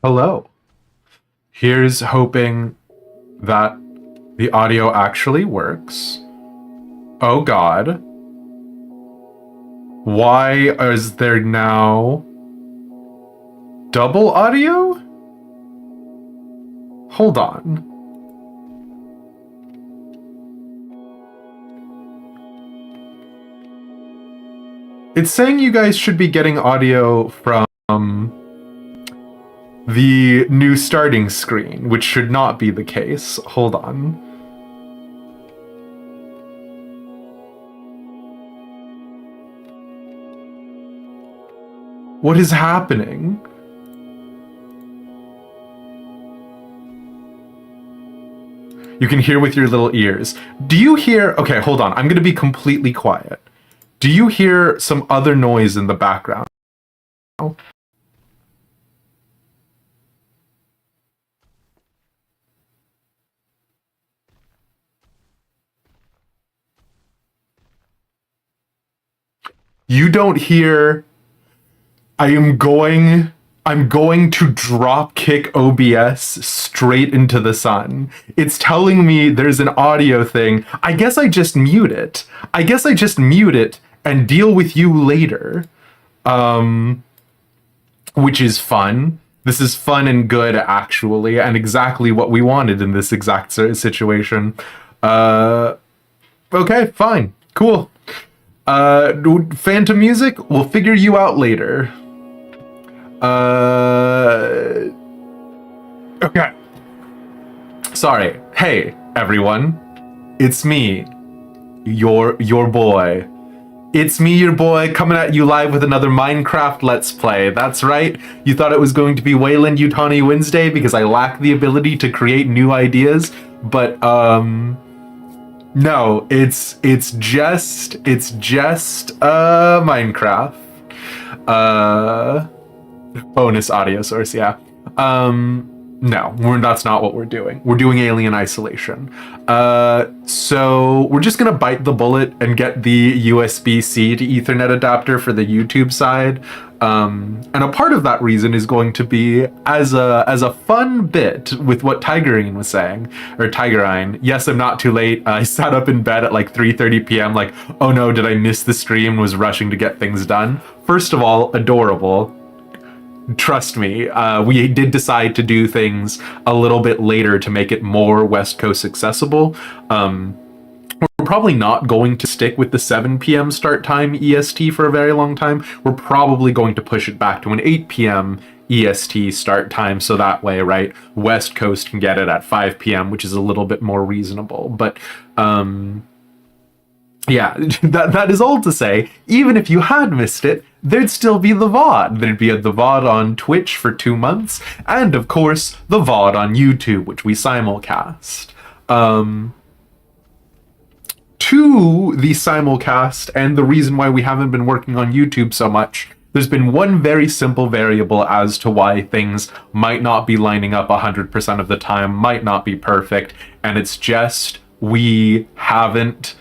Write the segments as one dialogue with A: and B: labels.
A: Hello. Here's hoping that the audio actually works. Oh god. Why is there now double audio? Hold on. It's saying you guys should be getting audio from the new starting screen, which should not be the case. Hold on. What is happening? You can hear with your little ears. Do you hear... Okay, hold on. I'm going to be completely quiet. Do you hear some other noise in the background? You don't hear... I'm going to drop kick OBS straight into the sun. It's telling me there's an audio thing. I guess I just mute it. And deal with you later. Which is fun. This is fun and good, actually, and exactly what we wanted in this exact situation. Okay, fine. Cool. Phantom music, we'll figure you out later. Okay. Sorry. Hey, everyone. It's me. Your boy. It's me, your boy, coming at you live with another Minecraft Let's Play. That's right. You thought it was going to be Weyland Yutani Wednesday because I lack the ability to create new ideas, but, no, it's just Minecraft. Bonus audio source, yeah. No, that's not what we're doing. We're doing Alien Isolation. So we're just gonna bite the bullet and get the USB-C to Ethernet adapter for the YouTube side. And a part of that reason is going to be as a fun bit with what Tigerine was saying, or Tigerine. Yes, I'm not too late. I sat up in bed at like 3:30 p.m. like, oh no, did I miss the stream? Was rushing to get things done. First of all, adorable. Trust me, we did decide to do things a little bit later to make it more West Coast accessible. We're probably not going to stick with the 7 p.m. start time EST for a very long time. We're probably going to push it back to an 8 p.m. EST start time, so that way, right, West Coast can get it at 5 p.m., which is a little bit more reasonable. But, yeah, that is all to say, even if you had missed it, there'd still be the VOD. There'd be the VOD on Twitch for 2 months, and of course, the VOD on YouTube, which we simulcast. To the simulcast, and the reason why we haven't been working on YouTube so much, there's been one very simple variable as to why things might not be lining up 100% of the time, might not be perfect, and it's just we haven't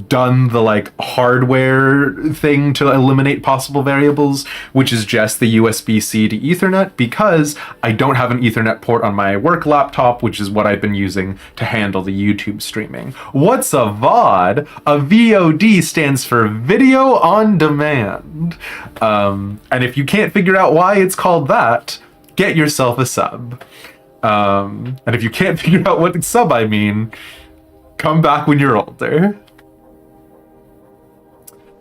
A: done the like hardware thing to eliminate possible variables, which is just the USB-C to Ethernet, because I don't have an Ethernet port on my work laptop, which is what I've been using to handle the YouTube streaming. What's a VOD? A VOD stands for Video on Demand. And if you can't figure out why it's called that, get yourself a sub. And if you can't figure out what sub I mean, come back when you're older.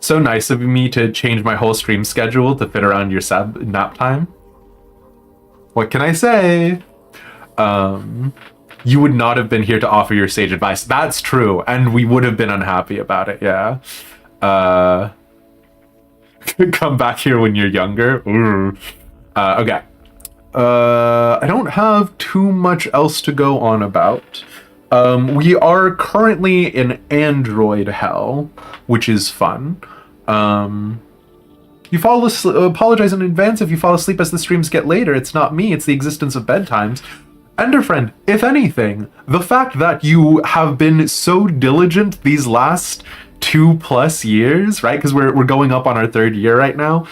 A: So nice of me to change my whole stream schedule to fit around your nap time. What can I say? You would not have been here to offer your sage advice. That's true, and we would have been unhappy about it, yeah. Come back here when you're younger. Okay. I don't have too much else to go on about. We are currently in Android hell, which is fun. You fall asleep, apologize in advance if you fall asleep as the streams get later. It's not me, it's the existence of bedtimes. Enderfriend, if anything, the fact that you have been so diligent these last 2+ years, right? Because we're going up on our 3rd year right now,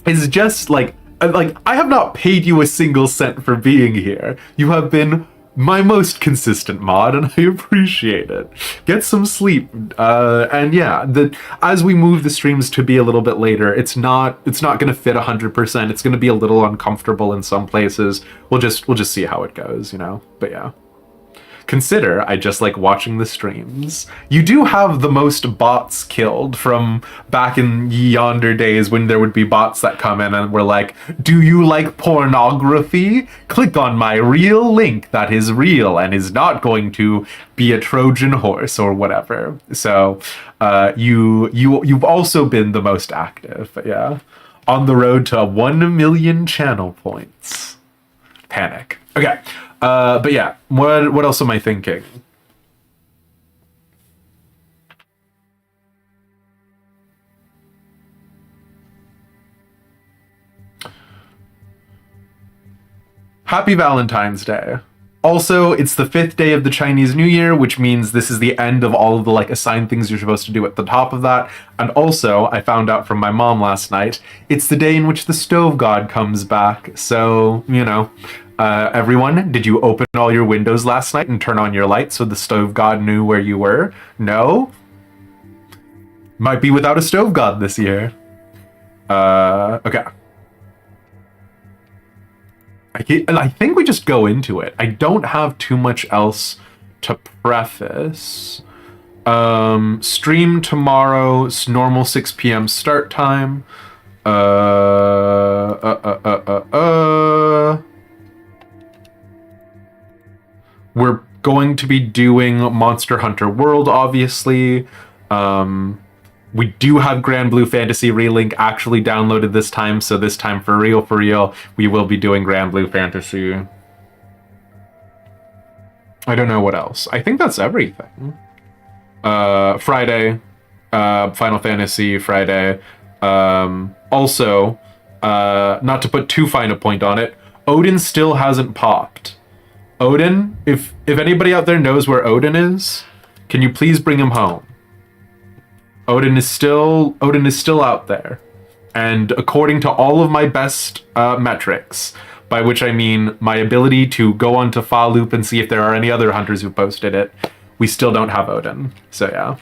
A: is just like like, I have not paid you a single cent for being here. You have been my most consistent mod, and I appreciate it. Get some sleep, and yeah, as we move the streams to be a little bit later, it's not gonna fit 100%. It's gonna be a little uncomfortable in some places. We'll just see how it goes, you know. But yeah. Consider I just like watching the streams. You do have the most bots killed from back in yonder days when there would be bots that come in and were like, do you like pornography? Click on my real link that is real and is not going to be a Trojan horse or whatever. So you've also been the most active, but yeah. On the road to 1 million channel points. Panic. Okay. But yeah, what else am I thinking? Happy Valentine's Day. Also, it's the 5th day of the Chinese New Year, which means this is the end of all of the like assigned things you're supposed to do at the top of that. And also, I found out from my mom last night, it's the day in which the stove god comes back. So, you know, everyone, did you open all your windows last night and turn on your lights so the stove god knew where you were? No? Might be without a stove god this year. Okay. I think we just go into it. I don't have too much else to preface. Stream tomorrow, normal 6 p.m. start time. We're going to be doing Monster Hunter World, obviously. We do have Grand Blue Fantasy Relink actually downloaded this time, so this time for real, we will be doing Grand Blue Fantasy. I don't know what else. I think that's everything. Friday, Final Fantasy Friday. Also, not to put too fine a point on it, Odin still hasn't popped. Odin, if anybody out there knows where Odin is, can you please bring him home? Odin is still out there. And according to all of my best metrics, by which I mean my ability to go onto File Loop and see if there are any other hunters who posted it, we still don't have Odin. So yeah.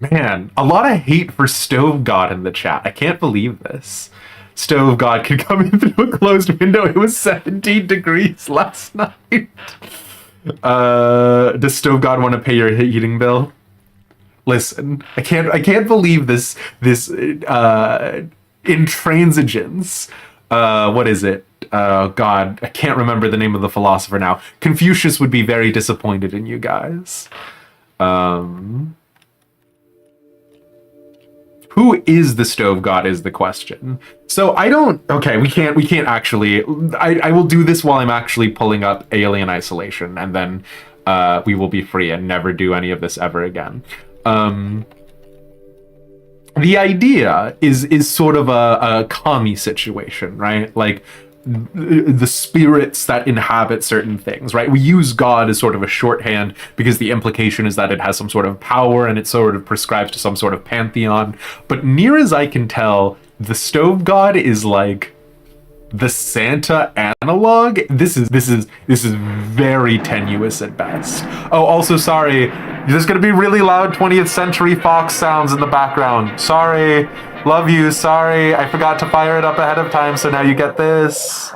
A: Man, a lot of hate for Stove God in the chat. I can't believe this. Stove God can come in through a closed window. It was 17 degrees last night. Does Stove God want to pay your heating bill? Listen, I can't believe this intransigence. What is it? God, I can't remember the name of the philosopher now. Confucius would be very disappointed in you guys. Who is the stove god is the question. So we can't actually, I will do this while I'm actually pulling up Alien Isolation, and then we will be free and never do any of this ever again. The idea is sort of a kami situation, right? Like the spirits that inhabit certain things, right? We use God as sort of a shorthand because the implication is that it has some sort of power and it sort of prescribes to some sort of pantheon. But near as I can tell, the stove god is like the Santa analog. This is very tenuous at best. Oh, also sorry, there's gonna be really loud 20th Century Fox sounds in the background. Sorry, love you, sorry, I forgot to fire it up ahead of time, so now you get this.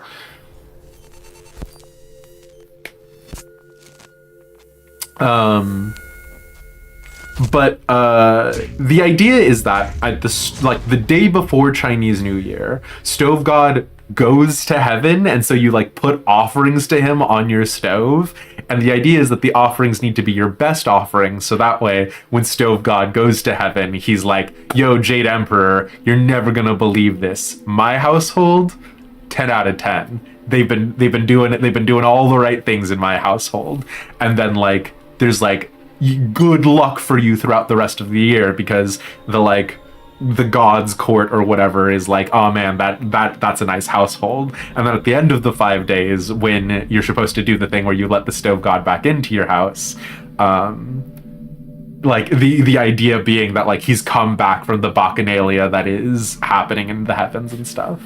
A: But the idea is that at the day before Chinese New Year, Stove God goes to heaven, and so you like put offerings to him on your stove, and the idea is that the offerings need to be your best offerings, so that way when Stove God goes to heaven, he's like, yo, Jade Emperor, you're never gonna believe this, my household, 10 out of 10. They've been doing all the right things in my household. And then like there's like good luck for you throughout the rest of the year, because the like the god's court or whatever is like, oh man, that's a nice household. And then at the end of the 5 days, when you're supposed to do the thing where you let the stove god back into your house, like the idea being that like he's come back from the bacchanalia that is happening in the heavens and stuff.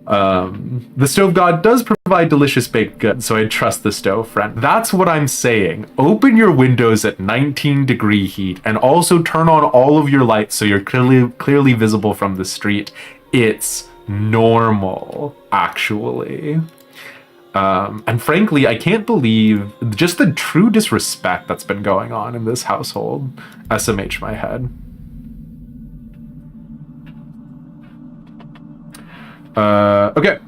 A: The stove god does provide delicious baked goods, so I trust the stove friend. That's what I'm saying. Open your windows at 19-degree heat and also turn on all of your lights so you're clearly visible from the street. It's normal, actually. And frankly, I can't believe just the true disrespect that's been going on in this household. SMH my head. Okay.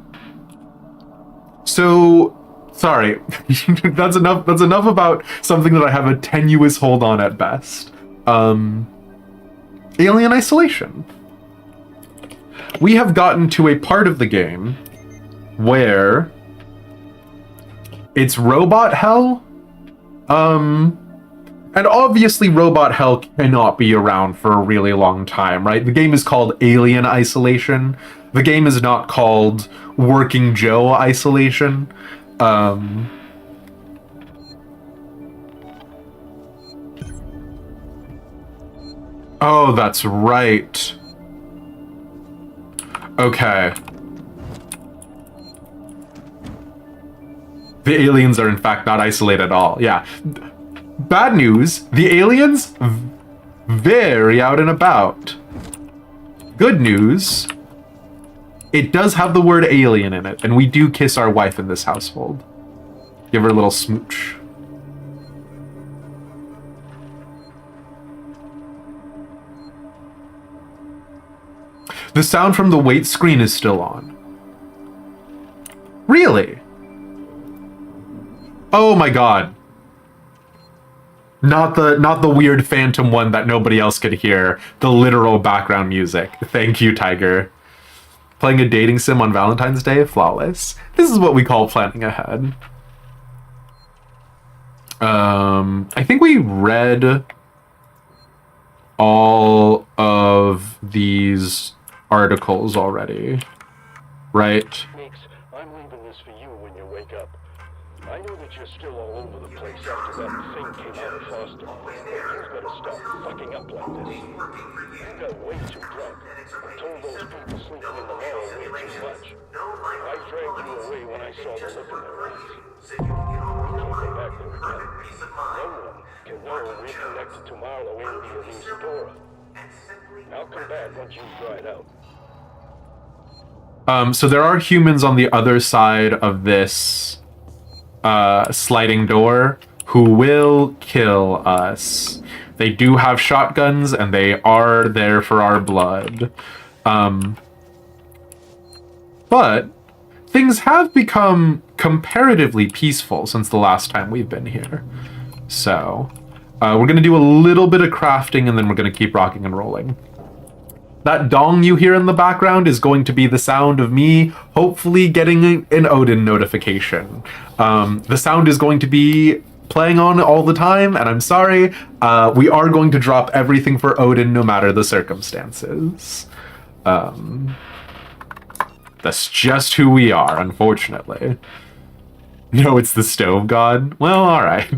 A: So, sorry. That's enough about something that I have a tenuous hold on at best. Alien isolation. We have gotten to a part of the game where it's robot hell. And obviously robot hell cannot be around for a really long time, right? The game is called Alien Isolation. The game is not called Working Joe Isolation. Oh, that's right. Okay. The aliens are in fact not isolated at all. Yeah. Bad news, the aliens, very out and about. Good news, it does have the word alien in it, and we do kiss our wife in this household. Give her a little smooch. The sound from the wait screen is still on. Really? Oh my god. Not the weird phantom one that nobody else could hear. The literal background music. Thank you, Tiger. Playing a dating sim on Valentine's Day? Flawless. This is what we call planning ahead. I think we read all of these articles already, right?
B: I'm leaving this for you when you wake up. I know that you're still all over the place after that thing came out of Foster. You've got to stop fucking up like this. You got way too drunk. I told those people sleeping in the hall way too much. I dragged you away when I saw the look in their eyes. We can't go back there again. No one can know we're connected to Marlowe and the Elusodora. I'll come back once you've dried out.
A: So there are humans on the other side of this sliding door who will kill us. They do have shotguns and they are there for our blood. But things have become comparatively peaceful since the last time we've been here. So we're going to do a little bit of crafting and then we're going to keep rocking and rolling. That dong you hear in the background is going to be the sound of me hopefully getting an Odin notification. The sound is going to be playing on all the time, and I'm sorry. We are going to drop everything for Odin no matter the circumstances. That's just who we are, unfortunately. No, it's the stove god? Well, alright.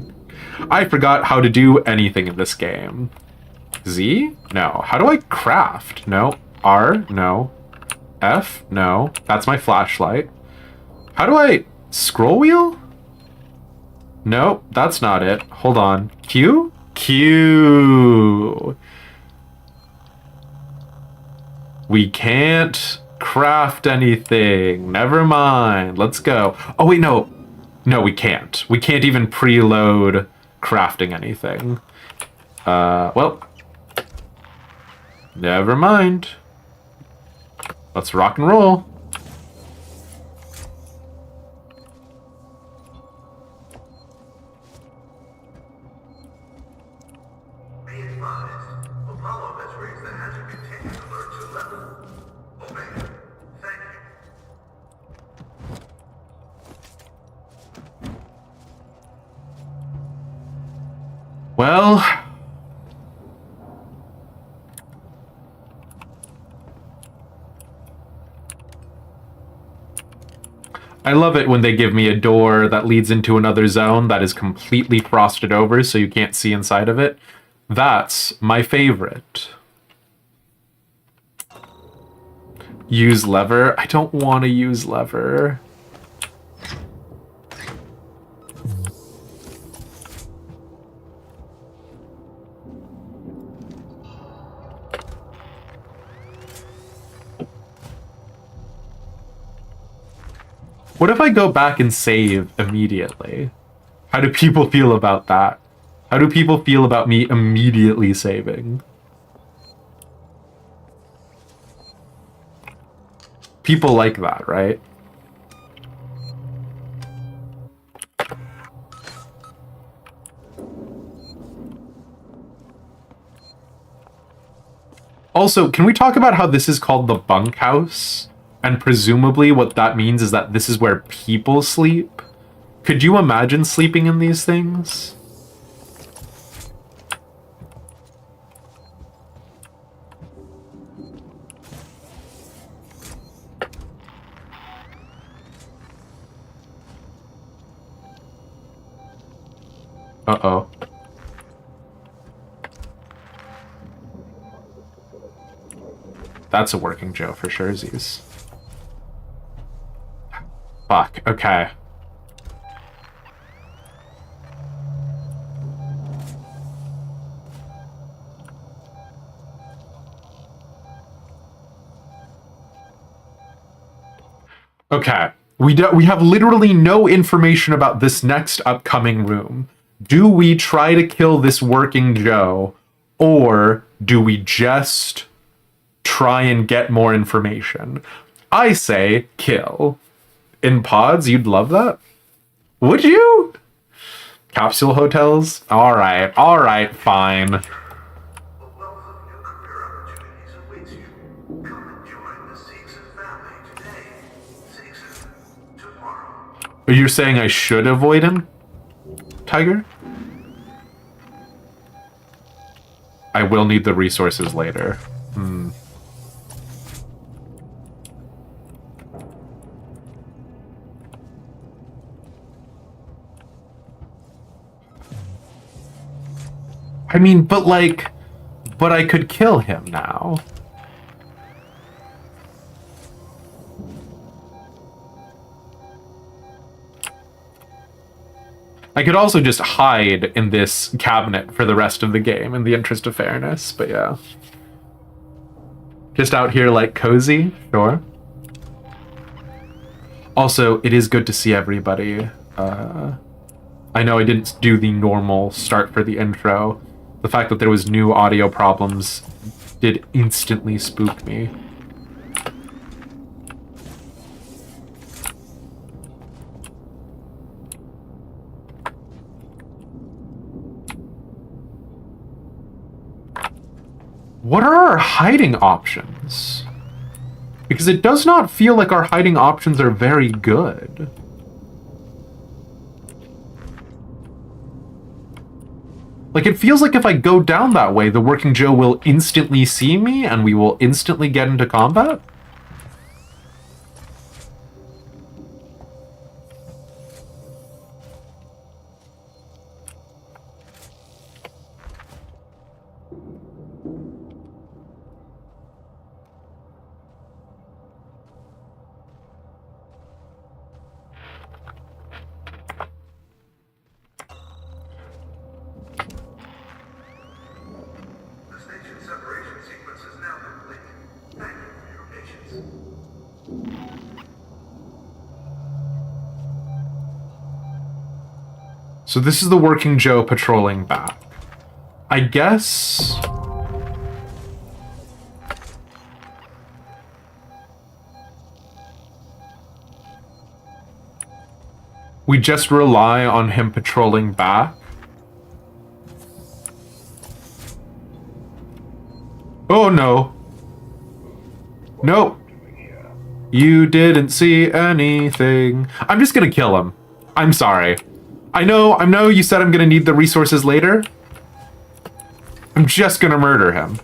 A: I forgot how to do anything in this game. Z? No. How do I craft? No. R? No. F? No. That's my flashlight. How do I... Scroll wheel? No, that's not it. Hold on. Q? Q. We can't craft anything. Never mind. Let's go. Oh, wait, no. No, we can't. We can't even preload crafting anything. Well... Never mind. Let's rock and roll. Well... I love it when they give me a door that leads into another zone that is completely frosted over so you can't see inside of it. That's my favorite. Use lever? I don't want to use lever. What if I go back and save immediately? How do people feel about that? How do people feel about me immediately saving? People like that, right? Also, can we talk about how this is called the bunkhouse? And presumably what that means is that this is where people sleep? Could you imagine sleeping in these things? Uh-oh. That's a working Joe for surezies. Fuck, okay. Okay. We have literally no information about this next upcoming room. Do we try to kill this working Joe, or do we just try and get more information? I say kill. In pods, you'd love that? Would you? Capsule hotels? Alright, fine. You're saying I should avoid him, Tiger? I will need the resources later. I mean, but I could kill him now. I could also just hide in this cabinet for the rest of the game in the interest of fairness, but yeah. Just out here like cozy, sure. Also, it is good to see everybody. I know I didn't do the normal start for the intro. The fact that there was new audio problems did instantly spook me. What are our hiding options? Because it does not feel like our hiding options are very good. Like, it feels like if I go down that way, the working Joe will instantly see me and we will instantly get into combat? So this is the working Joe patrolling back. I guess... we just rely on him patrolling back. Oh no. Nope. You didn't see anything. I'm just gonna kill him. I'm sorry. I know you said I'm gonna need the resources later. I'm just gonna murder him.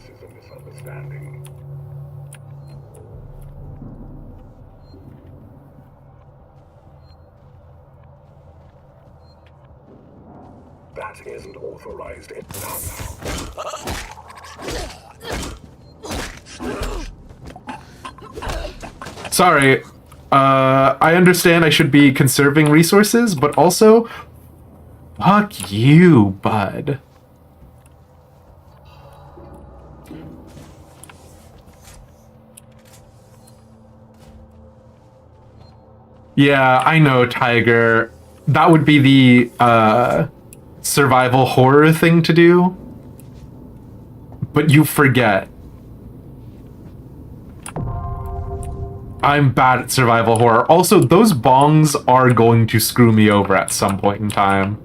C: That isn't authorized.
A: Sorry. I understand I should be conserving resources, but also, fuck you, bud. Yeah, I know, Tiger. That would be the survival horror thing to do. But you forget. I'm bad at survival horror. Also, those bongs are going to screw me over at some point in time.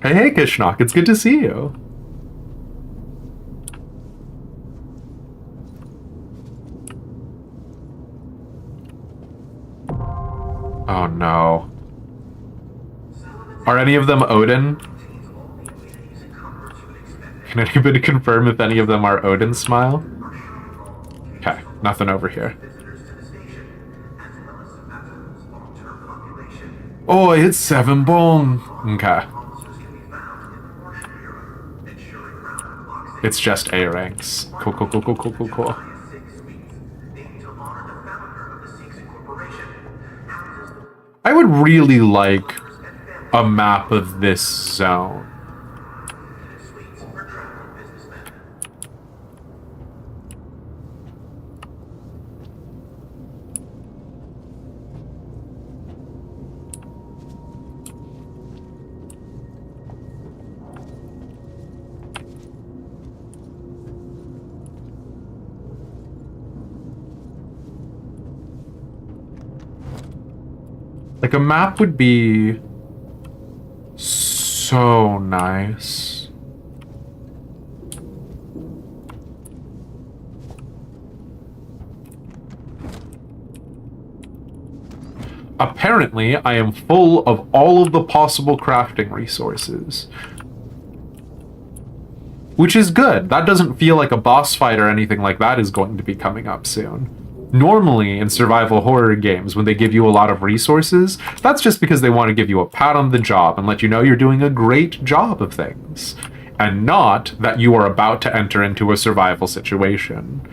A: Hey, Kishnok, it's good to see you. Oh no. Are any of them Odin? Can anybody confirm if any of them are Odin smile? Okay, nothing over here. Oh, it's 7 bong. Okay. It's just A ranks. Cool, cool, cool, cool, cool, cool, cool. I would really like a map of this zone. Like, a map would be so nice. Apparently, I am full of all of the possible crafting resources. Which is good. That doesn't feel like a boss fight or anything like that is going to be coming up soon. Normally, in survival horror games, when they give you a lot of resources, that's just because they want to give you a pat on the job and let you know you're doing a great job of things, and not that you are about to enter into a survival situation.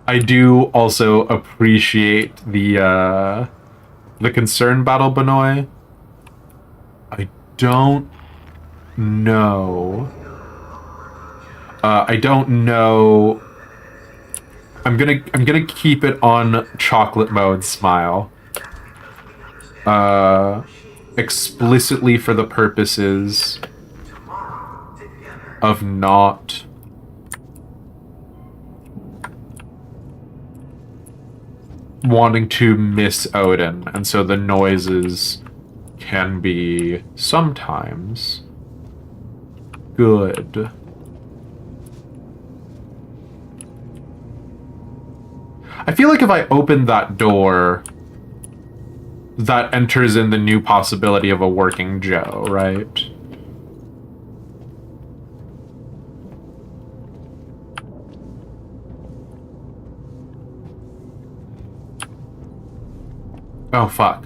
A: I do also appreciate the concern, Battle Benoy. I don't know. I don't know. I'm gonna keep it on chocolate mode, Smile. Explicitly for the purposes of not wanting to miss Odin, and so the noises can be sometimes good. I feel like if I open that door, that enters in the new possibility of a working Joe, right? Oh, fuck.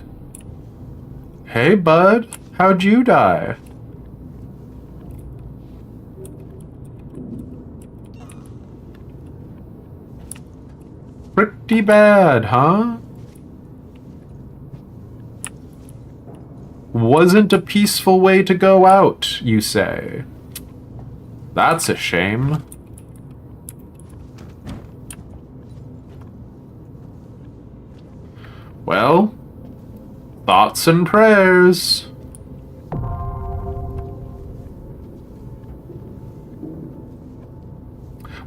A: Hey, bud. How'd you die? Pretty bad, huh? Wasn't a peaceful way to go out, you say? That's a shame. Well, thoughts and prayers.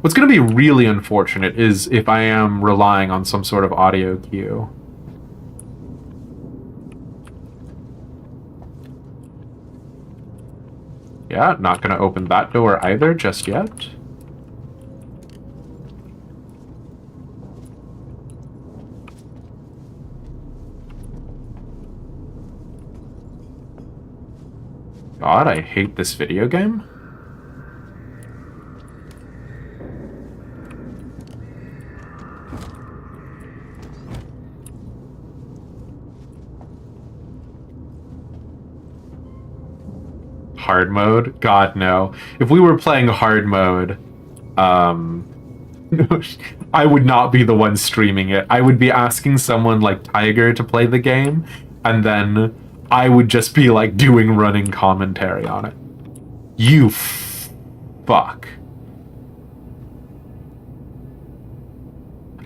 A: What's going to be really unfortunate is if I am relying on some sort of audio cue. Yeah, not going to open that door either just yet. God, I hate this video game. Hard mode? God, no. If we were playing hard mode, I would not be the one streaming it. I would be asking someone like Tiger to play the game, and then I would just be like doing running commentary on it. You fuck.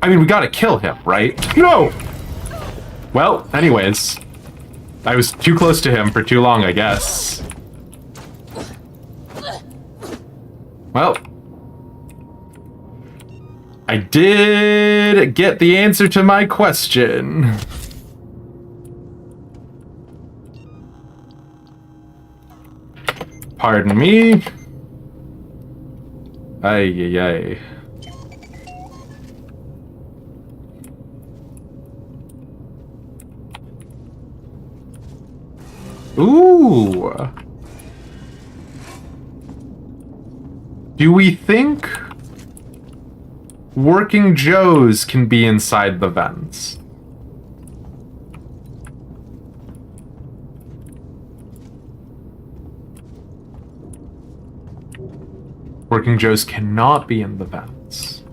A: I mean, we gotta kill him, right? No! Well, anyways. I was too close to him for too long, I guess. Well, I did get the answer to my question. Pardon me. Ay, ay, ay. Ooh. Do we think Working Joes can be inside the vents? Working Joes cannot be in the vents.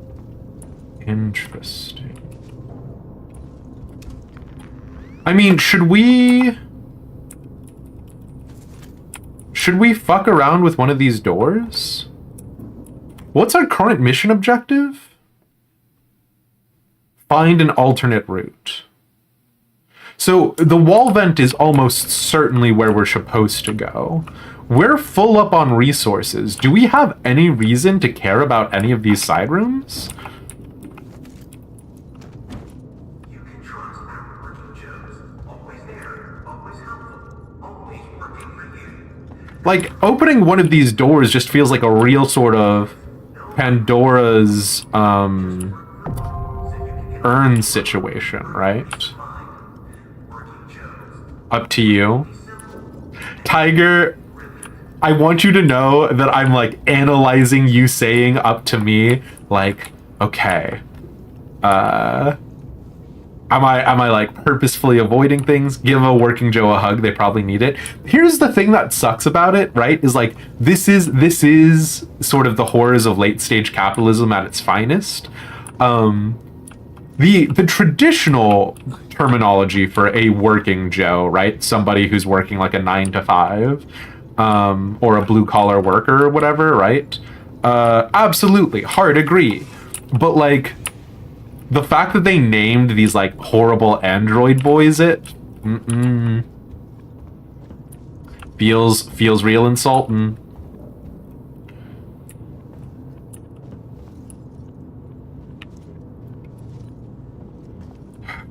A: Interesting. I mean, should we fuck around with one of these doors? What's our current mission objective? Find an alternate route. So the wall vent is almost certainly where we're supposed to go. We're full up on resources. Do we have any reason to care about any of these side rooms? Like, opening one of these doors just feels like a real sort of Pandora's urn situation, right? Up to you. Tiger, I want you to know that I'm like analyzing you saying up to me, like, okay, am I like purposefully avoiding things? Give a Working Joe a hug, they probably need it. Here's the thing that sucks about it, right? Is like, this is sort of the horrors of late stage capitalism at its finest. The traditional terminology for a Working Joe, right? Somebody who's working like a 9 to 5, or a blue collar worker or whatever, right? Absolutely, hard agree. But like, the fact that they named these like horrible android boys feels real insulting.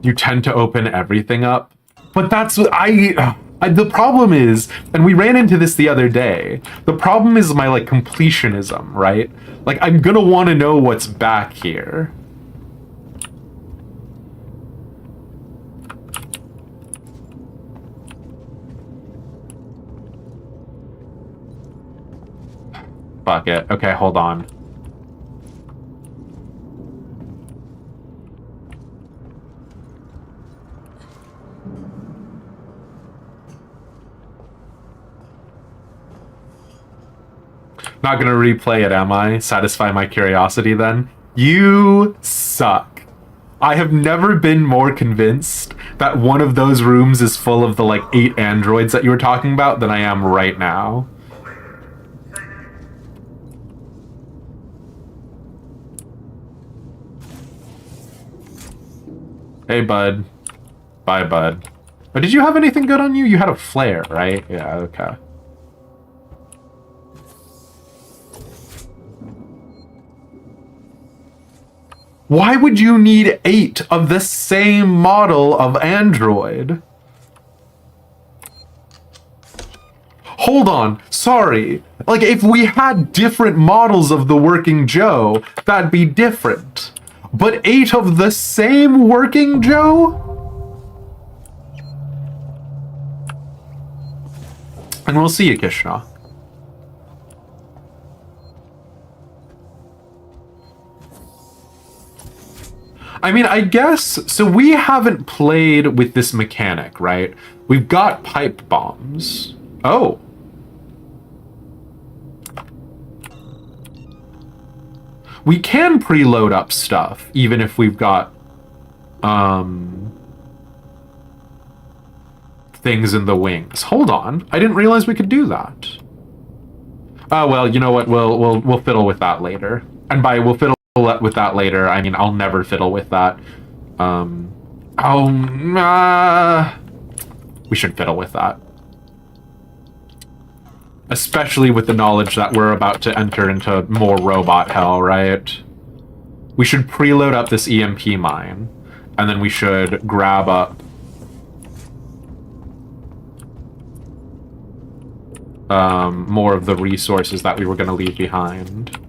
A: You tend to open everything up, but that's what the problem is, and we ran into this the other day. The problem is my like completionism, right? Like, I'm gonna want to know what's back here. Fuck it. Okay, hold on. Not gonna replay it, am I? Satisfy my curiosity then? You suck. I have never been more convinced that one of those rooms is full of the like 8 androids that you were talking about than I am right now. Hey, bud. Bye, bud. Oh, did you have anything good on you? You had a flare, right? Yeah, okay. Why would you need 8 of the same model of android? Hold on, sorry. Like, if we had different models of the Working Joe, that'd be different. But 8 of the same Working Joe? And we'll see you, Kishna. I mean, I guess, so we haven't played with this mechanic, right? We've got pipe bombs. Oh. We can preload up stuff, even if we've got, things in the wings. Hold on. I didn't realize we could do that. Oh, well, you know what? We'll fiddle with that later. And by we'll fiddle with that later, I mean, I'll never fiddle with that. We should fiddle with that. Especially with the knowledge that we're about to enter into more robot hell, right? We should preload up this EMP mine, and then we should grab up more of the resources that we were going to leave behind.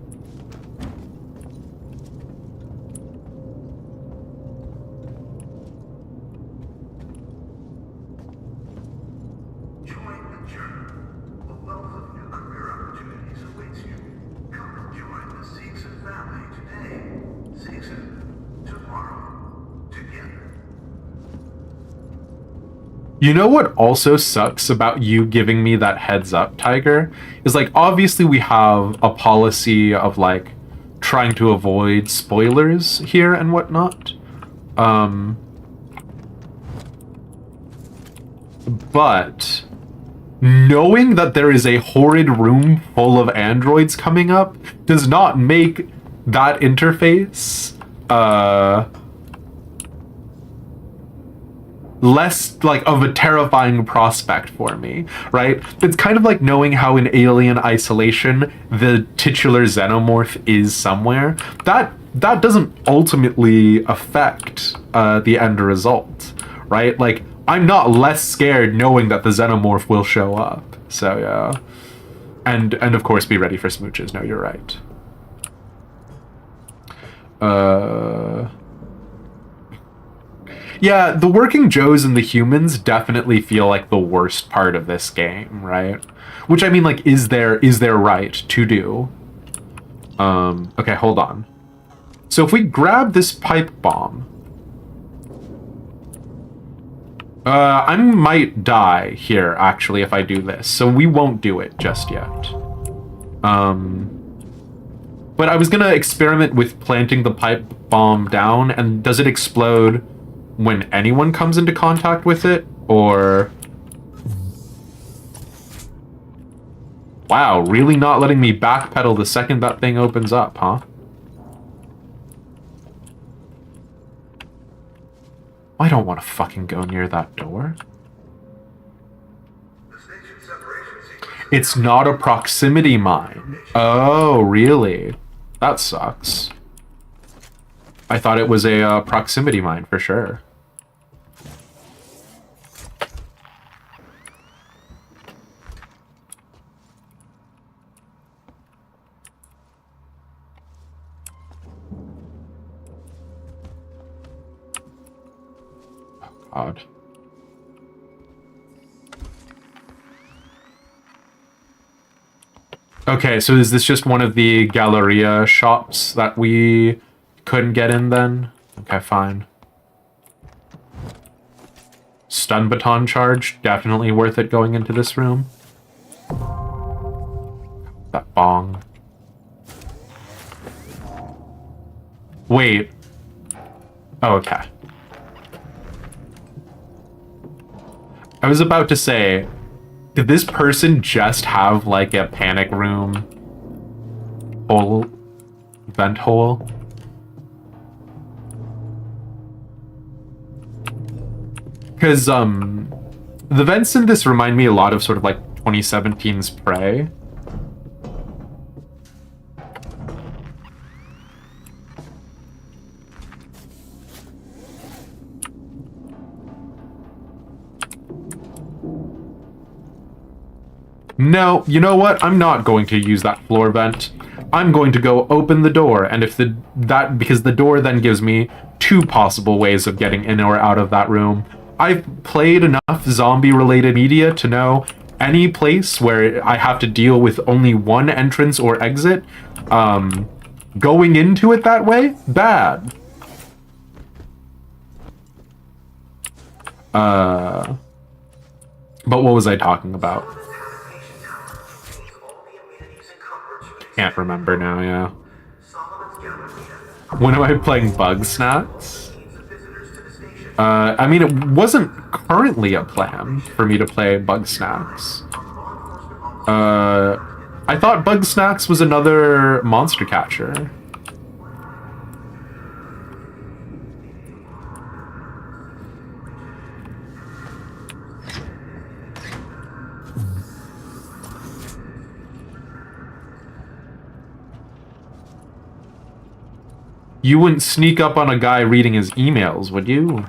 A: You know what also sucks about you giving me that heads up, Tiger? Is like, obviously we have a policy of like trying to avoid spoilers here and whatnot. But knowing that there is a horrid room full of androids coming up does not make that interface less like of a terrifying prospect for me, right? It's kind of like knowing how in Alien Isolation the titular xenomorph is somewhere. That doesn't ultimately affect the end result, right? Like, I'm not less scared knowing that the xenomorph will show up. So yeah. And of course be ready for smooches. No, you're right. Yeah, the working Joes and the humans definitely feel like the worst part of this game, right? Which, I mean, like, is their right to do. Okay, hold on. So if we grab this pipe bomb, I might die here, actually, if I do this. So we won't do it just yet. But I was gonna experiment with planting the pipe bomb down, and does it explode when anyone comes into contact with it, or... Wow, really not letting me backpedal the second that thing opens up, huh? I don't want to fucking go near that door. It's not a proximity mine. Oh, really? That sucks. I thought it was a proximity mine for sure. God. Okay, so is this just one of the Galleria shops that we couldn't get in then? Okay, fine. Stun baton charge, definitely worth it going into this room. That bong. Wait. Oh, okay. I was about to say, did this person just have like a panic room hole, vent hole? Because the vents in this remind me a lot of sort of like 2017's Prey. No, you know what? I'm not going to use that floor vent. I'm going to go open the door, and if because the door then gives me two possible ways of getting in or out of that room. I've played enough zombie-related media to know any place where I have to deal with only one entrance or exit, going into it that way, bad. But what was I talking about? Can't remember now, yeah. When am I playing Bug Snacks? I mean, it wasn't currently a plan for me to play Bug Snacks. I thought Bug Snacks was another monster catcher. You wouldn't sneak up on a guy reading his emails, would you?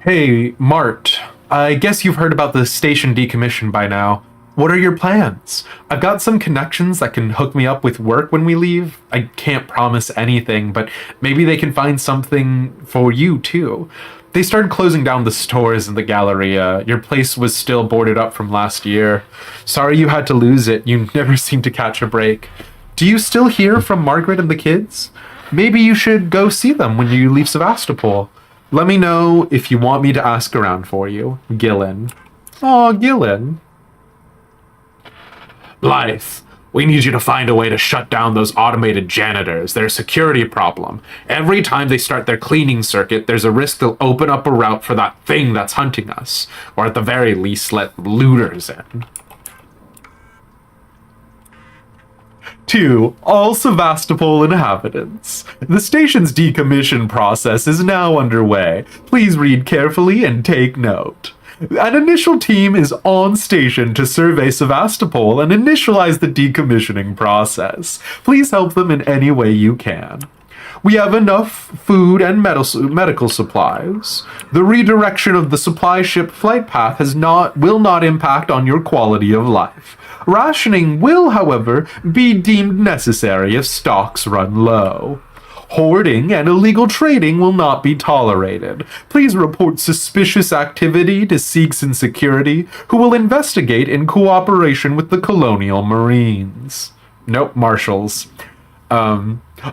A: Hey, Mart. I guess you've heard about the station decommission by now. What are your plans? I've got some connections that can hook me up with work when we leave. I can't promise anything, but maybe they can find something for you, too. They started closing down the stores in the Galleria. Your place was still boarded up from last year. Sorry you had to lose it. You never seem to catch a break. Do you still hear from Margaret and the kids? Maybe you should go see them when you leave Sevastopol. Let me know if you want me to ask around for you. Gillen. Aw, Gillen. Blythe, we need you to find a way to shut down those automated janitors. They're a security problem. Every time they start their cleaning circuit, there's a risk they'll open up a route for that thing that's hunting us. Or at the very least, let looters in. 2. All Sevastopol inhabitants. The station's decommission process is now underway. Please read carefully and take note. An initial team is on station to survey Sevastopol and initialize the decommissioning process. Please help them in any way you can. We have enough food and medical supplies. The redirection of the supply ship flight path will not impact on your quality of life. Rationing will, however, be deemed necessary if stocks run low. Hoarding and illegal trading will not be tolerated. Please report suspicious activity to Sikhs in Security, who will investigate in cooperation with the Colonial Marines. Nope, Marshals.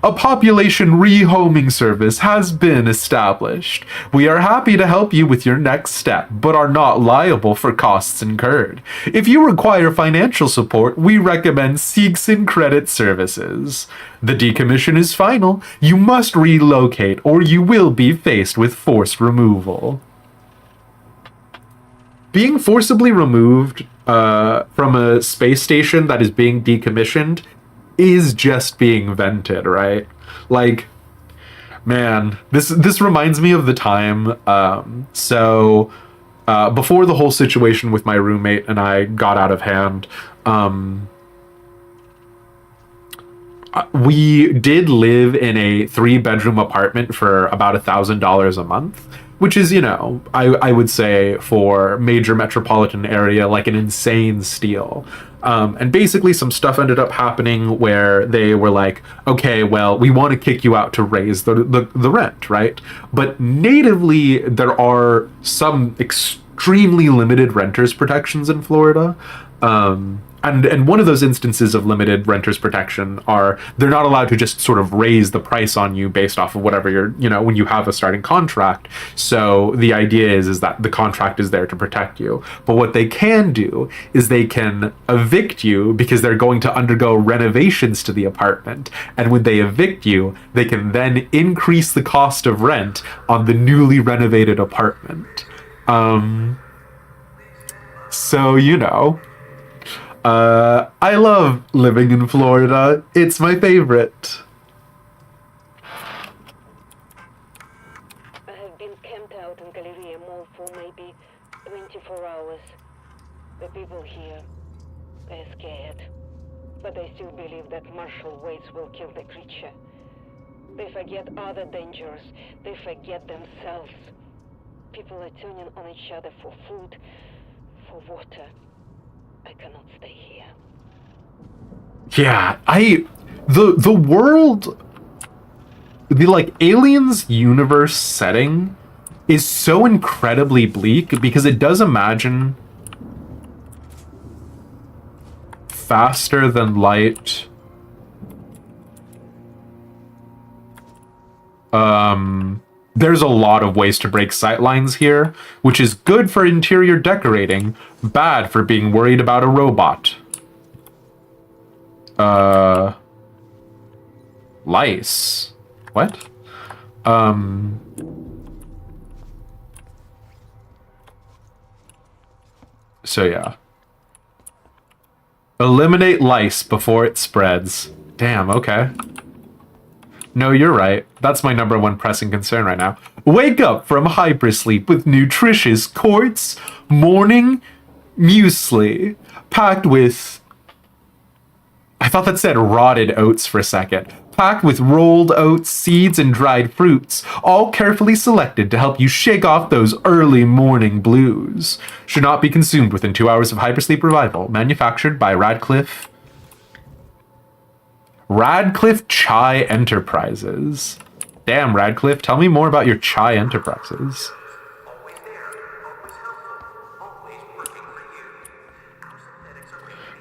A: A population rehoming service has been established. We are happy to help you with your next step, but are not liable for costs incurred. If you require financial support, we recommend Sikhs in Credit Services. The decommission is final. You must relocate, or you will be faced with forced removal. Being forcibly removed from a space station that is being decommissioned is just being vented, right? Like, man, this reminds me of the time. Before the whole situation with my roommate and I got out of hand, we did live in a 3-bedroom apartment for about $1,000 a month, which is, you know, I would say for major metropolitan area, like an insane steal. And basically some stuff ended up happening where they were like, okay, well, we want to kick you out to raise the rent, right? But natively, there are some extremely limited renters protections in Florida. And one of those instances of limited renters protection are they're not allowed to just sort of raise the price on you based off of whatever you're, you know, when you have a starting contract. So the idea is that the contract is there to protect you. But what they can do is they can evict you because they're going to undergo renovations to the apartment. And when they evict you, they can then increase the cost of rent on the newly renovated apartment. So, you know. I love living in Florida. It's my favorite.
C: I have been camped out in Galleria Mall for maybe 24 hours. The people here, they're scared. But they still believe that martial ways will kill the creature. They forget other dangers. They forget themselves. People are turning on each other for food, for water. I cannot stay here.
A: Yeah, the world the like Aliens universe setting is so incredibly bleak because it does imagine faster than light. There's a lot of ways to break sightlines here, which is good for interior decorating, bad for being worried about a robot. Lice. What? So yeah. Eliminate lice before it spreads. Damn, okay. No, you're right. That's my #1 pressing concern right now. Wake up from hypersleep with nutritious quartz morning muesli packed with... I thought that said rotted oats for a second. Packed with rolled oats, seeds, and dried fruits, all carefully selected to help you shake off those early morning blues. Should not be consumed within 2 hours of hypersleep revival. Manufactured by Radcliffe Chai Enterprises. Damn, Radcliffe, tell me more about your Chai Enterprises.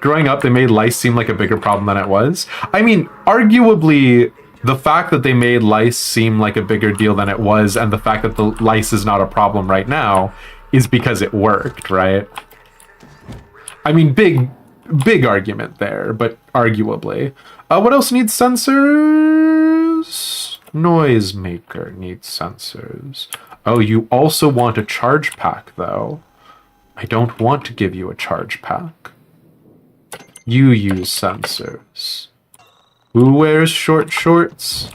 A: Growing up, they made lice seem like a bigger problem than it was. I mean, arguably, the fact that they made lice seem like a bigger deal than it was, and the fact that the lice is not a problem right now, is because it worked, right? I mean, big argument there, but arguably. What else needs sensors? Noisemaker needs sensors. Oh, you also want a charge pack, though. I don't want to give you a charge pack. You use sensors. Who wears short shorts?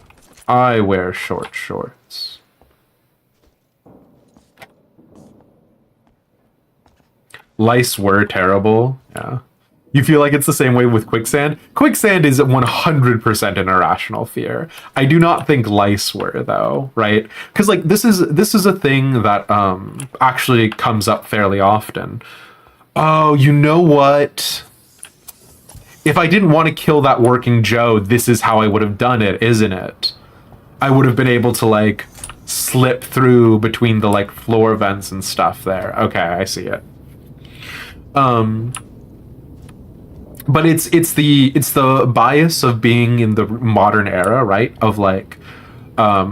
A: I wear short shorts. Lice were terrible. Yeah. You feel like it's the same way with quicksand? Quicksand is 100% an irrational fear. I do not think lice were, though, right? Because like this is a thing that actually comes up fairly often. Oh, you know what? If I didn't want to kill that working Joe, this is how I would have done it, isn't it? I would have been able to like slip through between the like floor vents and stuff there. Okay, I see it. But it's the bias of being in the modern era, right? Of like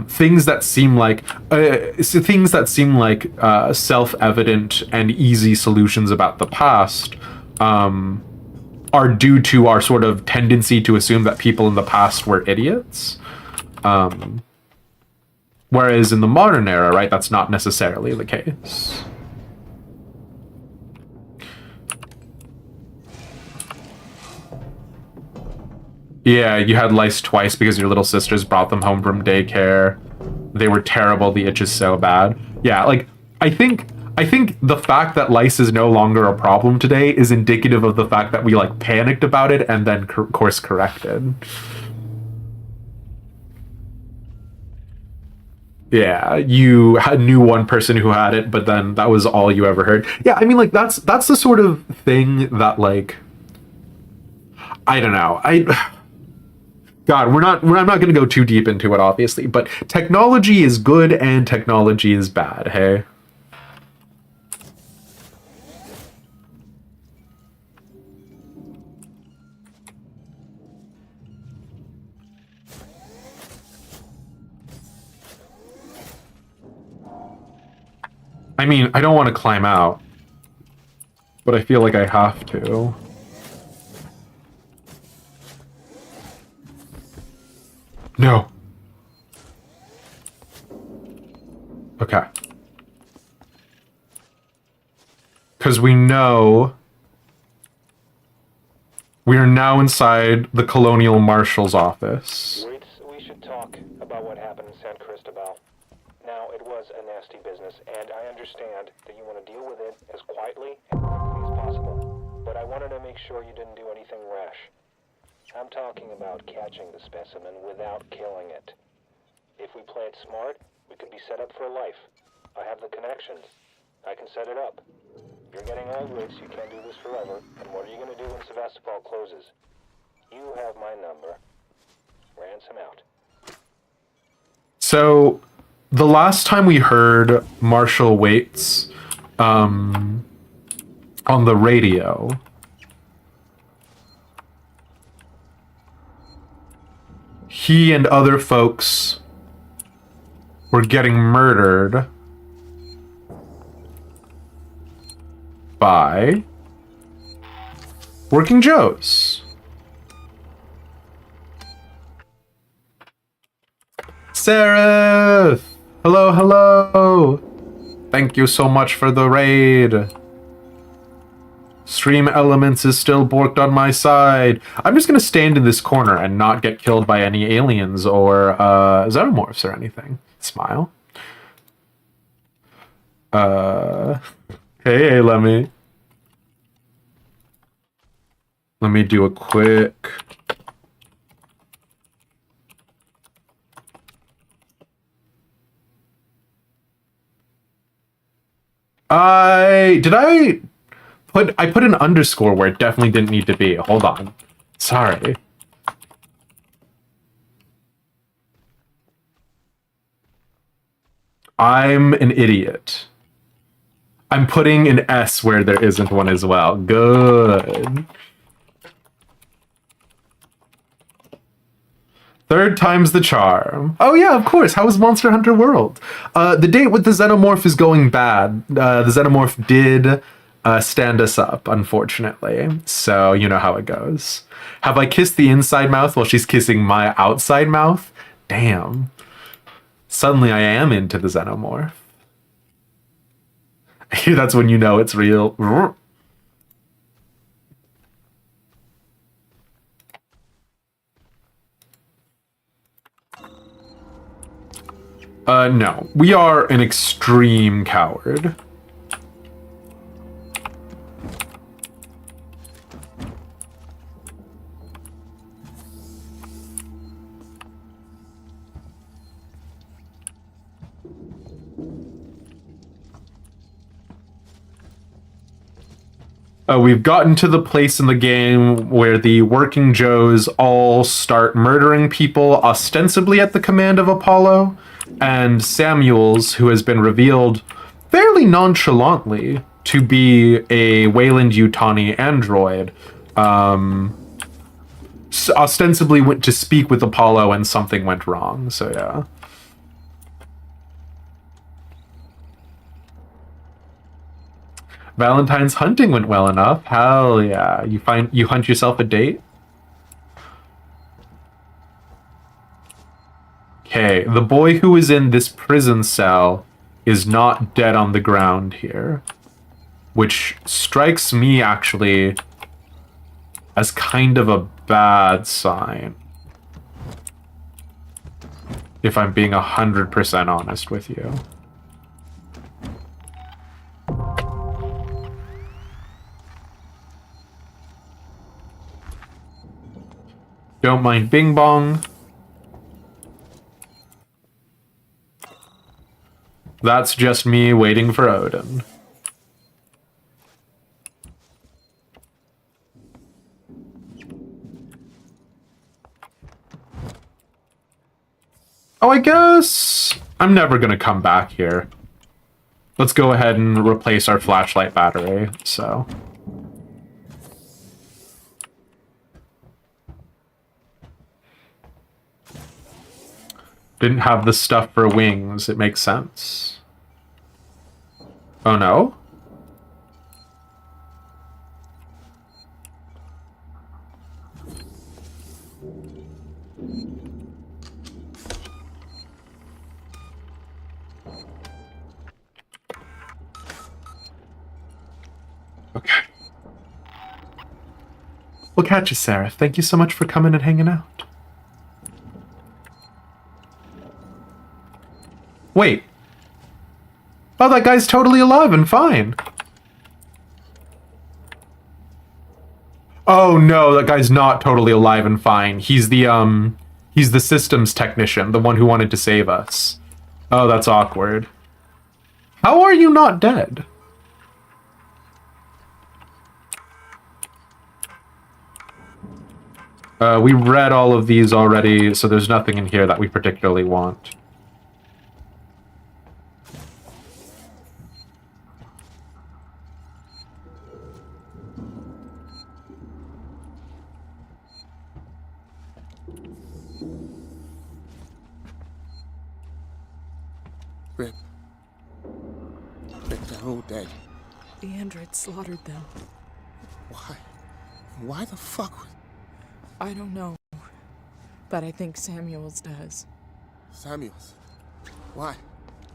A: things that seem like self-evident and easy solutions about the past are due to our sort of tendency to assume that people in the past were idiots. Whereas in the modern era, right, that's not necessarily the case. Yeah, you had lice twice because your little sisters brought them home from daycare. They were terrible. The itch is so bad. Yeah, like, I think the fact that lice is no longer a problem today is indicative of the fact that we, like, panicked about it and then course corrected. Yeah, you knew one person who had it, but then that was all you ever heard. Yeah, I mean, like, that's the sort of thing that, like, I don't know. God, I'm not going to go too deep into it, obviously, but technology is good and technology is bad, hey? I mean, I don't want to climb out, but I feel like I have to. No. Okay. Because we know we are now inside the Colonial Marshal's office.
B: Wait, we should talk about what happened in San Cristobal. Now, it was a nasty business, and I understand that you want to deal with it as quietly and quickly as possible. But I wanted to make sure you didn't do anything rash. I'm talking about catching the specimen without killing it. If we play it smart, we could be set up for life. I have the connections. I can set it up. You're getting old, Rich. You can't do this forever. And what are you going to do when Sevastopol closes? You have my number. Ransom out.
A: So, the last time we heard Marshall Waits on the radio, he and other folks were getting murdered by Working Joes. Seraph! Hello, hello! Thank you so much for the raid. Stream Elements is still borked on my side. I'm just gonna stand in this corner and not get killed by any aliens or xenomorphs or anything. Smile. Hey, let me do a quick... I put an underscore where it definitely didn't need to be. Hold on. Sorry. I'm an idiot. I'm putting an S where there isn't one as well. Good. Third time's the charm. Oh yeah, of course. How was Monster Hunter World? The date with the Xenomorph is going bad. The Xenomorph did stand us up, unfortunately. So you know how it goes. Have I kissed the inside mouth while she's kissing my outside mouth? Damn. Suddenly I am into the Xenomorph. That's when you know it's real. No. We are an extreme coward. We've gotten to the place in the game where the Working Joes all start murdering people, ostensibly at the command of Apollo, and Samuels, who has been revealed fairly nonchalantly to be a Weyland Yutani android, ostensibly went to speak with Apollo and something went wrong, so yeah. Valentine's hunting went well enough. Hell yeah. You hunt yourself a date? Okay, the boy who is in this prison cell is not dead on the ground here. Which strikes me, actually, as kind of a bad sign. If I'm being 100% honest with you. Don't mind Bing Bong. That's just me waiting for Odin. Oh, I guess I'm never gonna come back here. Let's go ahead and replace our flashlight battery, so... Didn't have the stuff for wings. It makes sense. Oh no? Okay. We'll catch you, Sarah. Thank you so much for coming and hanging out. Wait. Oh, that guy's totally alive and fine. Oh no, that guy's not totally alive and fine. He's the systems technician, the one who wanted to save us. Oh, that's awkward. How are you not dead? We read all of these already, so there's nothing in here that we particularly want.
D: Rip. Rip, they're all dead.
E: The androids slaughtered them.
D: Why? Why the fuck would...
E: I don't know. But I think Samuels does.
D: Samuels? Why?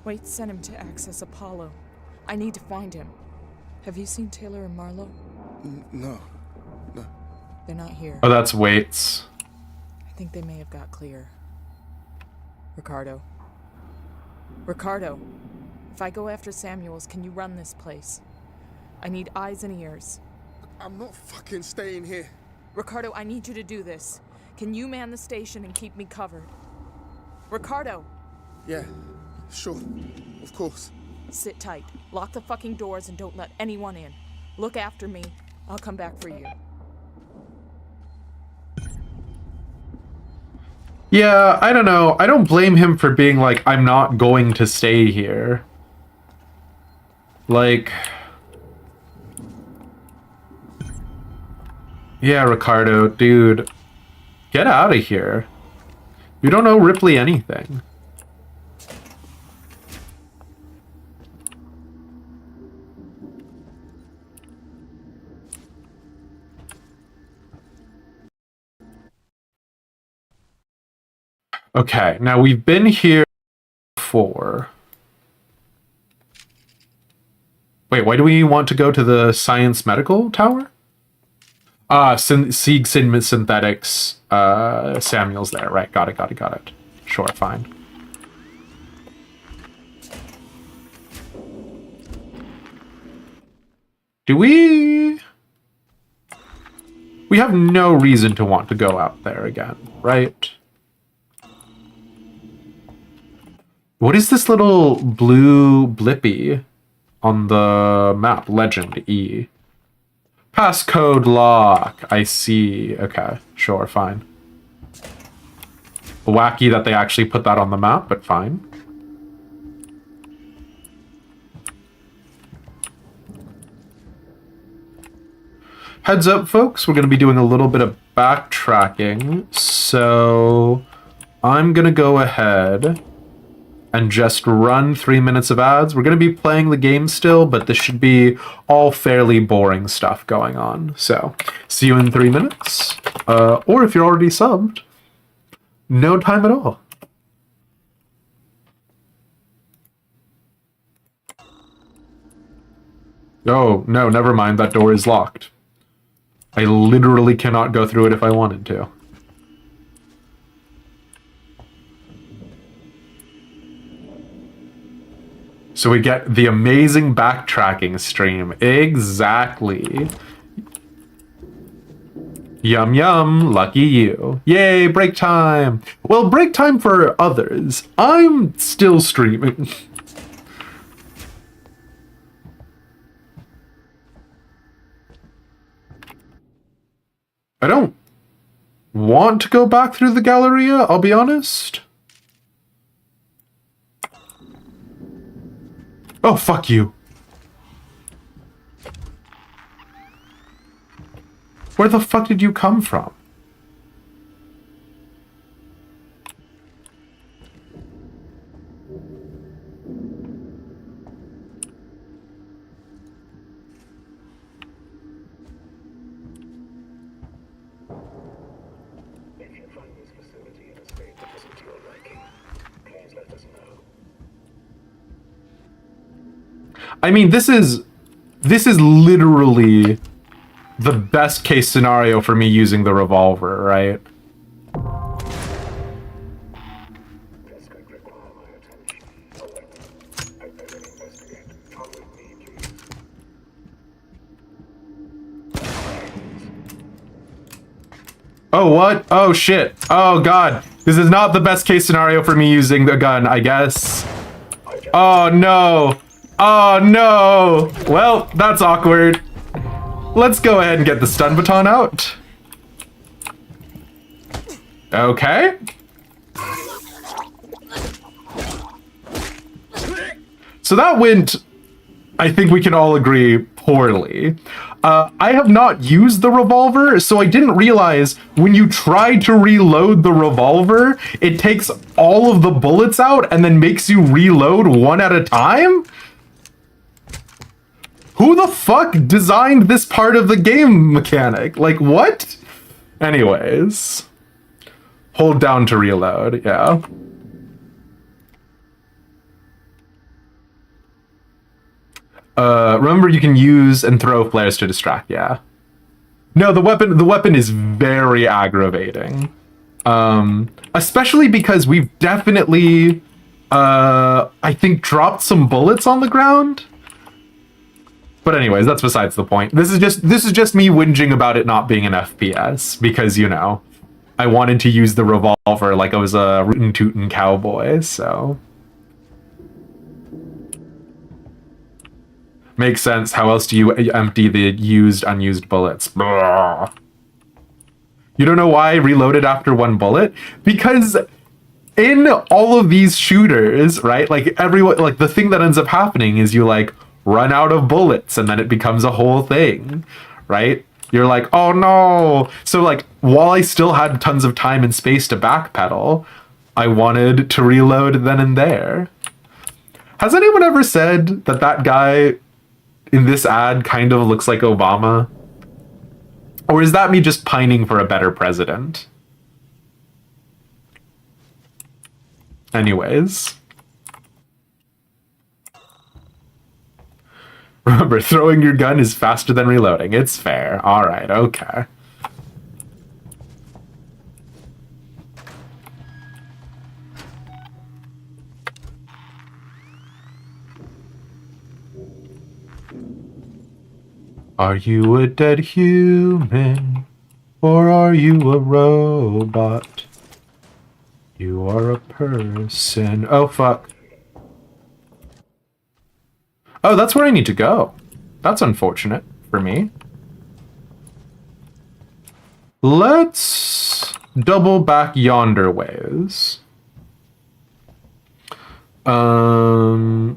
E: Wait sent him to access Apollo. I need to find him. Have you seen Taylor and Marlowe?
D: No.
E: They're not here.
A: Oh, that's Waits.
E: I think they may have got clear. Ricardo. Ricardo, if I go after Samuels, can you run this place? I need eyes and ears.
D: I'm not fucking staying here.
E: Ricardo, I need you to do this. Can you man the station and keep me covered? Ricardo!
D: Yeah, sure. Of course.
E: Sit tight. Lock the fucking doors and don't let anyone in. Look after me. I'll come back for you.
A: Yeah, I don't know. I don't blame him for being like, I'm not going to stay here. Like... Yeah, Ricardo, dude. Get out of here. You don't know Ripley anything. Okay, now we've been here before. Wait, why do we want to go to the Science Medical Tower? Sieg Synthetics, Samuel's there, right? Got it. Sure, fine. Do we... We have no reason to want to go out there again, right? What is this little blue blippy on the map? Legend E. Passcode lock. I see. Okay, sure, fine. Wacky that they actually put that on the map, but fine. Heads up, folks, we're going to be doing a little bit of backtracking, so I'm going to go ahead and just run 3 minutes of ads. We're going to be playing the game still, but this should be all fairly boring stuff going on. So, see you in 3 minutes. Or if you're already subbed, no time at all. Oh, no, never mind. That door is locked. I literally cannot go through it if I wanted to. So we get the amazing backtracking stream. Exactly. Yum yum, lucky you. Yay, break time. Well, break time for others. I'm still streaming. I don't want to go back through the Galleria, I'll be honest. Oh, fuck you. Where the fuck did you come from?
B: If you find this facility in a state that isn't to your liking, please let us know.
A: I mean, this is literally the best case scenario for me using the revolver, right?
B: This could require my attention. However, I better investigate. Come with me, please.
A: Oh, what? Oh, shit. Oh, God. This is not the best case scenario for me using the gun, I guess. Oh, no. Oh, no. Well, that's awkward. Let's go ahead and get the stun baton out. Okay. So that went, I think we can all agree, poorly. I have not used the revolver, so I didn't realize when you try to reload the revolver, it takes all of the bullets out and then makes you reload one at a time? Who the fuck designed this part of the game mechanic? Like, what? Anyways. Hold down to reload, yeah. Remember you can use and throw flares to distract, yeah. No, the weapon is very aggravating. Especially because we've definitely, I think dropped some bullets on the ground. But anyways, that's besides the point. This is just me whinging about it not being an FPS because, you know, I wanted to use the revolver like I was a rootin' tootin' cowboy, so. Makes sense. How else do you empty the used, unused bullets? Blah. You don't know why I reloaded after one bullet? Because in all of these shooters, right? Like everyone, like the thing that ends up happening is you like run out of bullets and then it becomes a whole thing, right? You're like, oh no. So like while I still had tons of time and space to backpedal, I wanted to reload then and there. Has anyone ever said that that guy in this ad kind of looks like Obama? Or is that me just pining for a better president? Anyways. Remember, throwing your gun is faster than reloading. It's fair. Alright, okay. Are you a dead human? Or are you a robot? You are a person. Oh, fuck. Oh, that's where I need to go. That's unfortunate for me. Let's double back yonder ways. Because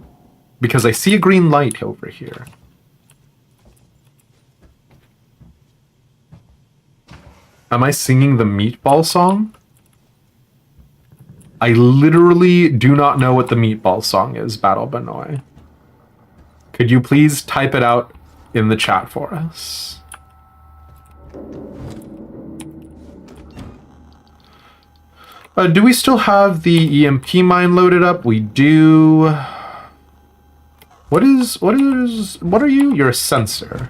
A: I see a green light over here. Am I singing the meatball song? I literally do not know what the meatball song is, Battle Benoy. Could you please type it out in the chat for us? Do we still have the EMP mine loaded up? We do. What are you? You're a sensor.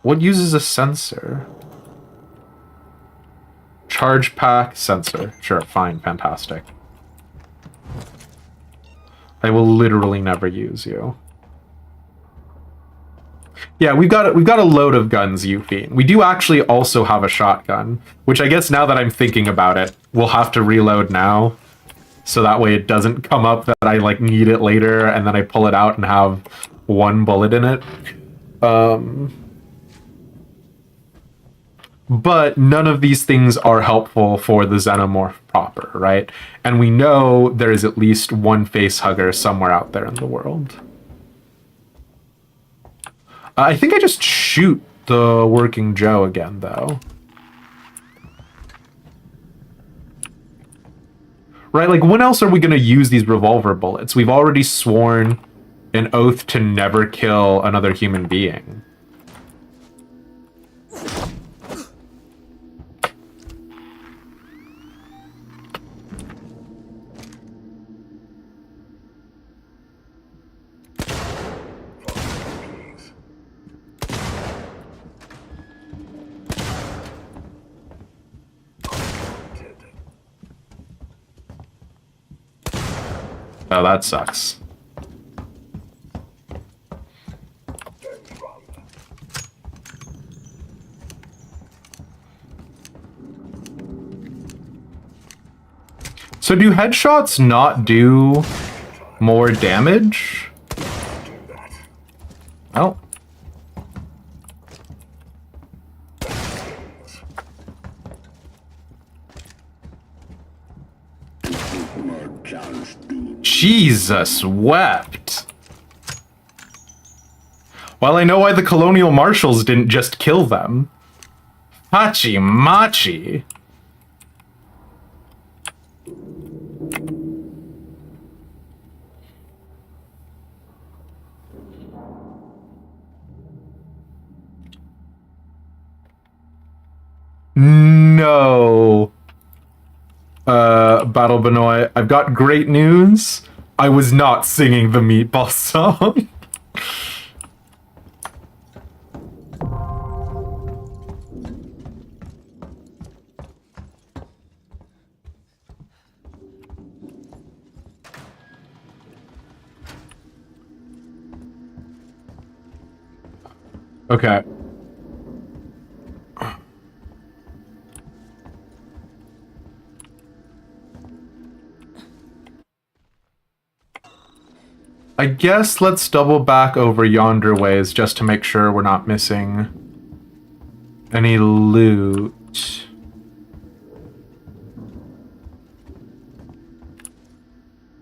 A: What uses a sensor? Charge pack, sensor. Sure, fine, fantastic. I will literally never use you. Yeah, we've got a load of guns, you fiend. We do actually also have a shotgun, which I guess now that I'm thinking about it, we'll have to reload now. So that way it doesn't come up that I like need it later and then I pull it out and have one bullet in it. But none of these things are helpful for the Xenomorph proper, right? And we know there is at least one face hugger somewhere out there in the world. I think I just shoot the Working Joe again, though. Right, like when else are we going to use these revolver bullets? We've already sworn an oath to never kill another human being. Oh, that sucks. So do headshots not do more damage? Oh. Jesus wept. Well, I know why the colonial marshals didn't just kill them. Hachi machi. No. Battle Benoit, I've got great news. I was not singing the meatball song. Okay. I guess let's double back over yonder ways just to make sure we're not missing any loot.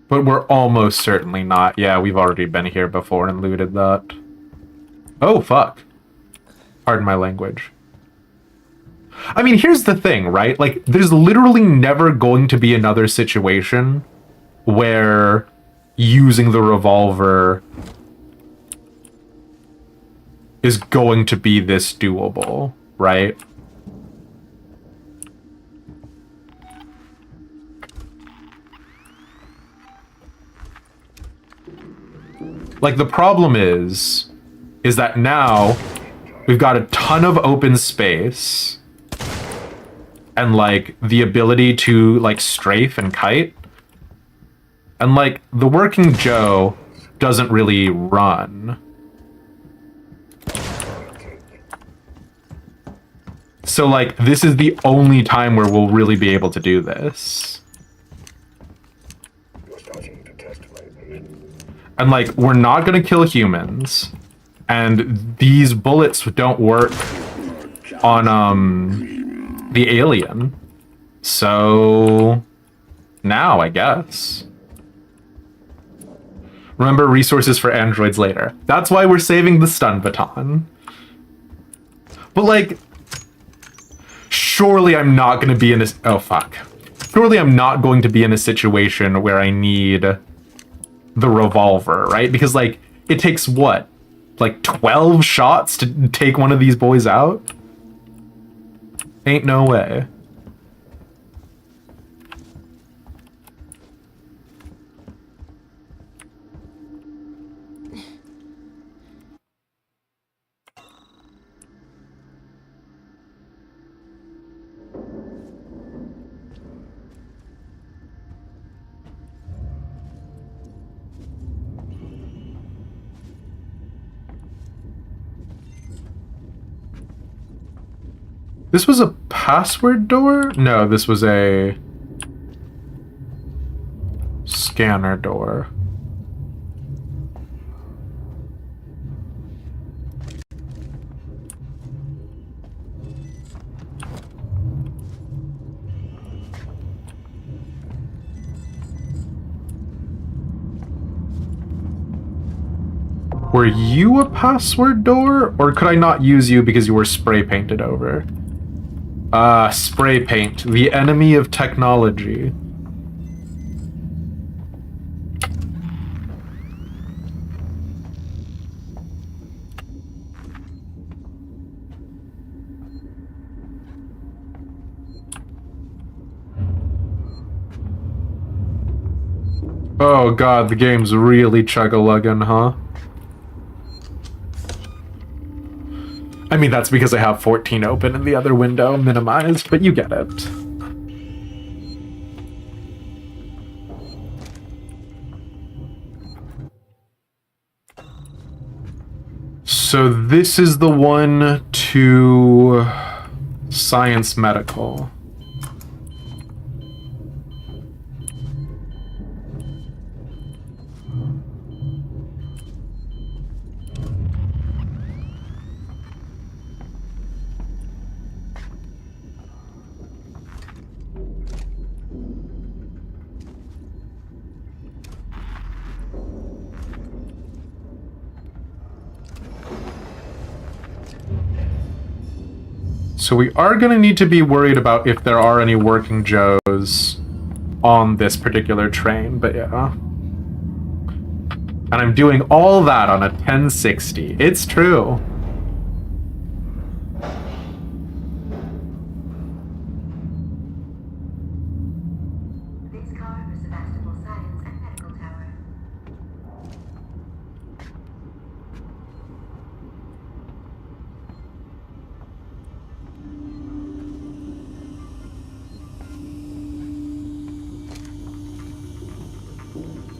A: But we're almost certainly not. Yeah, we've already been here before and looted that. Oh, fuck. Pardon my language. I mean, here's the thing, right? Like, there's literally never going to be another situation where using the revolver is going to be this doable, right? Like, the problem is that now we've got a ton of open space and, like, the ability to, like, strafe and kite. And, like, the working Joe doesn't really run. So, like, this is the only time where we'll really be able to do this. And, like, we're not gonna kill humans. And these bullets don't work on, the alien. So, now, I guess. Remember, resources for androids later. That's why we're saving the stun baton. But, like, surely I'm not going to be in a... Oh, fuck. Surely I'm not going to be in a situation where I need the revolver, right? Because, like, it takes, what? Like, 12 shots to take one of these boys out? Ain't no way. This was a password door? No, this was a scanner door. Were you a password door? Or could I not use you because you were spray painted over? Spray paint, the enemy of technology. Oh god, the game's really chug-a-luggin', huh? I mean, that's because I have 14 open and the other window minimized, but you get it. So this is the one to Science Medical. So we are going to need to be worried about if there are any working Joes on this particular train, but yeah. And I'm doing all that on a 1060. It's true.
F: This car for Sebastopol Science and Medical Tower.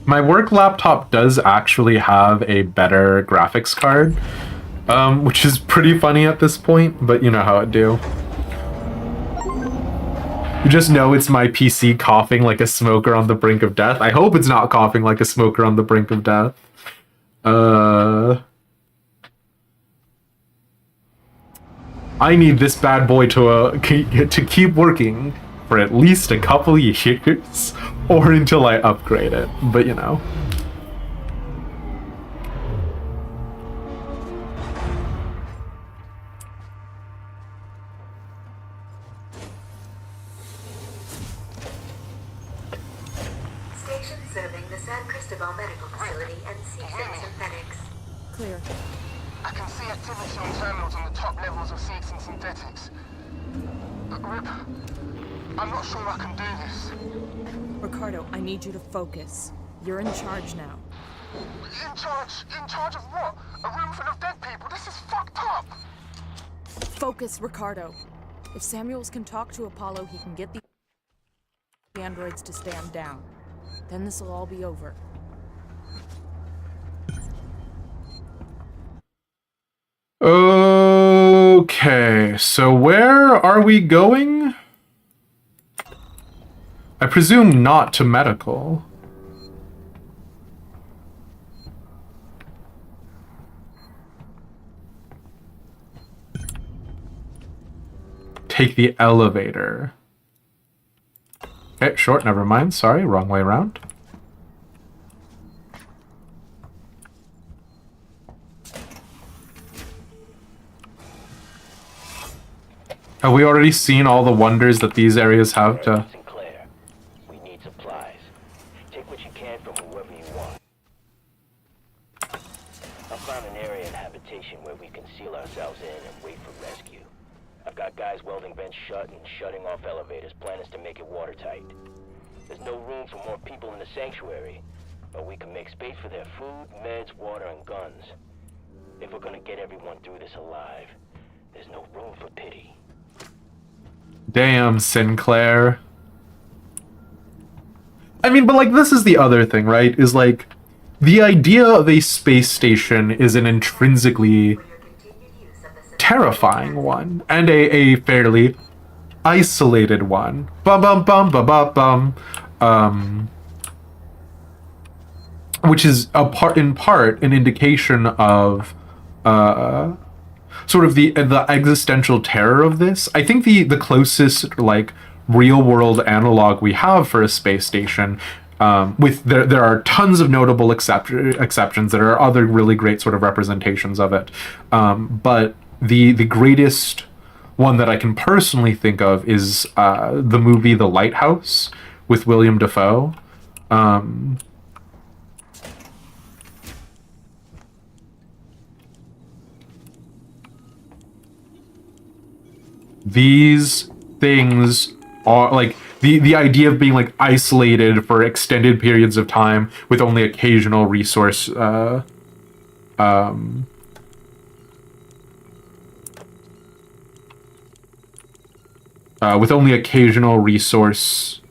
A: My work laptop does actually have a better graphics card, which is pretty funny at this point, but you know how it do. You just know it's my PC coughing like a smoker on the brink of death. I hope it's not coughing like a smoker on the brink of death. I need this bad boy to keep working for at least a couple years, or until I upgrade it, but you know.
F: Station serving the San Cristobal Medical Facility and Season Synthetics.
E: Clear.
G: I can see activity on terminals on the top levels of Seeds and Synthetics. Rip, I'm not sure I can do this.
E: Ricardo, I need you to focus. You're in charge now.
G: In charge? In charge of what? A room full of dead people? This is fucked up!
E: Focus, Ricardo. If Samuels can talk to Apollo, he can get the androids to stand down. Then this'll all be over.
A: Okay, so where are we going? I presume not to medical. Take the elevator. Okay, short, never mind. Sorry, wrong way around. Have we already seen all the wonders that these areas have to...
B: Sinclair, we need supplies. Take what you can from whoever you want. I found an area in habitation where we can seal ourselves in and wait for rescue. I've got guys welding vents shut and shutting off elevators. Plan is to make it watertight. There's no room for more people in the sanctuary, but we can make space for their food, meds, water, and guns. If we're gonna get everyone through this alive, there's no room for pity.
A: Damn, Sinclair. I mean, but like, this is the other thing, right? Is like, the idea of a space station is an intrinsically terrifying one, and a fairly isolated one. Bum bum bum bum bum bum. Which is in part an indication of sort of the existential terror of this. I think the closest like real world analog we have for a space station, with there are tons of notable exceptions. There are other really great sort of representations of it, but the greatest one that I can personally think of is the movie The Lighthouse with William Dafoe. These things are like the idea of being like isolated for extended periods of time with only occasional resource with only occasional resource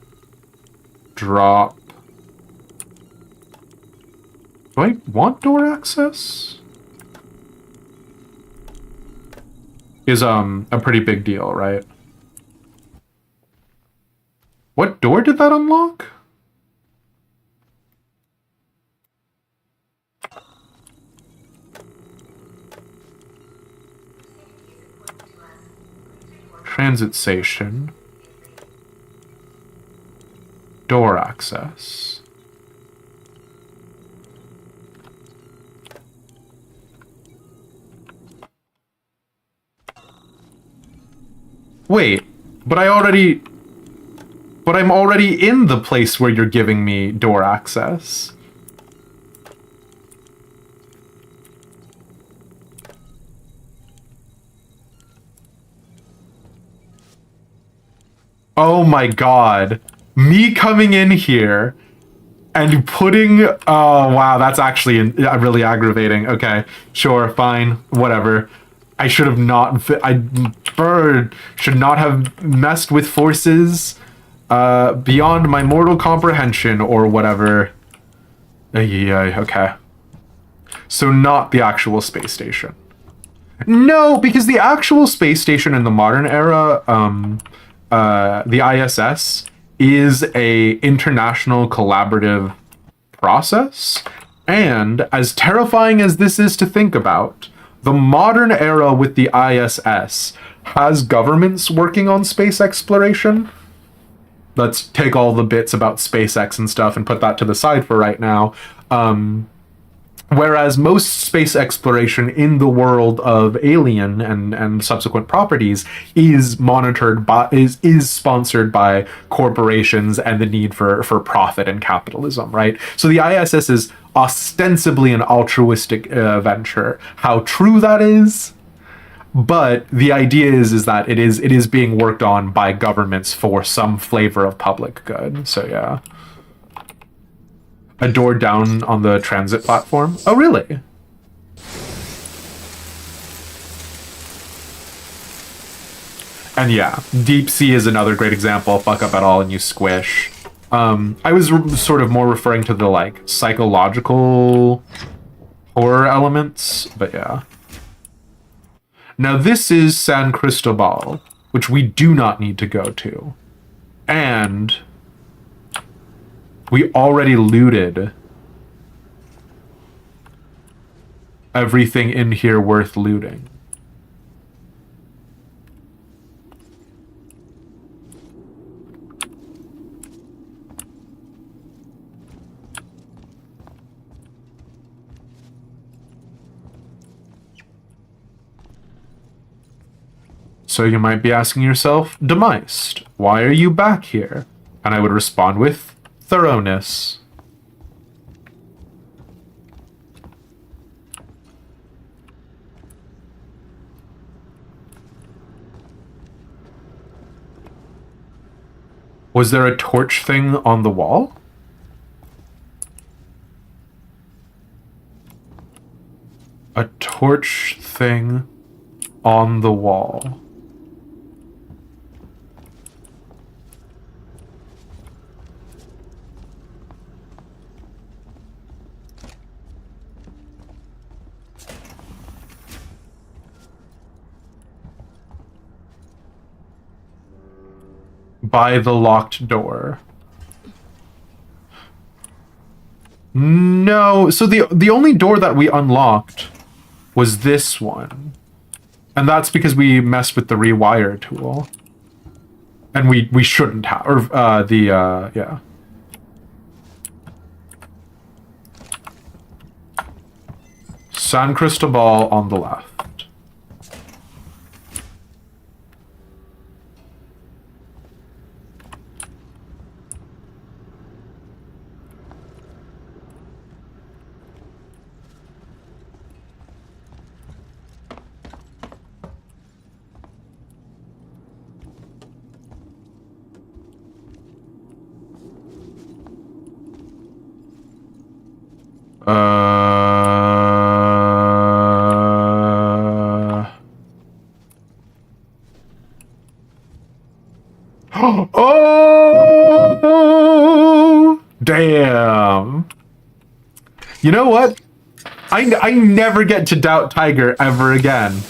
A: drop. Do I want door access? Is a pretty big deal, right? What door did that unlock? Transit station. Door access. Wait, but I'm already in the place where you're giving me door access. Oh my god. Me coming in here and putting... Oh, wow, that's actually really aggravating. Okay, sure, fine, whatever. I should have not... Bird should not have messed with forces beyond my mortal comprehension or whatever. Yeah, okay. So not the actual space station. No, because the actual space station in the modern era... the ISS is a international collaborative process, and as terrifying as this is to think about, the modern era with the ISS has governments working on space exploration. Let's take all the bits about SpaceX and stuff and put that to the side for right now. Whereas most space exploration in the world of Alien and subsequent properties is monitored by is sponsored by corporations and the need for profit and capitalism, right? So the ISS is ostensibly an altruistic venture. How true that is, but the idea is that it is being worked on by governments for some flavor of public good. So yeah. A door down on the transit platform? Oh, really? And yeah, deep sea is another great example. Fuck up at all and you squish. I was sort of more referring to the, like, psychological horror elements, but yeah. Now this is San Cristobal, which we do not need to go to. And... we already looted everything in here worth looting. So you might be asking yourself, Demeist, why are you back here? And I would respond with thoroughness. Was there a torch thing on the wall? A torch thing on the wall. By the locked door. No, so the only door that we unlocked was this one. And that's because we messed with the rewire tool. And we shouldn't have, or yeah. San Cristobal on the left. Oh! Damn. You know what? I never get to doubt Tiger ever again.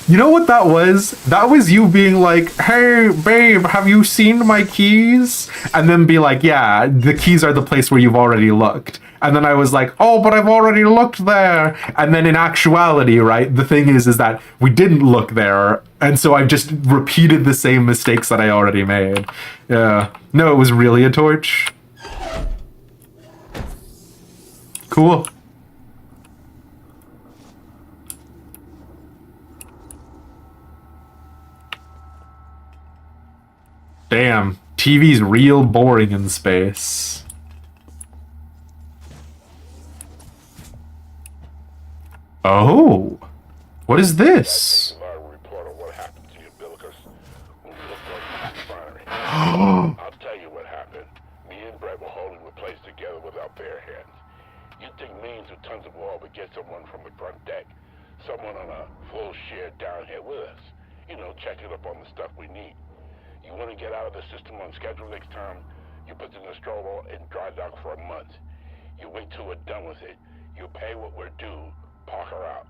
A: You know what that was? That was you being like, hey, babe, have you seen my keys? And then be like, yeah, the keys are the place where you've already looked. And then I was like, oh, but I've already looked there. And then in actuality, right, the thing is that we didn't look there. And so I've just repeated the same mistakes that I already made. Yeah. No, it was really a torch. Cool. Damn, TV's real boring in space. Oh, what is this?
B: Survivor report on what happened to you, Billicus. When we looked over the refinery. I'll tell you what happened. Me and Brett were holding the place together with our bare hands. You'd think millions of tons of oil would get someone from the front deck. Someone on a full share down here with us. You know, checking up on the stuff we need. You want to get out of the system on schedule next time, you put the Nostromo in dry dock for a month. You wait till we're done with it. You pay what we're due. Park her out.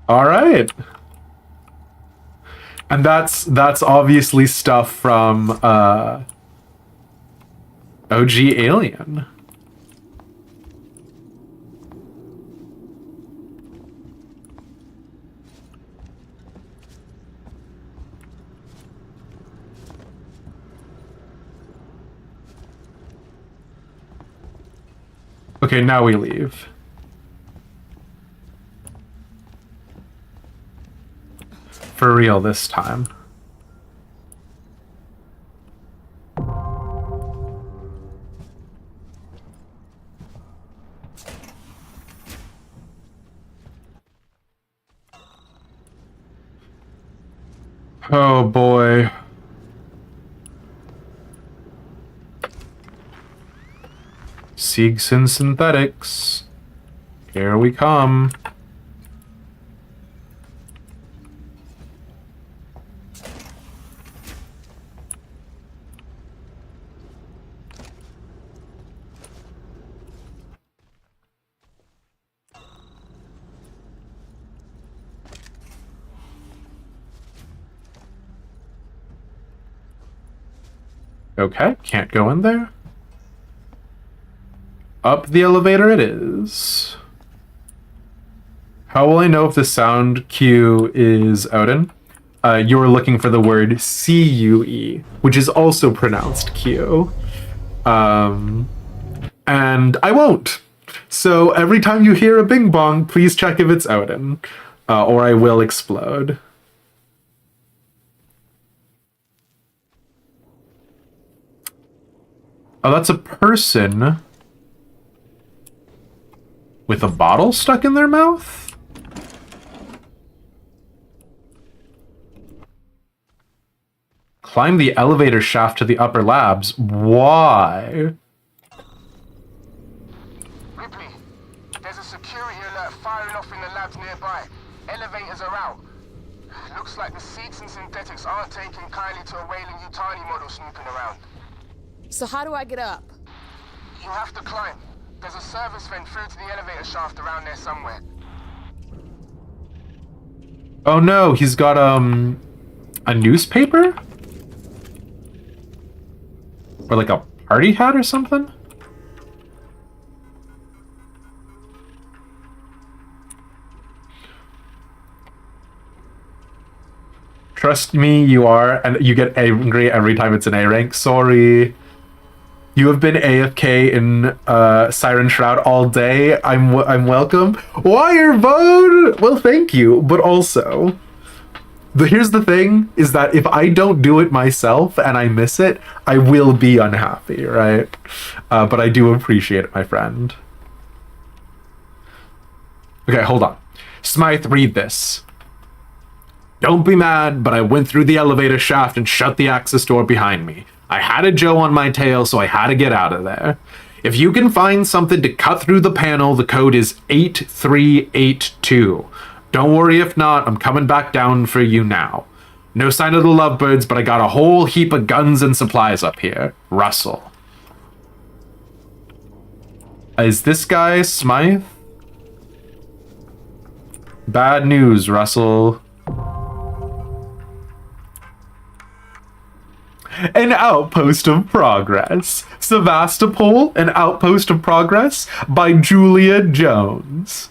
A: All right. And that's obviously stuff from OG Alien. Okay, now we leave. For real this time. Oh boy. Seegson Synthetics. Here we come. Okay, can't go in there. Up the elevator it is. How will I know if the sound cue is Odin? You're looking for the word C-U-E, which is also pronounced Q. And I won't. So every time you hear a bing bong, please check if it's Odin, or I will explode. Oh, that's a person with a bottle stuck in their mouth? Climb the elevator shaft to the upper labs. Why?
G: Ripley, there's a security alert firing off in the labs nearby. Elevators are out. Looks like the seeds and synthetics aren't taking kindly to a Weyland Yutani model snooping around.
E: So how do I get up?
G: You have to climb. There's a service vent through to the elevator shaft around there somewhere.
A: Oh no, he's got a newspaper? Or like a party hat or something? Trust me, you are, and you get angry every time it's an A rank. Sorry. You have been AFK in Siren Shroud all day. I'm welcome. Wirebone! Well, thank you, but also, here's the thing, is that if I don't do it myself and I miss it, I will be unhappy, right? But I do appreciate it, my friend. Okay, hold on. Smythe, read this. Don't be mad, but I went through the elevator shaft and shut the access door behind me. I had a Joe on my tail, so I had to get out of there. If you can find something to cut through the panel, the code is 8382. Don't worry if not, I'm coming back down for you now. No sign of the lovebirds, but I got a whole heap of guns and supplies up here. Russell. Is this guy Smythe? Bad news, Russell. An outpost of progress. Sevastopol, an outpost of progress by Julia Jones.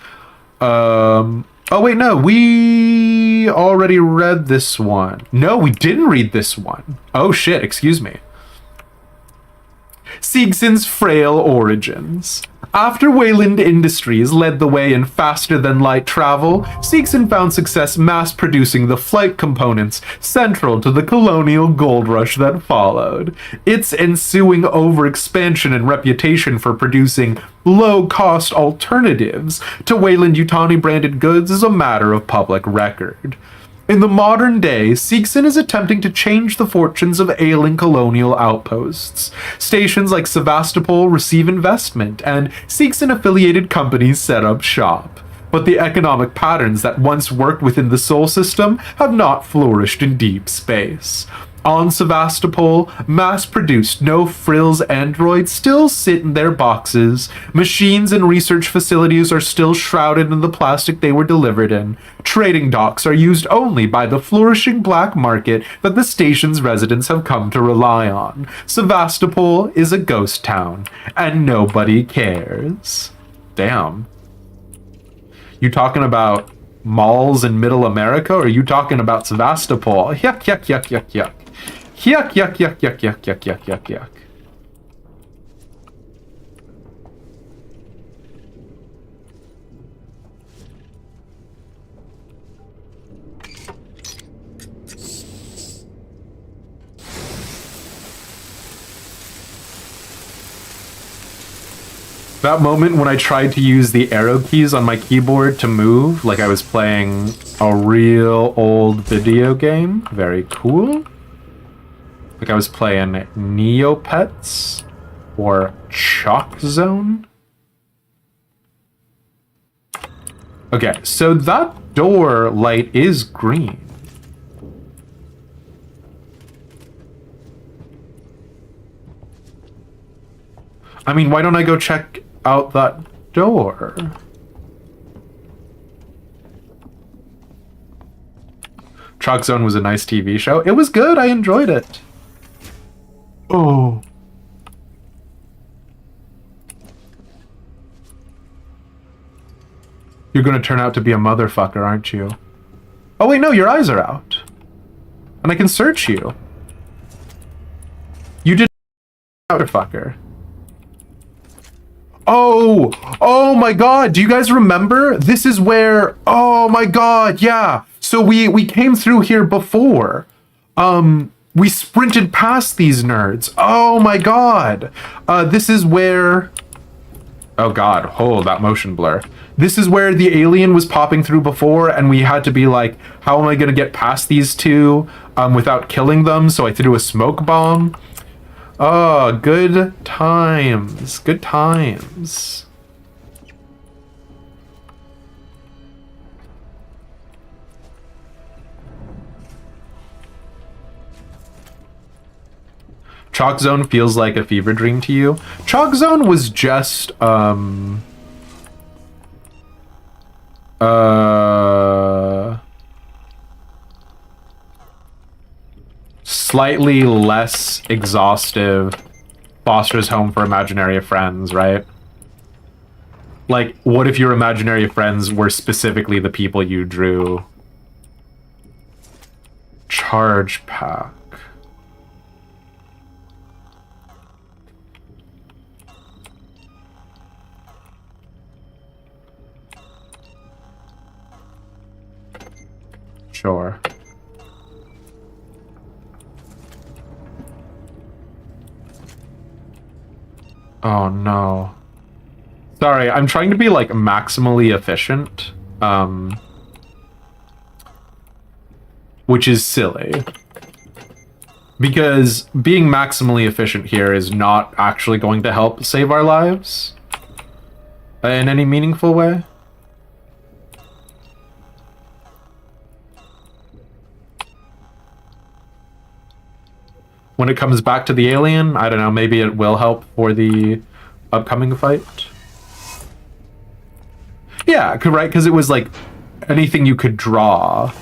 A: Oh wait, no, we already read this one. No, we didn't read this one. Oh shit, excuse me. Seegson's frail origins. After Weyland Industries led the way in faster-than-light travel, Seegson found success mass-producing the flight components central to the colonial gold rush that followed. Its ensuing overexpansion and reputation for producing low-cost alternatives to Weyland Yutani branded goods is a matter of public record. In the modern day, Seegson is attempting to change the fortunes of ailing colonial outposts. Stations like Sevastopol receive investment, and Seegson-affiliated companies set up shop. But the economic patterns that once worked within the Sol system have not flourished in deep space. On Sevastopol, mass-produced no-frills androids still sit in their boxes. Machines and research facilities are still shrouded in the plastic they were delivered in. Trading docks are used only by the flourishing black market that the station's residents have come to rely on. Sevastopol is a ghost town, and nobody cares. Damn. You talking about malls in Middle America, or are you talking about Sevastopol? Yuck, yuck, yuck, yuck, yuck. Yuck, yuck, yuck, yuck, yuck, yuck, yuck, yuck, yuck. That moment when I tried to use the arrow keys on my keyboard to move, like I was playing a real old video game. Very cool. Like I was playing Neopets or Chalk Zone. Okay, so that door light is green. I mean, why don't I go check out that door? Chalk Zone was a nice TV show. It was good. I enjoyed it. Oh. You're gonna turn out to be a motherfucker, aren't you? Oh wait, no, your eyes are out. And I can search you. You did motherfucker. Oh my god, do you guys remember? This is where, oh my god, yeah. So we came through here before. We sprinted past these nerds. Oh my god. This is where, oh god, oh, that motion blur. This is where the alien was popping through before, and we had to be like, how am I gonna get past these two without killing them? So I threw a smoke bomb. Oh, good times. Good times. Chalk Zone feels like a fever dream to you. Chalk Zone was just slightly less exhaustive Foster's Home for Imaginary Friends, right? Like, what if your imaginary friends were specifically the people you drew? Charge pack. Sure. Oh no. Sorry, I'm trying to be like maximally efficient. Which is silly. Because being maximally efficient here is not actually going to help save our lives in any meaningful way. When it comes back to the alien, I don't know, maybe it will help for the upcoming fight. Yeah, right, because it was like anything you could draw.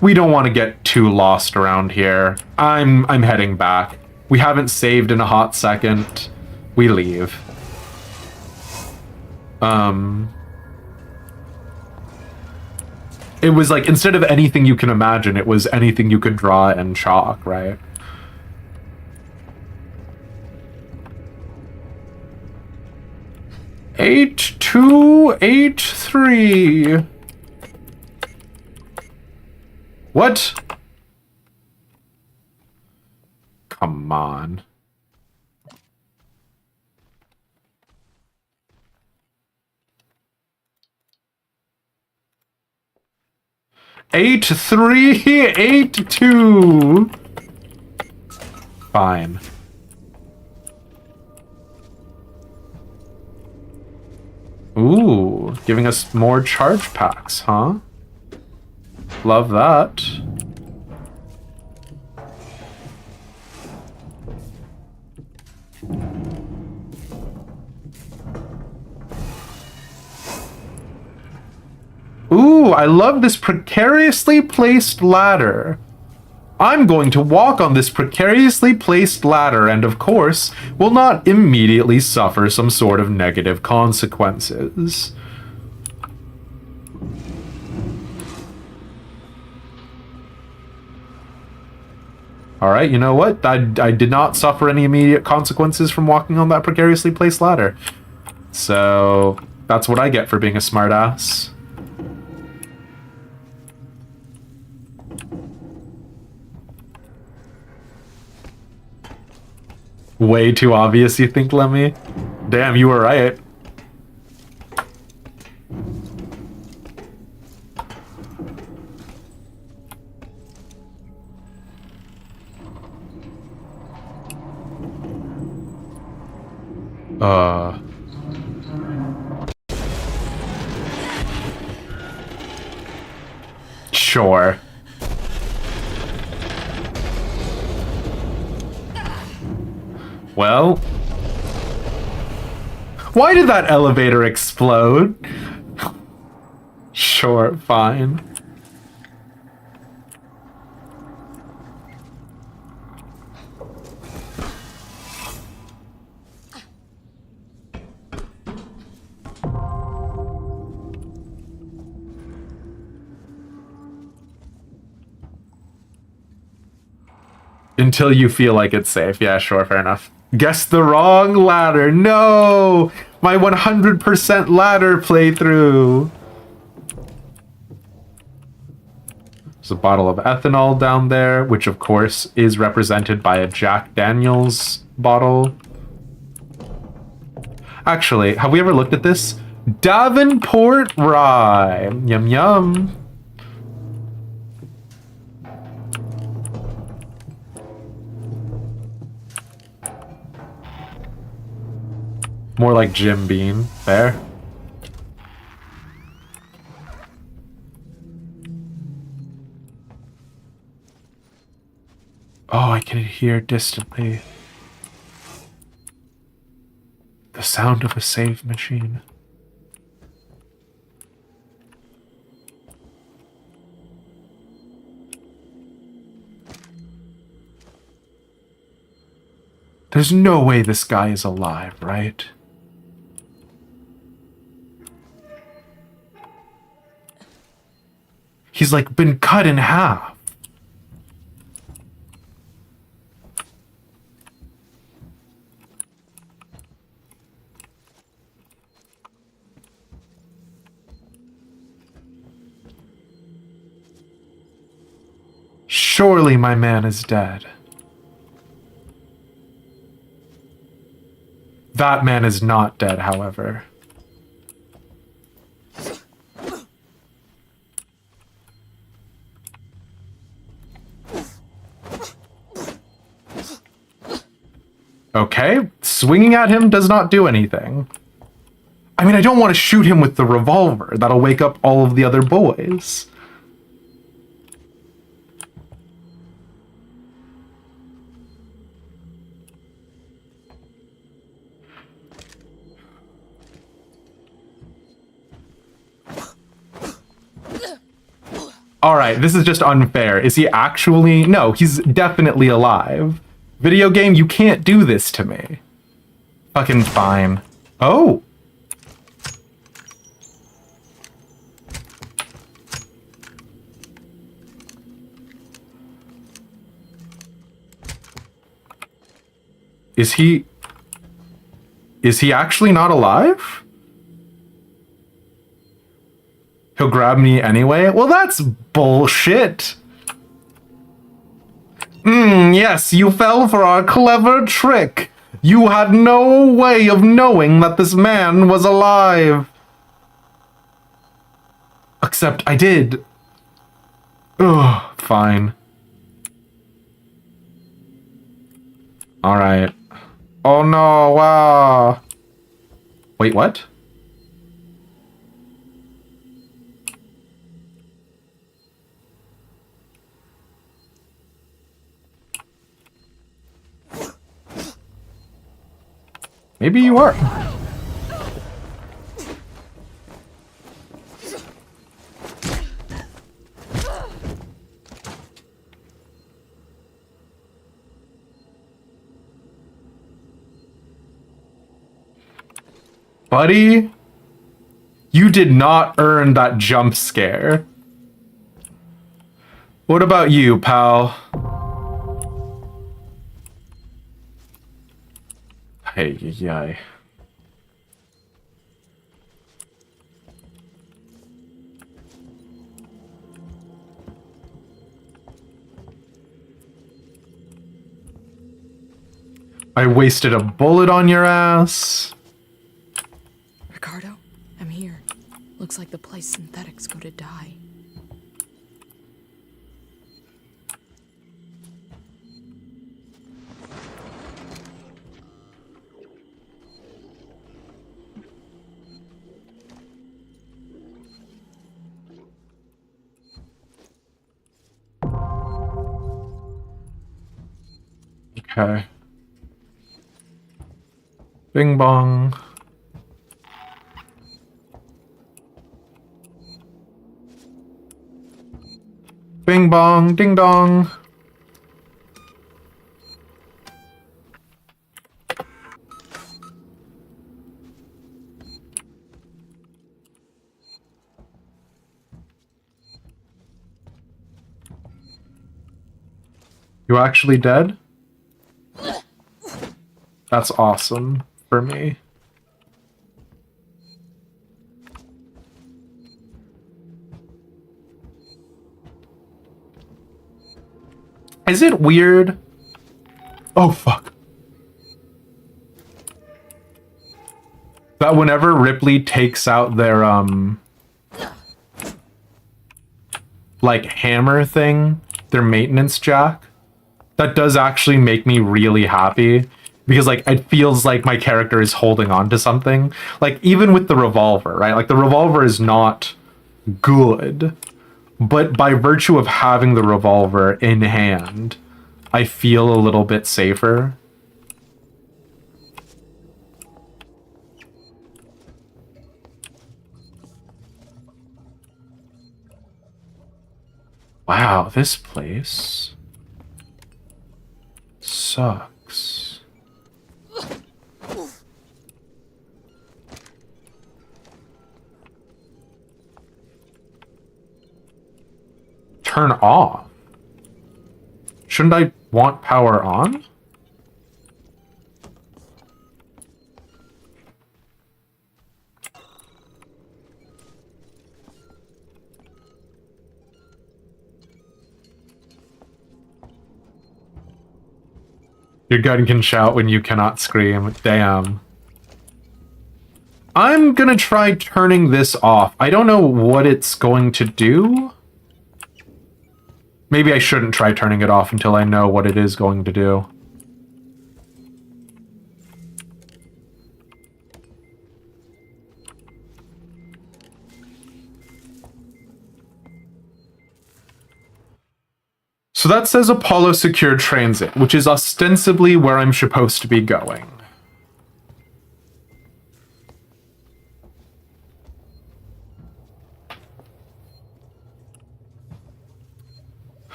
A: We don't want to get too lost around here. I'm heading back. We haven't saved in a hot second. We leave. It was like, instead of anything you can imagine, it was anything you could draw and chalk, right? 8283. What? Come on. Eight, 3, 8, 2. Fine. Ooh, giving us more charge packs, huh? Love that. Ooh, I love this precariously placed ladder. I'm going to walk on this precariously placed ladder and, of course, will not immediately suffer some sort of negative consequences. Alright, you know what? I did not suffer any immediate consequences from walking on that precariously placed ladder. So, that's what I get for being a smartass. Way too obvious, you think, Lemmy? Damn, you were right. Sure. Well, why did that elevator explode? Sure, fine. Until you feel like it's safe. Yeah, sure, fair enough. Guess the wrong ladder. No! My 100% ladder playthrough. There's a bottle of ethanol down there, which of course is represented by a Jack Daniels bottle. Actually, have we ever looked at this? Davenport Rye. Yum yum. More like Jim Beam. Fair. Oh, I can hear distantly the sound of a save machine. There's no way this guy is alive, right? He's like been cut in half. Surely my man is dead. That man is not dead, however. Okay, swinging at him does not do anything. I mean, I don't want to shoot him with the revolver. That'll wake up all of the other boys. Alright, this is just unfair. Is he actually... No, he's definitely alive. Video game, you can't do this to me. Fucking fine. Oh! Is he actually not alive? He'll grab me anyway? Well, that's bullshit. Yes, you fell for our clever trick. You had no way of knowing that this man was alive. Except I did. Ugh, fine. Alright. Oh no, wow. Wait, what? Maybe you are. Buddy, you did not earn that jump scare. What about you, pal? Hey, yay. I wasted a bullet on your ass.
E: Ricardo, I'm here. Looks like the place synthetics go to die.
A: Okay. Bing bong. Bing bong, ding dong. You actually dead? That's awesome for me. Is it weird? Oh, fuck. That whenever Ripley takes out their, like, hammer thing, their maintenance jack, that does actually make me really happy. Because, like, it feels like my character is holding on to something. Like, even with the revolver, right? Like, the revolver is not good. But by virtue of having the revolver in hand, I feel a little bit safer. Wow, this place sucks. Turn off? Shouldn't I want power on? Your gun can shout when you cannot scream. Damn. I'm gonna try turning this off. I don't know what it's going to do. Maybe I shouldn't try turning it off until I know what it is going to do. So that says Apollo Secure Transit, which is ostensibly where I'm supposed to be going.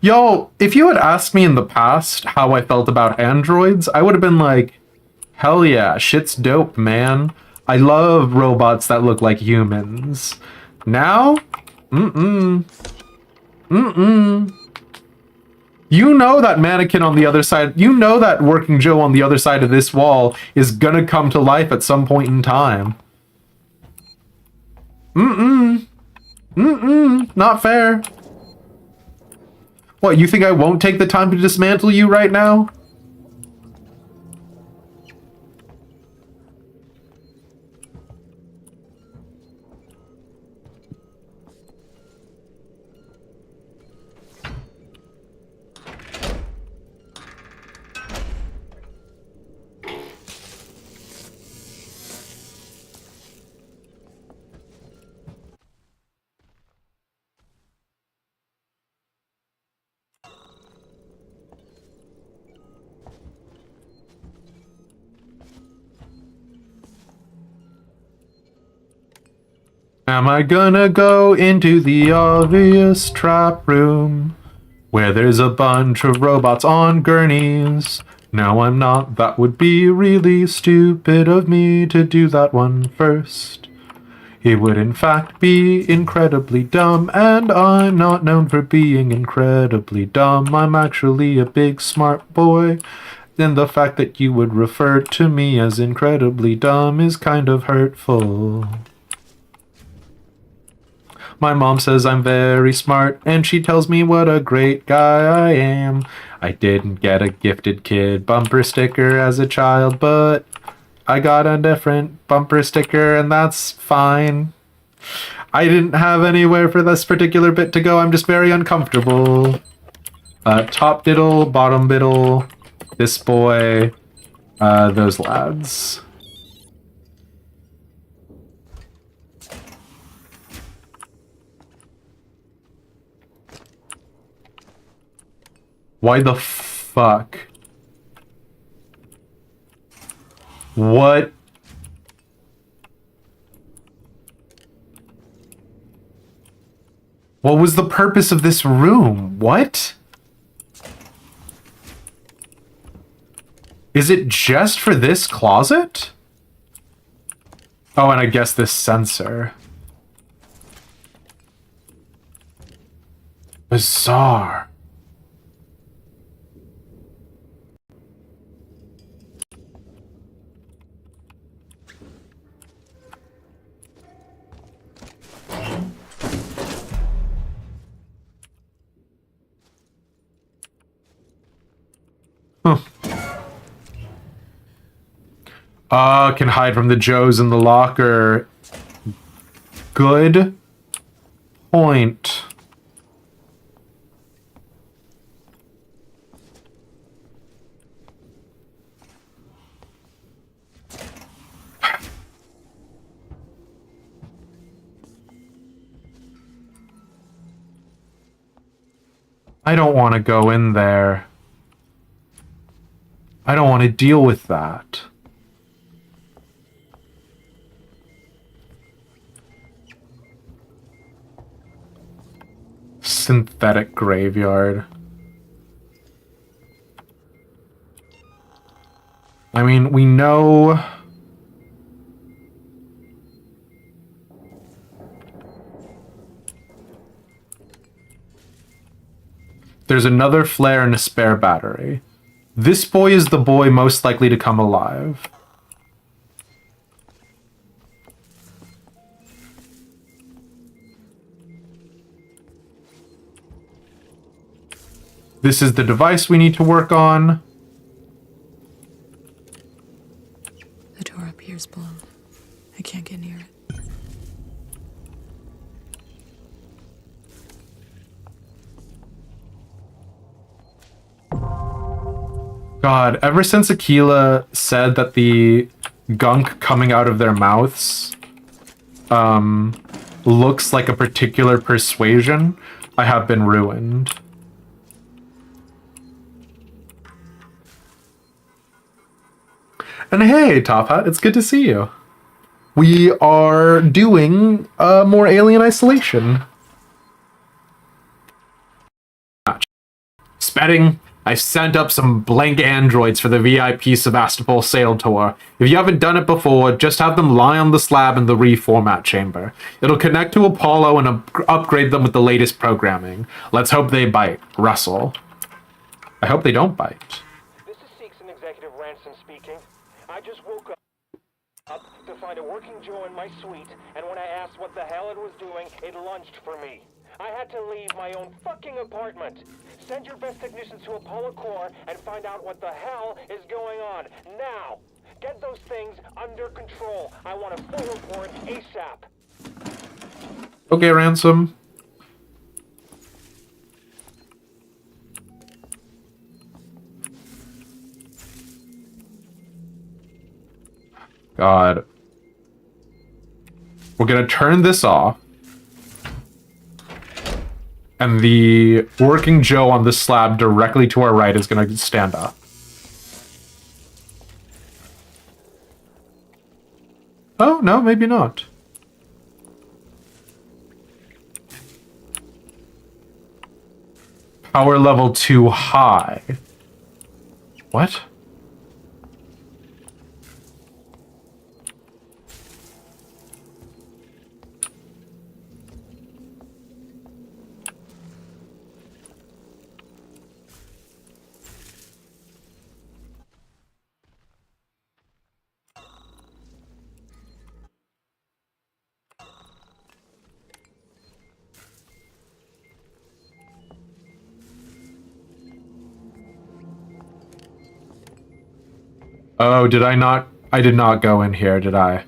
A: Yo, if you had asked me in the past how I felt about androids, I would have been like, hell yeah, shit's dope, man. I love robots that look like humans. Now? You know that mannequin on the other side, you know that working Joe on the other side of this wall is gonna come to life at some point in time. Not fair. What, you think I won't take the time to dismantle you right now? Am I gonna go into the obvious trap room where there's a bunch of robots on gurneys? No, I'm not. That would be really stupid of me to do that one first. It would in fact be incredibly dumb, and I'm not known for being incredibly dumb. I'm actually a big smart boy, and the fact that you would refer to me as incredibly dumb is kind of hurtful. My mom says I'm very smart, and she tells me what a great guy I am. I didn't get a gifted kid bumper sticker as a child, but I got a different bumper sticker, and that's fine. I didn't have anywhere for this particular bit to go. I'm just very uncomfortable. Top diddle, bottom biddle, this boy, those lads. Why the fuck? What? What was the purpose of this room? What? Is it just for this closet? Oh, and I guess this sensor. Bizarre. Can hide from the Joes in the locker. Good point. I don't want to go in there. I don't want to deal with that. Synthetic graveyard. I mean, we know... There's another flare and a spare battery. This boy is the boy most likely to come alive. This is the device we need to work on.
E: The door up here is blown. I can't get near it.
A: God, ever since Aquila said that the gunk coming out of their mouths looks like a particular persuasion, I have been ruined. And hey, Top Hat, it's good to see you. We are doing more Alien Isolation. Spedding, I sent up some blank androids for the VIP Sevastopol sail tour. If you haven't done it before, just have them lie on the slab in the reformat chamber. It'll connect to Apollo and upgrade them with the latest programming. Let's hope they bite. Russell. I hope they don't bite.
B: This is Seegson Executive Ransom speaking. I just woke up. up to find a working Joe in my suite, and when I asked what the hell it was doing, it lunged for me. I had to leave my own fucking apartment. Send your best technicians to Apollo Core and find out what the hell is going on. Now! Get those things under control. I want a full report ASAP.
A: Okay, Ransom. God. We're gonna turn this off. And the working Joe on the slab directly to our right is gonna stand up. Oh, no, maybe not. Power level too high. What? Oh, did I not? I did not go in here, did I?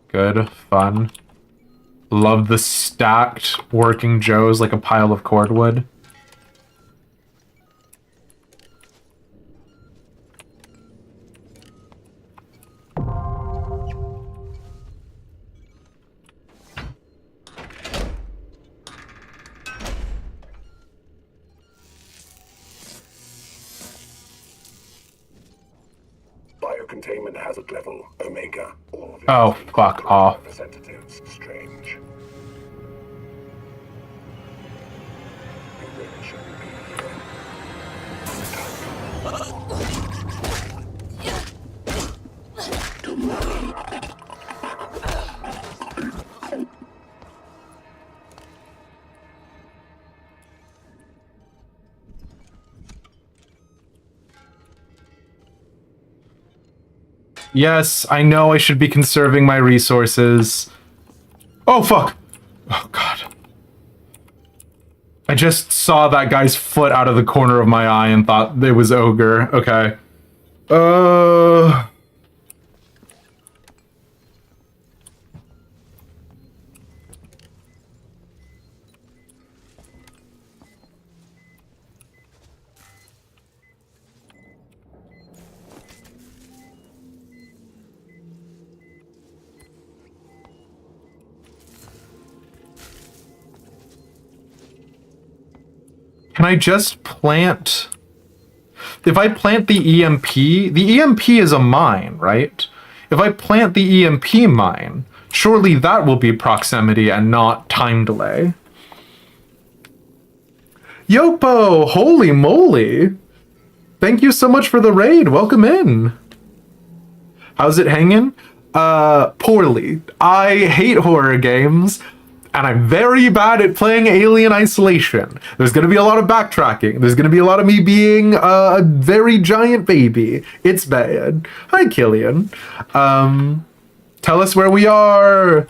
A: Good, fun. Love the stacked working Joes like a pile of cordwood.
H: Biocontainment hazard level Omega.
A: Oh, fuck off.
H: Representatives strange. You really shouldn't be here.
A: Yes, I know I should be conserving my resources. Oh, fuck! Oh, God. I just saw that guy's foot out of the corner of my eye and thought it was Ogre. Okay. Can I just plant... If I plant the EMP is a mine, right? If I plant the EMP mine, surely that will be proximity and not time delay. Yopo! Holy moly! Thank you so much for the raid. Welcome in. How's it hanging? Poorly. I hate horror games. And I'm very bad at playing Alien Isolation. There's going to be a lot of backtracking. There's going to be a lot of me being a very giant baby. It's bad. Hi, Killian. Tell us where we are.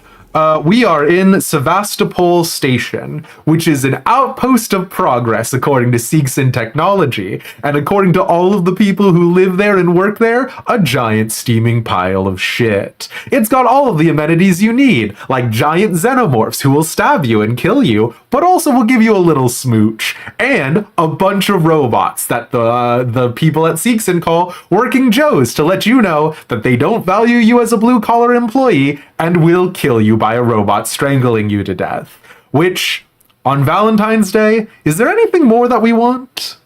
A: We are in Sevastopol Station, which is an outpost of progress according to Seegson technology, and according to all of the people who live there and work there, a giant steaming pile of shit. It's got all of the amenities you need, like giant xenomorphs who will stab you and kill you, but also will give you a little smooch, and a bunch of robots that the people at Seegson call working Joes to let you know that they don't value you as a blue-collar employee and will kill you by a robot strangling you to death. Which, on Valentine's Day, is there anything more that we want?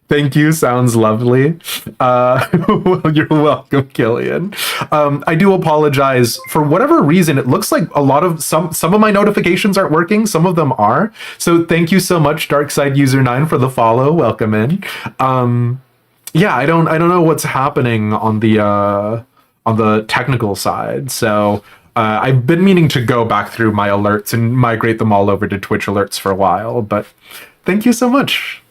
A: Thank you, sounds lovely. Well, you're welcome, Killian. I do apologize. For whatever reason, it looks like a lot of some of my notifications aren't working. Some of them are. So thank you so much, DarksideUser9, for the follow. Welcome in. Yeah, I don't know what's happening on the technical side. So I've been meaning to go back through my alerts and migrate them all over to Twitch alerts for a while. But thank you so much.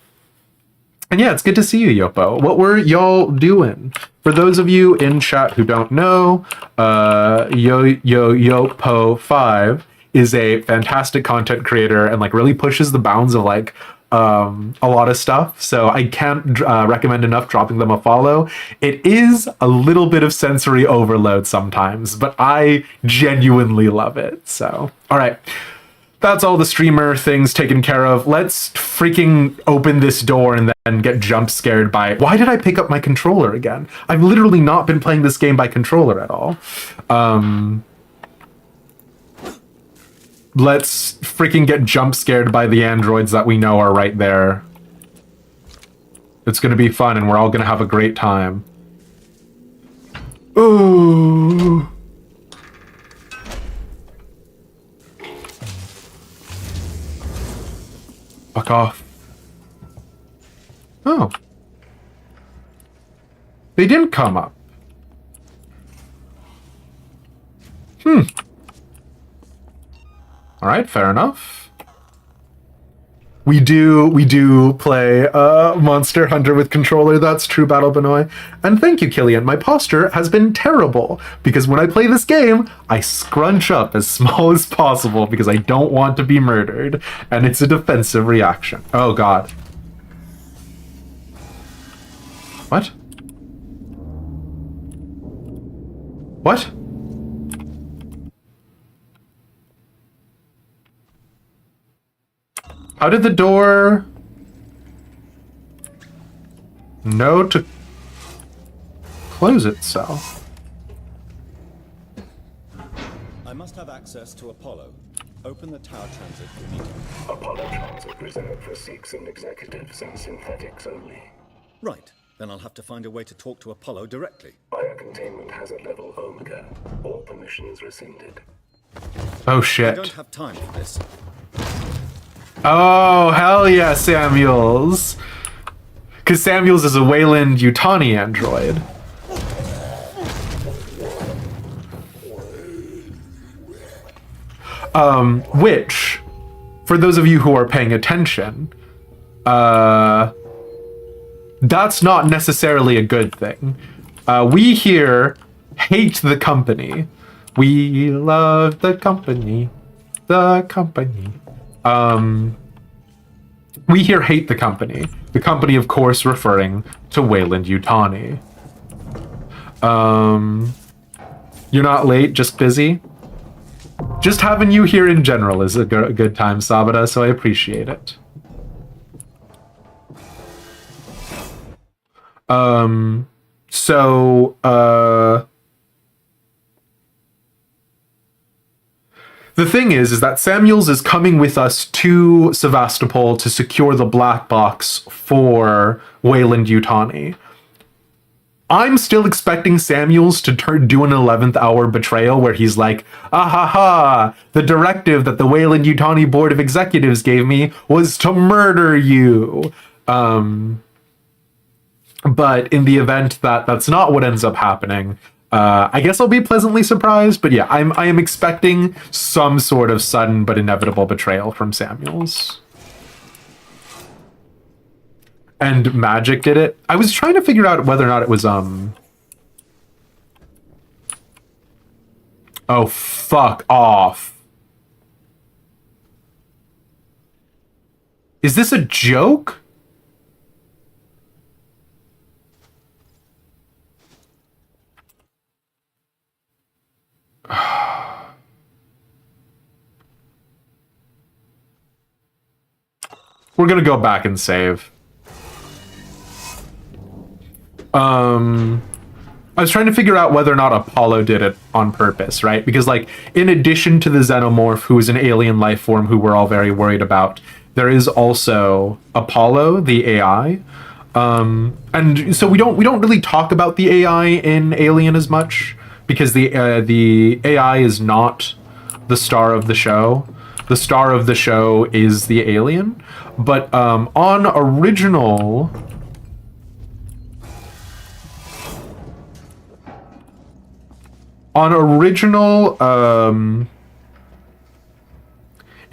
A: And yeah, it's good to see you, Yopo. What were y'all doing? For those of you in chat who don't know, Yopo5 is a fantastic content creator and like really pushes the bounds of like a lot of stuff. So I can't recommend enough dropping them a follow. It is a little bit of sensory overload sometimes, but I genuinely love it. So, all right. That's all the streamer things taken care of. Let's freaking open this door and then get jump scared by... Why did I pick up my controller again? I've literally not been playing this game by controller at all. Let's freaking get jump scared by the androids that we know are right there. It's gonna be fun and we're all gonna have a great time. Ooh. Fuck off. Oh. They didn't come up. Alright, fair enough. We do play Monster Hunter with controller, that's true, Battle Benoy. And thank you, Killian. My posture has been terrible, because when I play this game, I scrunch up as small as possible because I don't want to be murdered, and it's a defensive reaction. Oh god. What? What? How did the door know to close itself?
I: I must have access to Apollo. Open the tower transit for me.
H: Apollo transit reserved for Sikhs and executives and synthetics only.
I: Right. Then I'll have to find a way to talk to Apollo directly.
H: Biocontainment hazard level Omega. All permissions rescinded.
A: Oh
I: I
A: shit.
I: don't have time for this.
A: Oh, hell yeah, Samuels. Because Samuels is a Weyland Yutani android. Which, for those of you who are paying attention, that's not necessarily a good thing. We here hate the company. We love the company. The company. We here hate the company. The company, of course, referring to Weyland Yutani. You're not late, just busy? Just having you here in general is a good time, Sabata, so I appreciate it. The thing is that Samuels is coming with us to Sevastopol to secure the black box for Weyland Yutani. I'm still expecting Samuels to do an 11th hour betrayal where he's like, ah ha ha, the directive that the Weyland Yutani Board of Executives gave me was to murder you. But in the event that that's not what ends up happening, I guess I'll be pleasantly surprised, but yeah, I am expecting some sort of sudden but inevitable betrayal from Samuels. And Magic did it. I was trying to figure out whether or not it was, Oh, fuck off. Is this a joke? We're gonna go back and save. I was trying to figure out whether or not Apollo did it on purpose, right? Because, like, in addition to the Xenomorph, who is an alien life form who we're all very worried about, there is also Apollo, the AI. And so we don't really talk about the AI in Alien as much, because the AI is not the star of the show. The star of the show is the alien. But on original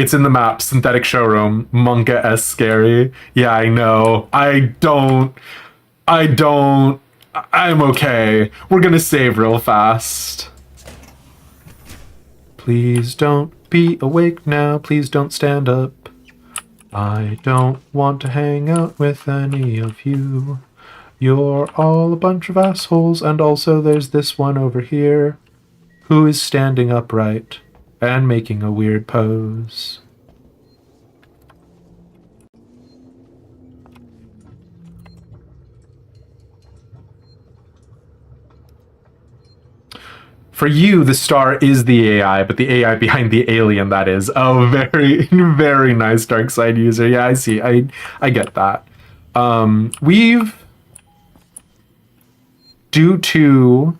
A: It's in the map. Synthetic showroom. Monka-esque scary. Yeah, I know. I'm okay. We're gonna save real fast. Please don't be awake now. Please don't stand up. I don't want to hang out with any of you. You're all a bunch of assholes, and also there's this one over here who is standing upright and making a weird pose. For you, the star is the AI, but the AI behind the alien, that is. Oh, very, very nice dark side user. Yeah, I see. I get that. We've... Due to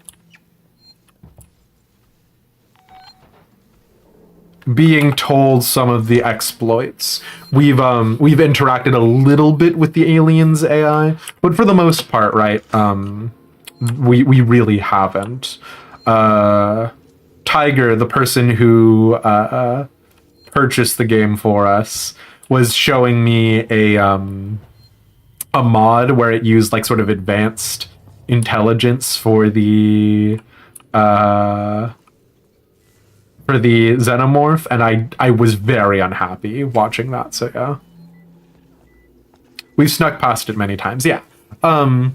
A: being told some of the exploits, we've interacted a little bit with the alien's AI, but for the most part, right, we really haven't. Tiger, the person who purchased the game for us, was showing me a mod where it used like sort of advanced intelligence for the Xenomorph, and I was very unhappy watching that. So yeah, we've snuck past it many times. Yeah. I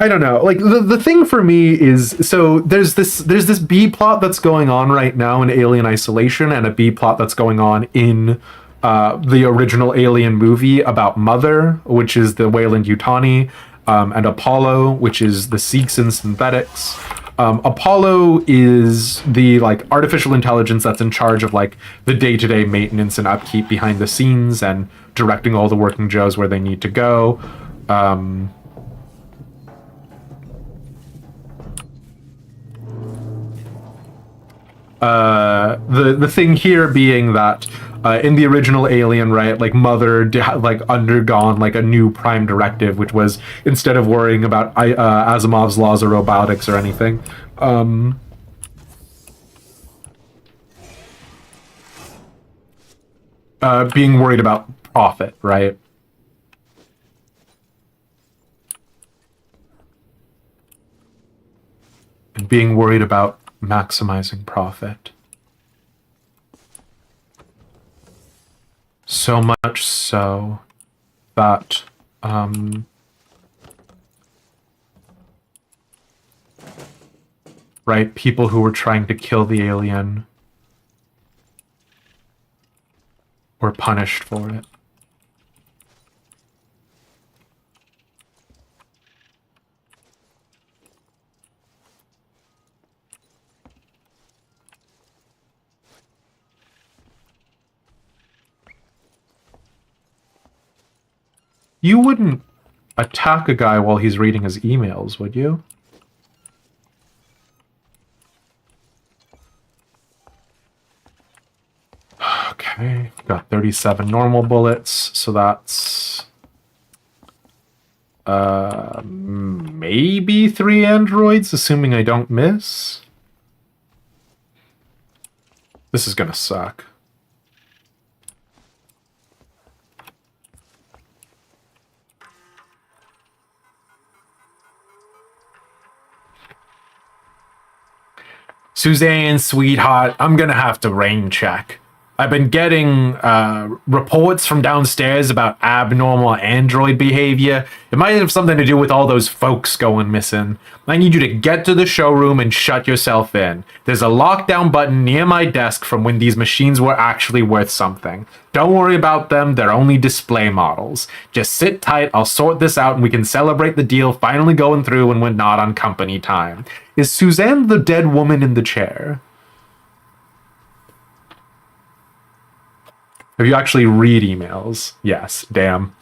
A: don't know. Like the thing for me is, so there's this B plot that's going on right now in Alien Isolation, and a B plot that's going on in the original Alien movie about Mother, which is the Weyland Yutani, and Apollo, which is the Seeks and Synthetics. Apollo is the like artificial intelligence that's in charge of like the day-to-day maintenance and upkeep behind the scenes and directing all the working Joes where they need to go. The thing here being that in the original Alien, right, like Mother like undergone like a new prime directive, which was instead of worrying about Asimov's laws of robotics or anything, being worried about profit, right? And being worried about maximizing profit. So much so that right, people who were trying to kill the alien were punished for it. You wouldn't attack a guy while he's reading his emails, would you? Okay, got 37 normal bullets, so that's maybe 3 androids, assuming I don't miss. This is gonna suck. Suzanne, sweetheart, I'm gonna have to rain check. I've been getting reports from downstairs about abnormal android behavior. It might have something to do with all those folks going missing. I need you to get to the showroom and shut yourself in. There's a lockdown button near my desk from when these machines were actually worth something. Don't worry about them, they're only display models. Just sit tight, I'll sort this out and we can celebrate the deal finally going through when we're not on company time. Is Suzanne the dead woman in the chair? Have you actually read emails? Yes, damn.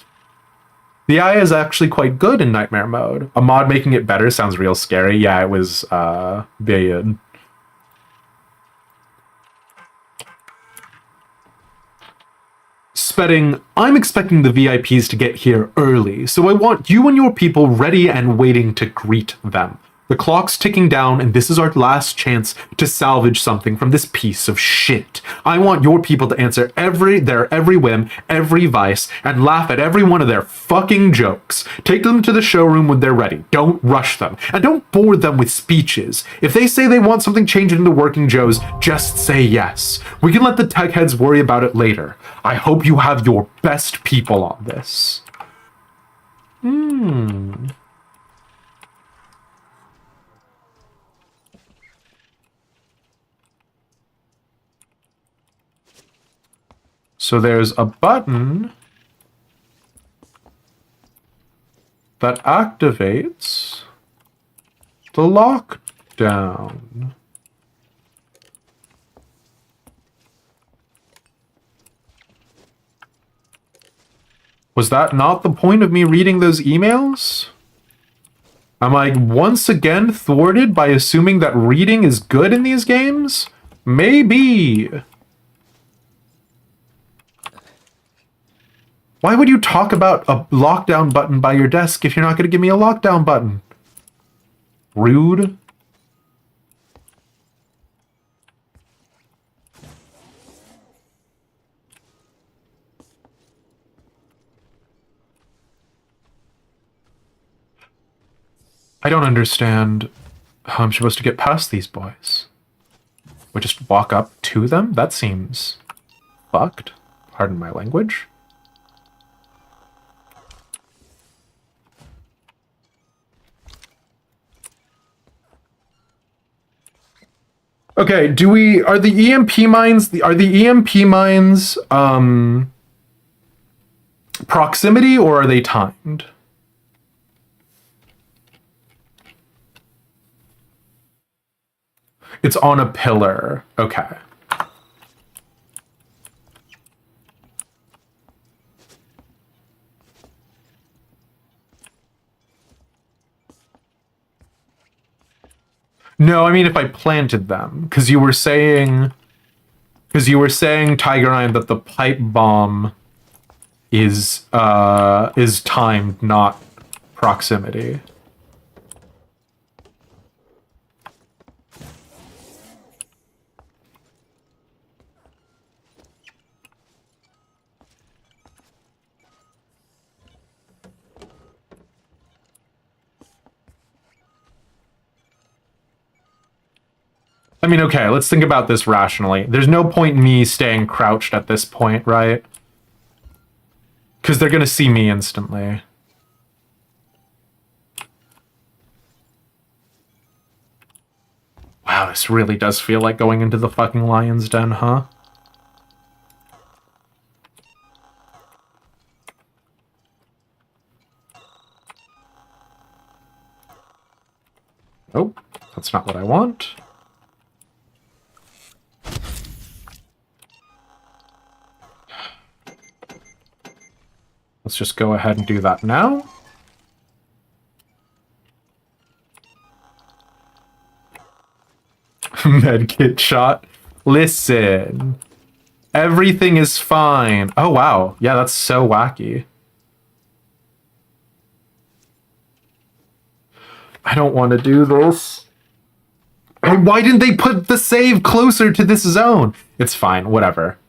A: The AI is actually quite good in nightmare mode. A mod making it better sounds real scary. Yeah, it was bad. Spedding, I'm expecting the VIPs to get here early, so I want you and your people ready and waiting to greet them. The clock's ticking down, and this is our last chance to salvage something from this piece of shit. I want your people to answer their every whim, every vice, and laugh at every one of their fucking jokes. Take them to the showroom when they're ready. Don't rush them. And don't bore them with speeches. If they say they want something changed into Working Joes, just say yes. We can let the tech heads worry about it later. I hope you have your best people on this. So there's a button that activates the lockdown. Was that not the point of me reading those emails? Am I once again thwarted by assuming that reading is good in these games? Maybe. Why would you talk about a lockdown button by your desk if you're not going to give me a lockdown button? Rude. I don't understand how I'm supposed to get past these boys. We just walk up to them? That seems fucked. Pardon my language. Okay, are the EMP mines proximity, or are they timed? It's on a pillar. Okay. No, I mean if I planted them, because you were saying, Tiger Eye, that the pipe bomb is timed, not proximity. I mean, okay, let's think about this rationally. There's no point in me staying crouched at this point, right? Because they're gonna see me instantly. Wow, this really does feel like going into the fucking lion's den, huh? Oh, that's not what I want. Let's just go ahead and do that now. Medkit shot. Listen. Everything is fine. Oh, wow. Yeah, that's so wacky. I don't want to do this. Why didn't they put the save closer to this zone? It's fine. Whatever.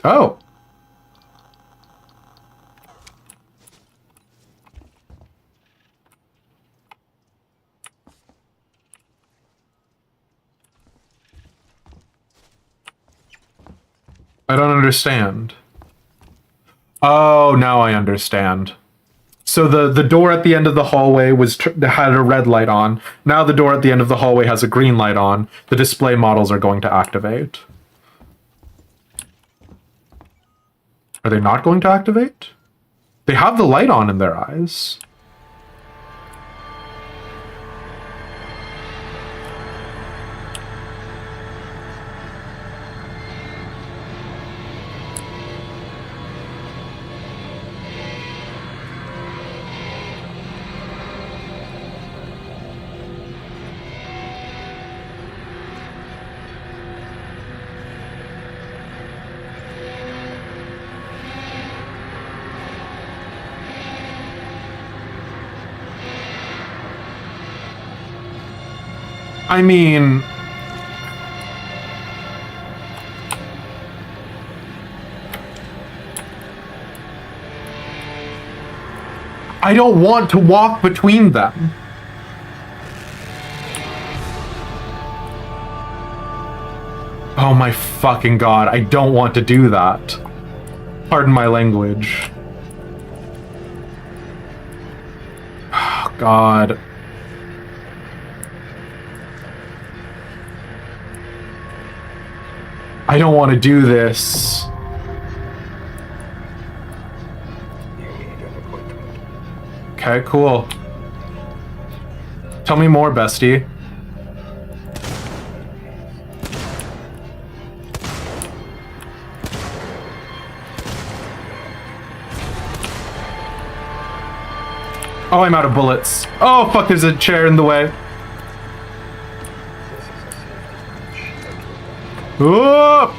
A: Oh. I don't understand. Oh, now I understand. So the door at the end of the hallway had a red light on. Now the door at the end of the hallway has a green light on. The display models are going to activate. Are they not going to activate? They have the light on in their eyes. I mean... I don't want to walk between them. Oh my fucking god, I don't want to do that. Pardon my language. Oh god. I don't want to do this. Okay, cool. Tell me more, bestie. Oh, I'm out of bullets. Oh, fuck, there's a chair in the way. Oh!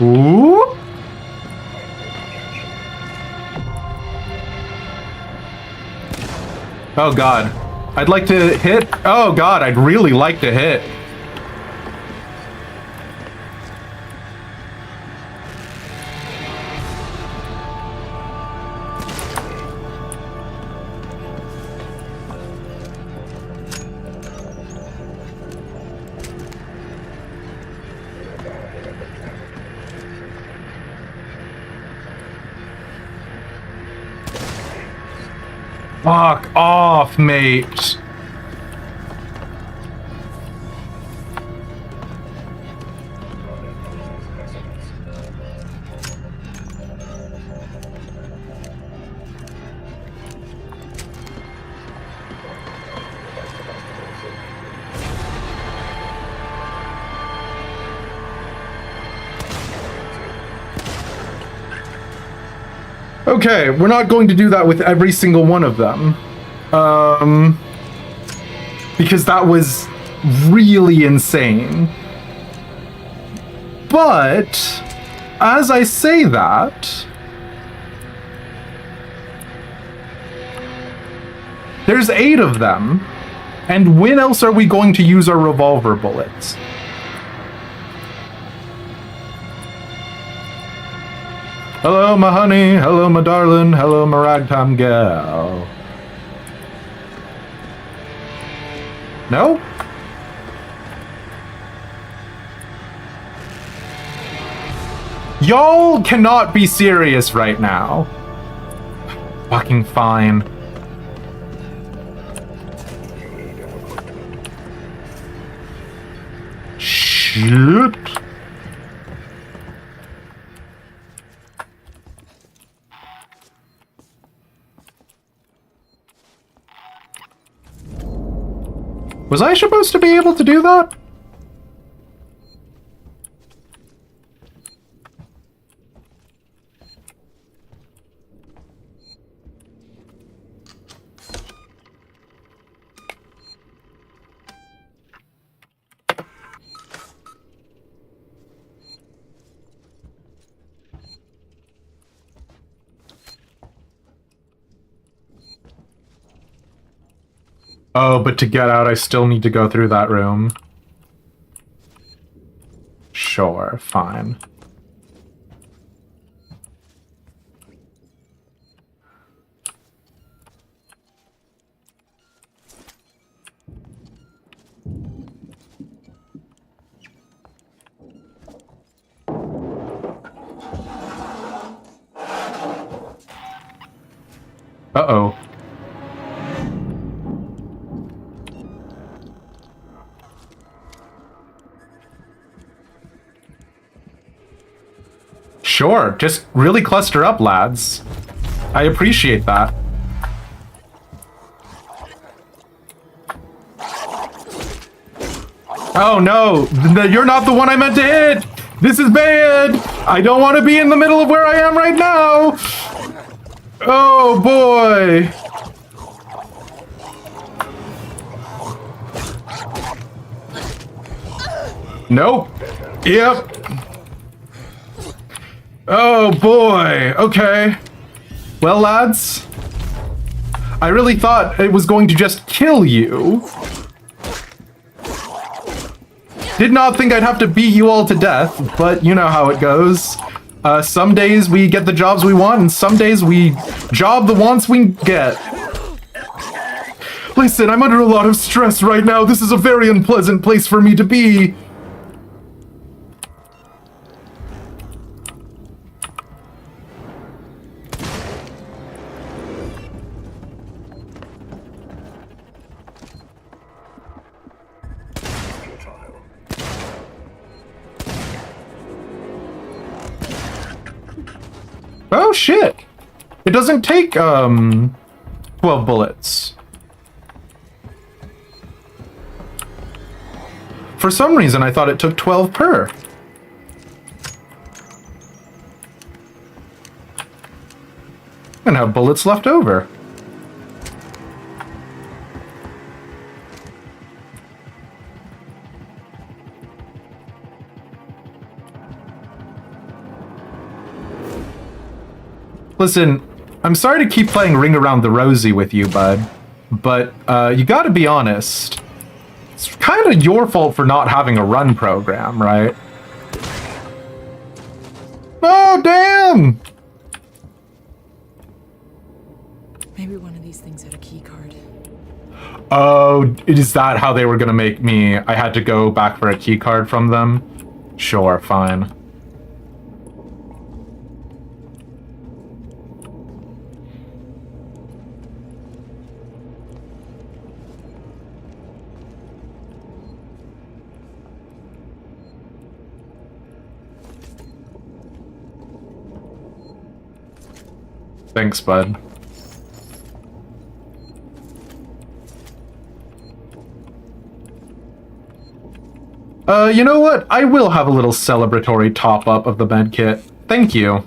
A: Ooh. Oh god. I'd like to hit. Oh god, I'd really like to hit. Fuck off, mate. Okay, we're not going to do that with every single one of them. Because that was really insane. But, as I say that, there's 8 of them, and when else are we going to use our revolver bullets? Hello, my honey. Hello, my darling. Hello, my ragtime gal. No? Y'all cannot be serious right now. Fucking fine. Shit. Was I supposed to be able to do that? Oh, but to get out, I still need to go through that room. Sure, fine. Uh-oh. Sure, just really cluster up, lads. I appreciate that. Oh no, you're not the one I meant to hit! This is bad! I don't want to be in the middle of where I am right now! Oh boy! Nope. Yep. Oh boy. Okay. Well, lads, I really thought it was going to just kill you. Did not think I'd have to beat you all to death, but you know how it goes. Some days we get the jobs we want, and some days we job the wants we get. Listen, I'm under a lot of stress right now. This is a very unpleasant place for me to be. Oh shit! It doesn't take 12 bullets. For some reason I thought it took 12 per. And have bullets left over. Listen, I'm sorry to keep playing Ring Around the Rosie with you, bud, but you gotta be honest. It's kind of your fault for not having a run program, right? Oh, damn!
E: Maybe one of these things had a key card.
A: Oh, is that how they were gonna make me? I had to go back for a key card from them? Sure, fine. Thanks, bud. You know what? I will have a little celebratory top-up of the med kit. Thank you.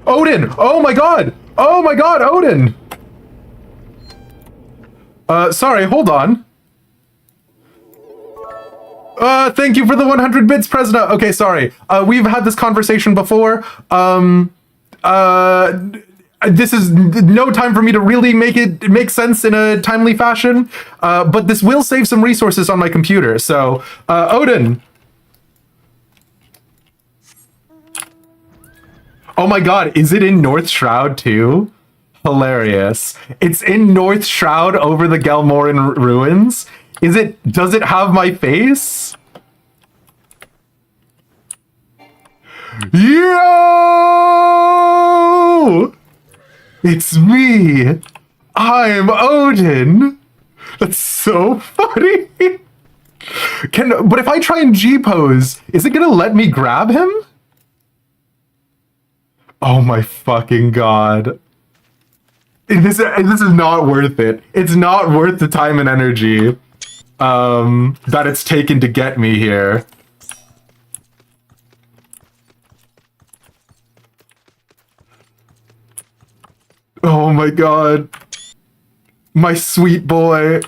A: Odin! Oh my god! Oh my god, Odin! Sorry, hold on. Thank you for the 100 bits, President. Okay, sorry. We've had this conversation before. This is no time for me to really make sense in a timely fashion. But this will save some resources on my computer. So, Odin. Oh my god, is it in North Shroud too? Hilarious. It's in North Shroud over the Gelmoran ruins. Does it have my face? Yo! It's me. I'm Odin. That's so funny. But if I try and G-pose, is it gonna let me grab him? Oh my fucking god. This is not worth it. It's not worth the time and energy that it's taken to get me here. Oh my god. My sweet boy.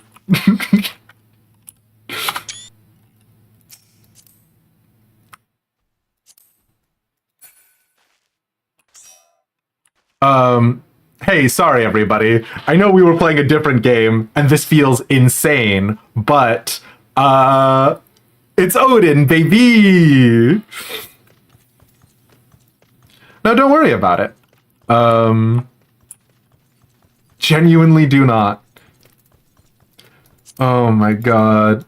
A: Hey, sorry everybody. I know we were playing a different game, and this feels insane, but, it's Odin, baby! No, don't worry about it. Genuinely do not. Oh my god.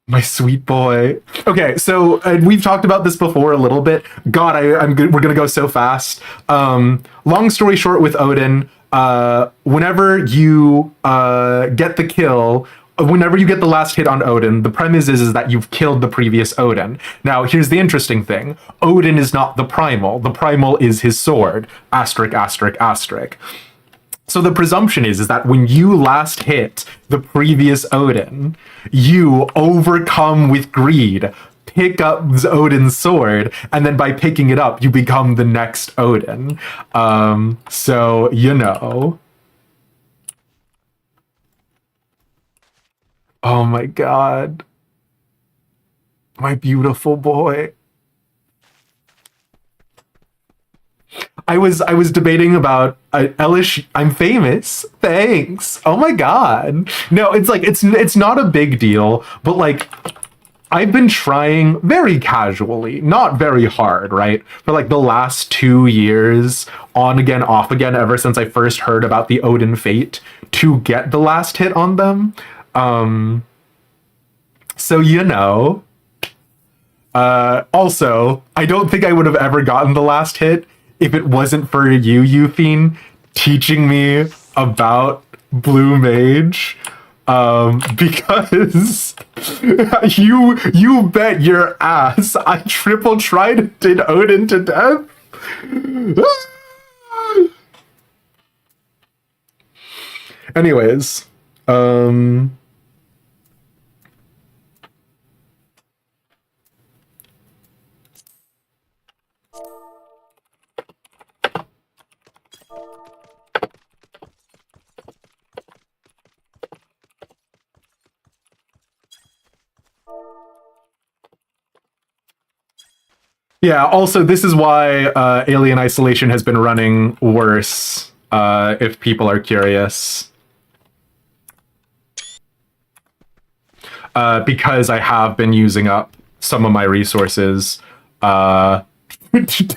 A: My sweet boy. Okay, so we've talked about this before a little bit. God, we're gonna go so fast. Long story short with Odin, whenever you get the kill, whenever you get the last hit on Odin, the premise is that you've killed the previous Odin. Now, here's the interesting thing. Odin is not the primal. The primal is his sword. Asterisk, asterisk, asterisk. So the presumption is that when you last hit the previous Odin, you overcome with greed, pick up Odin's sword, and then by picking it up, you become the next Odin. So, you know. Oh my god. My beautiful boy. I was debating about Elish. I'm famous. Thanks. Oh my god. No, it's like it's not a big deal, but like I've been trying very casually, not very hard, right? For like the last 2 years, on again, off again, ever since I first heard about the Odin fate, to get the last hit on them. So you know. Also, I don't think I would have ever gotten the last hit if it wasn't for you, Euthine, teaching me about Blue Mage. Because you bet your ass I triple tried did Odin to death. Anyways, yeah, also, this is why Alien Isolation has been running worse, if people are curious. Because I have been using up some of my resources. To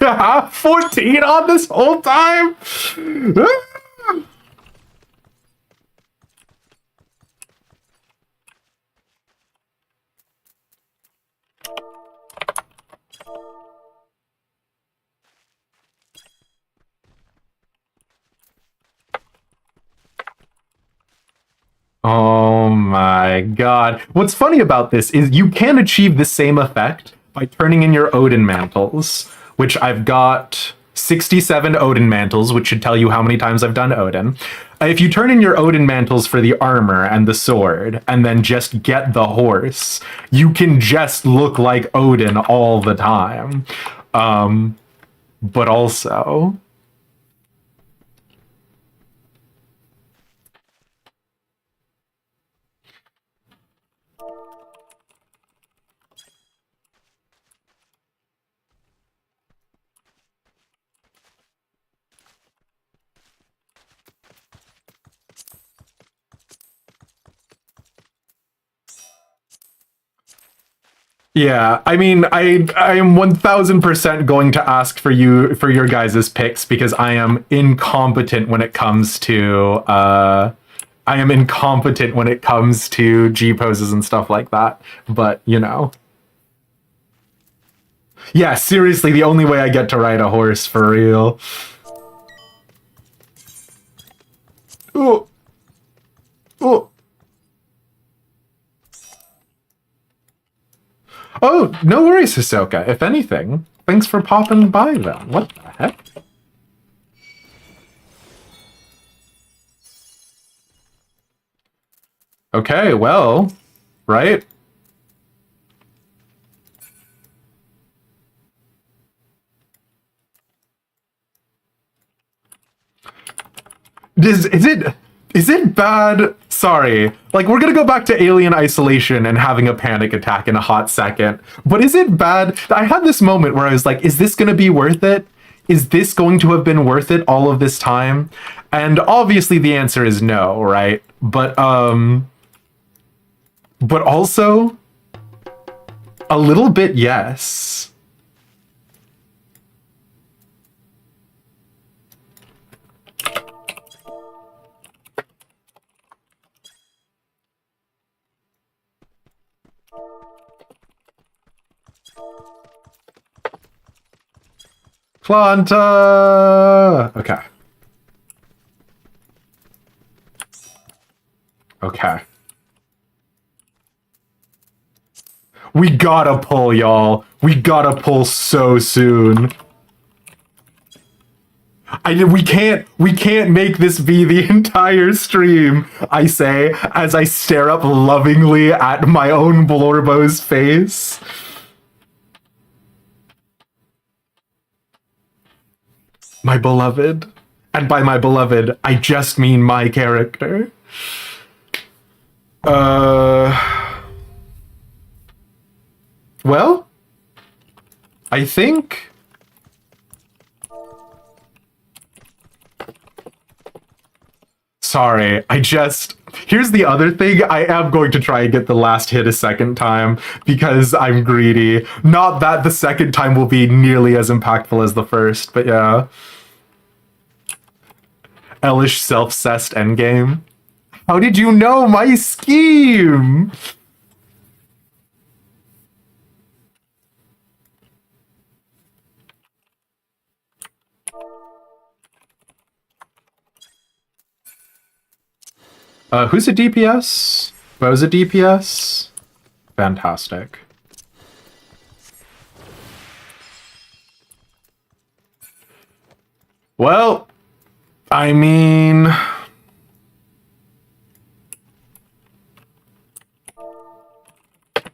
A: have 14 on this whole time? Oh my god. What's funny about this is you can achieve the same effect by turning in your Odin mantles, which I've got 67 Odin mantles, which should tell you how many times I've done Odin. If you turn in your Odin mantles for the armor and the sword, and then just get the horse, you can just look like Odin all the time. But also... Yeah, I mean, I am 1000% going to ask for your guys' picks because I am incompetent when it comes to G poses and stuff like that. But you know, yeah, seriously, the only way I get to ride a horse for real. Oh, oh. Oh, no worries, Hisoka. If anything, thanks for popping by then. What the heck? Okay, well, right? Is it bad? Sorry. Like, we're gonna go back to Alien Isolation and having a panic attack in a hot second. But is it bad? I had this moment where I was like, is this gonna be worth it? Is this going to have been worth it all of this time? And obviously the answer is no, right? But also a little bit yes. Planta! Okay. Okay. We gotta pull, y'all. We gotta pull so soon. We can't make this be the entire stream, I say, as I stare up lovingly at my own Blorbo's face. My beloved. And by my beloved, I just mean my character. Well, I think... Sorry, here's the other thing. I am going to try and get the last hit a second time because I'm greedy. Not that the second time will be nearly as impactful as the first, but yeah. Elish self-cessed endgame. How did you know my scheme? Who's a DPS? Bo's a DPS? Fantastic. Well, I mean...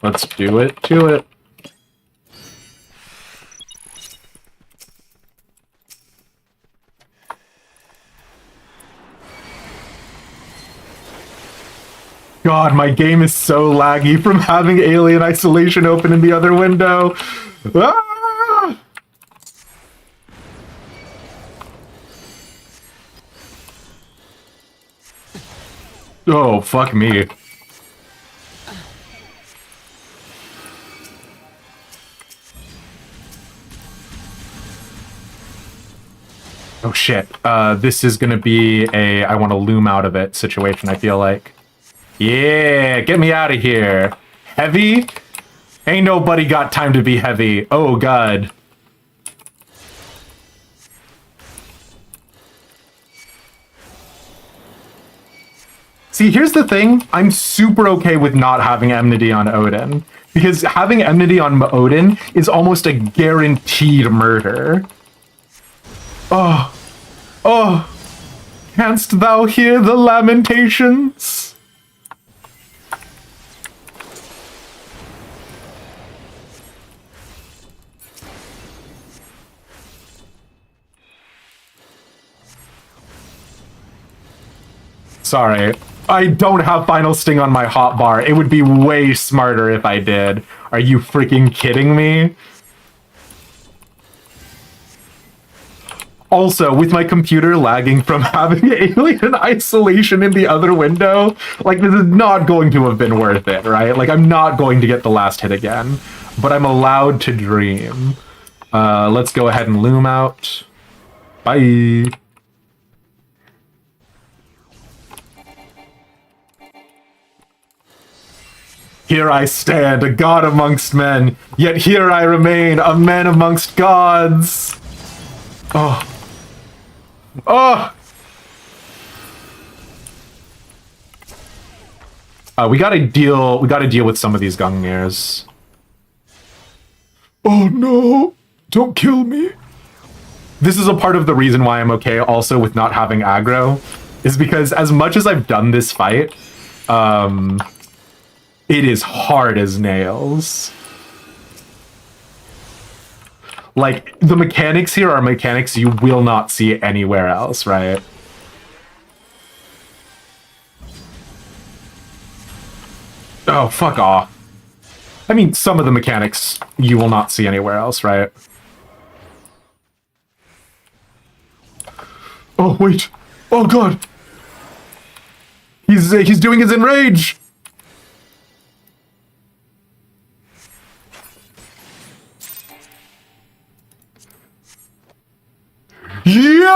A: Let's do it to it. God, my game is so laggy from having Alien Isolation open in the other window. Ah! Oh, fuck me. Oh shit. This is gonna be a I want to loom out of it situation, I feel like. Yeah, get me out of here. Heavy? Ain't nobody got time to be heavy. Oh, God. See, here's the thing. I'm super okay with not having enmity on Odin. Because having enmity on Odin is almost a guaranteed murder. Oh. Oh. Canst thou hear the lamentations? Sorry, I don't have Final Sting on my hotbar. It would be way smarter if I did. Are you freaking kidding me? Also, with my computer lagging from having Alien Isolation in the other window, like, this is not going to have been worth it, right? Like, I'm not going to get the last hit again, but I'm allowed to dream. Let's go ahead and loom out. Bye. Here I stand, a god amongst men, yet here I remain, a man amongst gods. Oh. Oh! We gotta deal with some of these Gungnir's. Oh no! Don't kill me! This is a part of the reason why I'm okay also with not having aggro, is because as much as I've done this fight, it is hard as nails. Like, the mechanics here are mechanics you will not see anywhere else, right? Oh, fuck off. I mean, some of the mechanics you will not see anywhere else, right? Oh, wait. Oh, God. He's doing his enrage. Yo!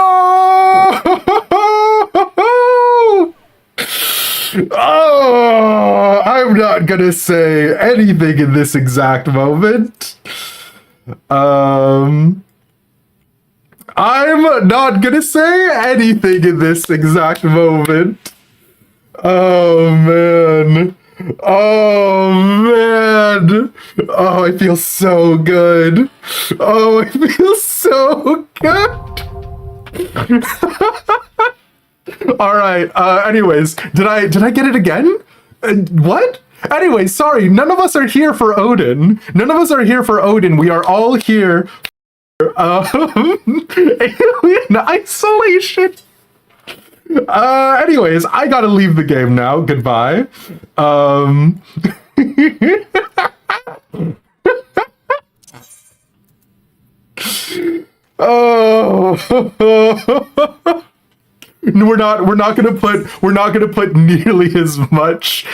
A: Oh, I'm not gonna say anything in this exact moment. I'm not gonna say anything in this exact moment. Oh, man. Oh, man. Oh, I feel so good. Oh, I feel so good. All right. Anyways, did I get it again? What? Anyway, sorry. None of us are here for Odin. None of us are here for Odin. We are all here for alien isolation. Anyways, I gotta leave the game now. Goodbye. Oh. We're not gonna put nearly as much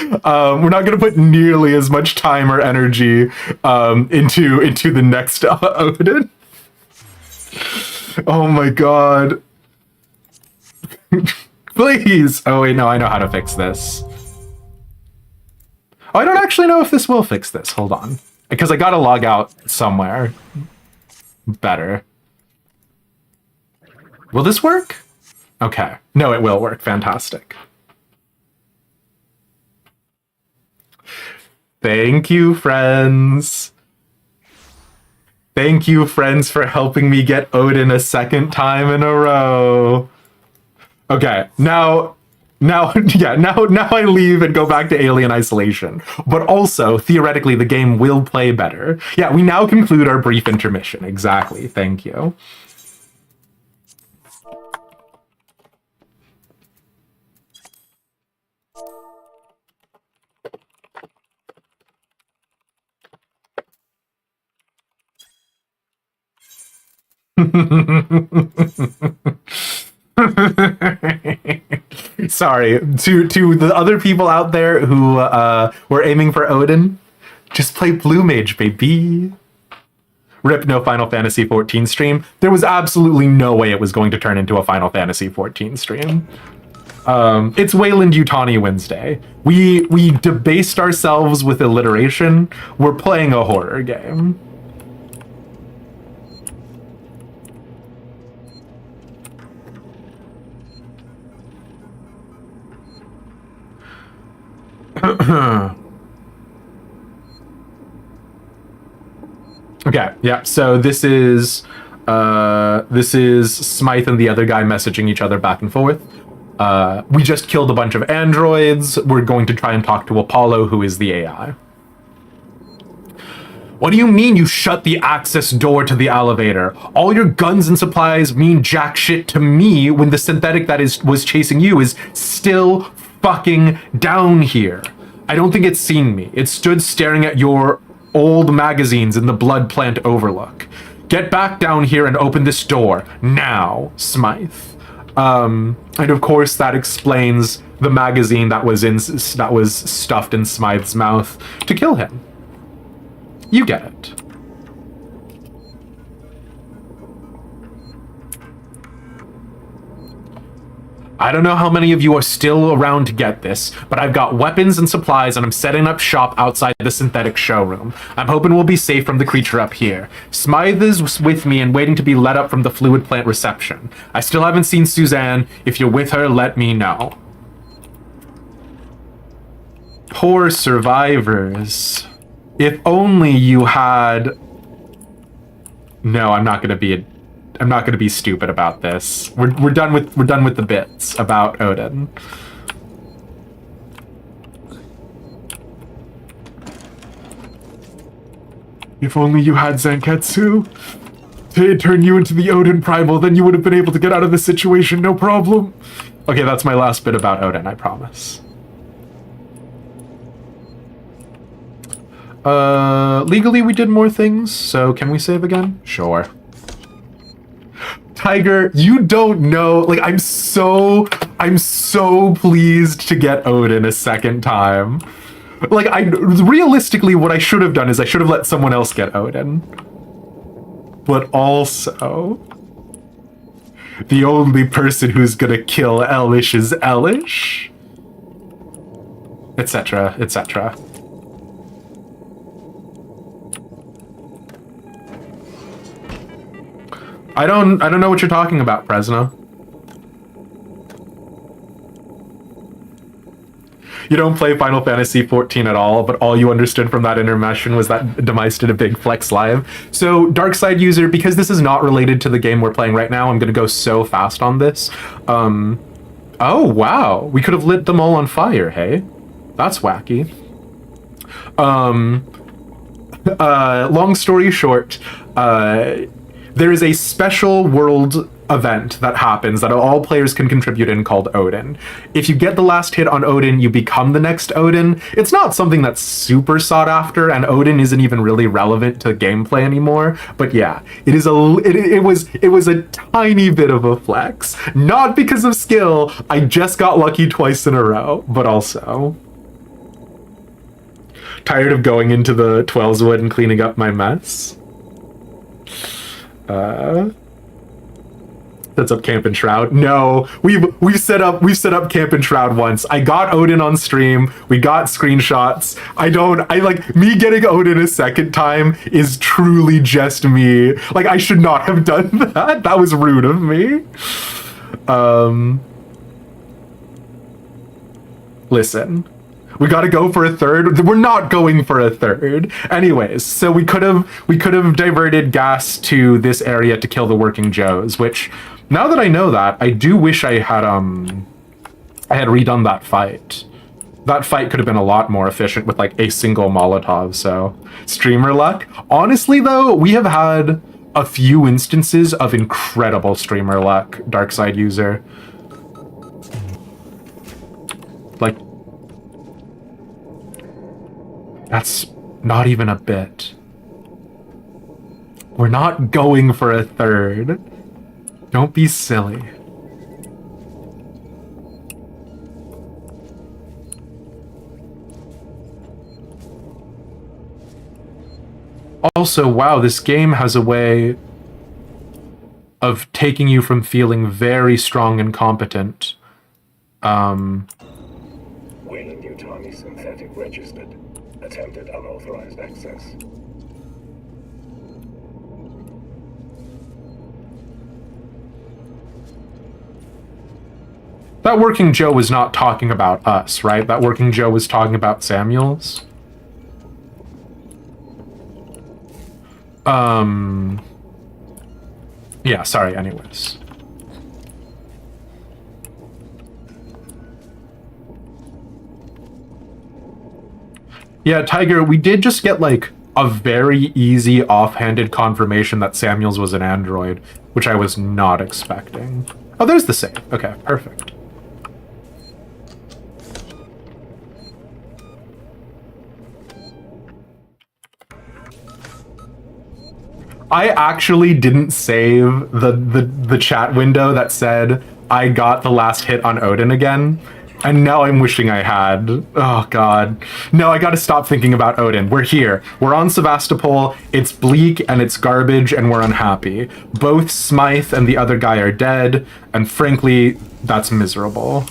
A: time or energy into the next Odin. Oh my god. Please. Oh wait, no, I know how to fix this. Oh, I don't actually know if this will fix this. Hold on. Because I gotta log out somewhere. Better. Will this work? Okay. No, it will work. Fantastic. Thank you, friends. Thank you, friends, for helping me get Odin a second time in a row. Okay, now I leave and go back to Alien Isolation. But also, theoretically, the game will play better. Yeah, we now conclude our brief intermission. Exactly. Thank you. Sorry to the other people out there who were aiming for Odin. Just play Blue Mage, baby. Rip, no Final Fantasy 14 stream. There was absolutely no way it was going to turn into a Final Fantasy 14 stream. It's Weyland Yutani Wednesday. We debased ourselves with alliteration. We're playing a horror game. Okay, yeah, so this is Smythe and the other guy messaging each other back and forth. We just killed a bunch of androids. We're going to try and talk to Apollo, who is the AI. What do you mean you shut the access door to the elevator? All your guns and supplies mean jack shit to me when the synthetic that was chasing you is still fucking down here. I don't think it's seen me. It stood staring at your old magazines in the blood plant overlook. Get back down here and open this door now, Smythe. And of course that explains the magazine that was stuffed in Smythe's mouth to kill him. You get it. I don't know how many of you are still around to get this, but I've got weapons and supplies and I'm setting up shop outside the synthetic showroom. I'm hoping we'll be safe from the creature up here. Smythe is with me and waiting to be let up from the fluid plant reception. I still haven't seen Suzanne. If you're with her, let me know. Poor survivors. If only you had... No, I'm not gonna be stupid about this. We're done with the bits about Odin. If only you had Zanketsu to turn you into the Odin Primal, then you would have been able to get out of this situation, no problem. Okay, that's my last bit about Odin, I promise. Legally we did more things, so can we save again? Sure. Tiger, you don't know, like, I'm so pleased to get Odin a second time. Like, realistically, what I should have done is I should have let someone else get Odin. But also, the only person who's gonna kill Elish is Elish. Etc., etc. I don't know what you're talking about, Presna. You don't play Final Fantasy 14 at all, but all you understood from that intermission was that Demise did a big flex live. So, Dark Side user, because this is not related to the game we're playing right now, I'm going to go so fast on this. Oh, wow. We could have lit them all on fire, hey? That's wacky. Long story short, there is a special world event that happens that all players can contribute in called Odin. If you get the last hit on Odin, you become the next Odin. It's not something that's super sought after, and Odin isn't even really relevant to gameplay anymore. But yeah, it was a tiny bit of a flex. Not because of skill, I just got lucky twice in a row, but also tired of going into the Twellswood and cleaning up my mess. That's up Camp and Shroud. No, we've set up Camp and Shroud once. I got Odin on stream. We got screenshots. I like me getting Odin a second time is truly just me. Like, I should not have done that. That was rude of me. Listen. We gotta go for a third. We're not going for a third. Anyways, so we could have diverted gas to this area to kill the Working Joes, which, now that I know that, I do wish I had redone that fight. That fight could have been a lot more efficient with like a single Molotov, so streamer luck. Honestly though, we have had a few instances of incredible streamer luck, Darkside user. Like, that's not even a bit. We're not going for a third. Don't be silly. Also, wow, this game has a way of taking you from feeling very strong and competent.
H: Weyland Yutani synthetic registered. Attempted unauthorized access.
A: That Working Joe was not talking about us, right? That Working Joe was talking about Samuels. Yeah, sorry, anyways. Yeah, Tiger, we did just get, like, a very easy offhanded confirmation that Samuels was an android, which I was not expecting. Oh, there's the save. Okay, perfect. I actually didn't save the chat window that said I got the last hit on Odin again. And now I'm wishing I had. Oh, God. No, I gotta stop thinking about Odin. We're here. We're on Sevastopol. It's bleak and it's garbage and we're unhappy. Both Smythe and the other guy are dead. And frankly, that's miserable.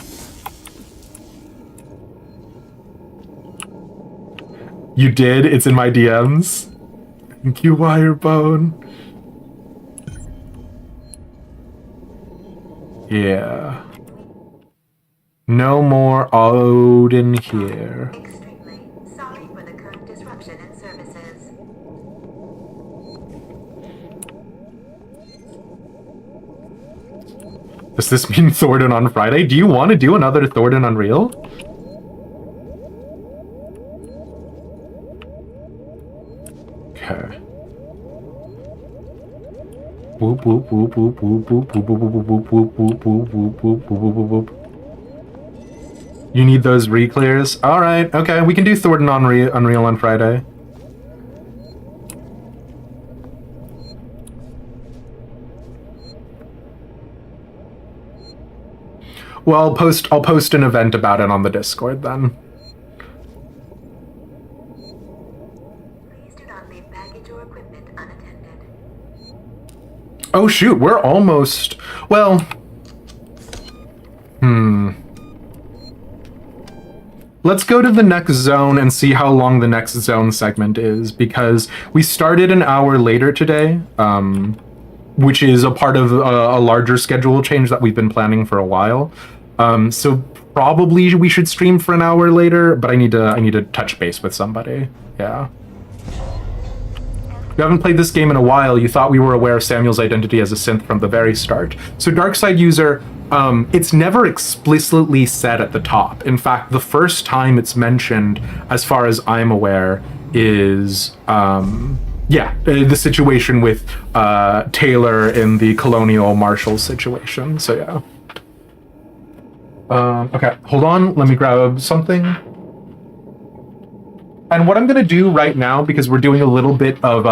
A: You did? It's in my DMs? Thank you, Wirebone. Yeah. No more Odin here.
F: Extremely sorry for the current disruption in services.
A: Does this mean Thornton on Friday? Do you want to do another Thornton Unreal? Okay. Whoop whoop whoop whoop whoop whoop whoop whoop whoop whoop whoop whoop whoop whoop whoop whoop. You need those re-clears? Alright, okay, we can do Thornton on Unreal on Friday. Well, I'll post an event about it on the Discord then.
F: Please do not leave baggage or equipment unattended.
A: Oh shoot, we're almost... Well... Let's go to the next zone and see how long the next zone segment is, because we started an hour later today, which is a part of a larger schedule change that we've been planning for a while. So probably we should stream for an hour later, but I need to touch base with somebody. Yeah. You haven't played this game in a while. You thought we were aware of Samuel's identity as a synth from the very start. So Darkside user, it's never explicitly said at the top. In fact, the first time it's mentioned, as far as I'm aware, is the situation with Taylor in the Colonial Marshals situation. So yeah. Okay, hold on. Let me grab something. And what I'm going to do right now, because we're doing a little bit of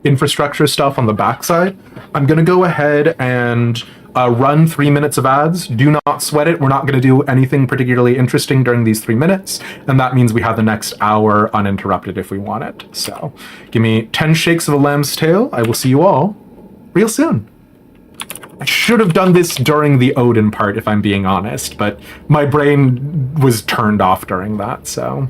A: infrastructure stuff on the backside, I'm going to go ahead and run 3 minutes of ads. Do not sweat it. We're not going to do anything particularly interesting during these 3 minutes. And that means we have the next hour uninterrupted if we want it. So give me 10 shakes of a lamb's tail. I will see you all real soon. I should have done this during the Odin part, if I'm being honest, but my brain was turned off during that, so...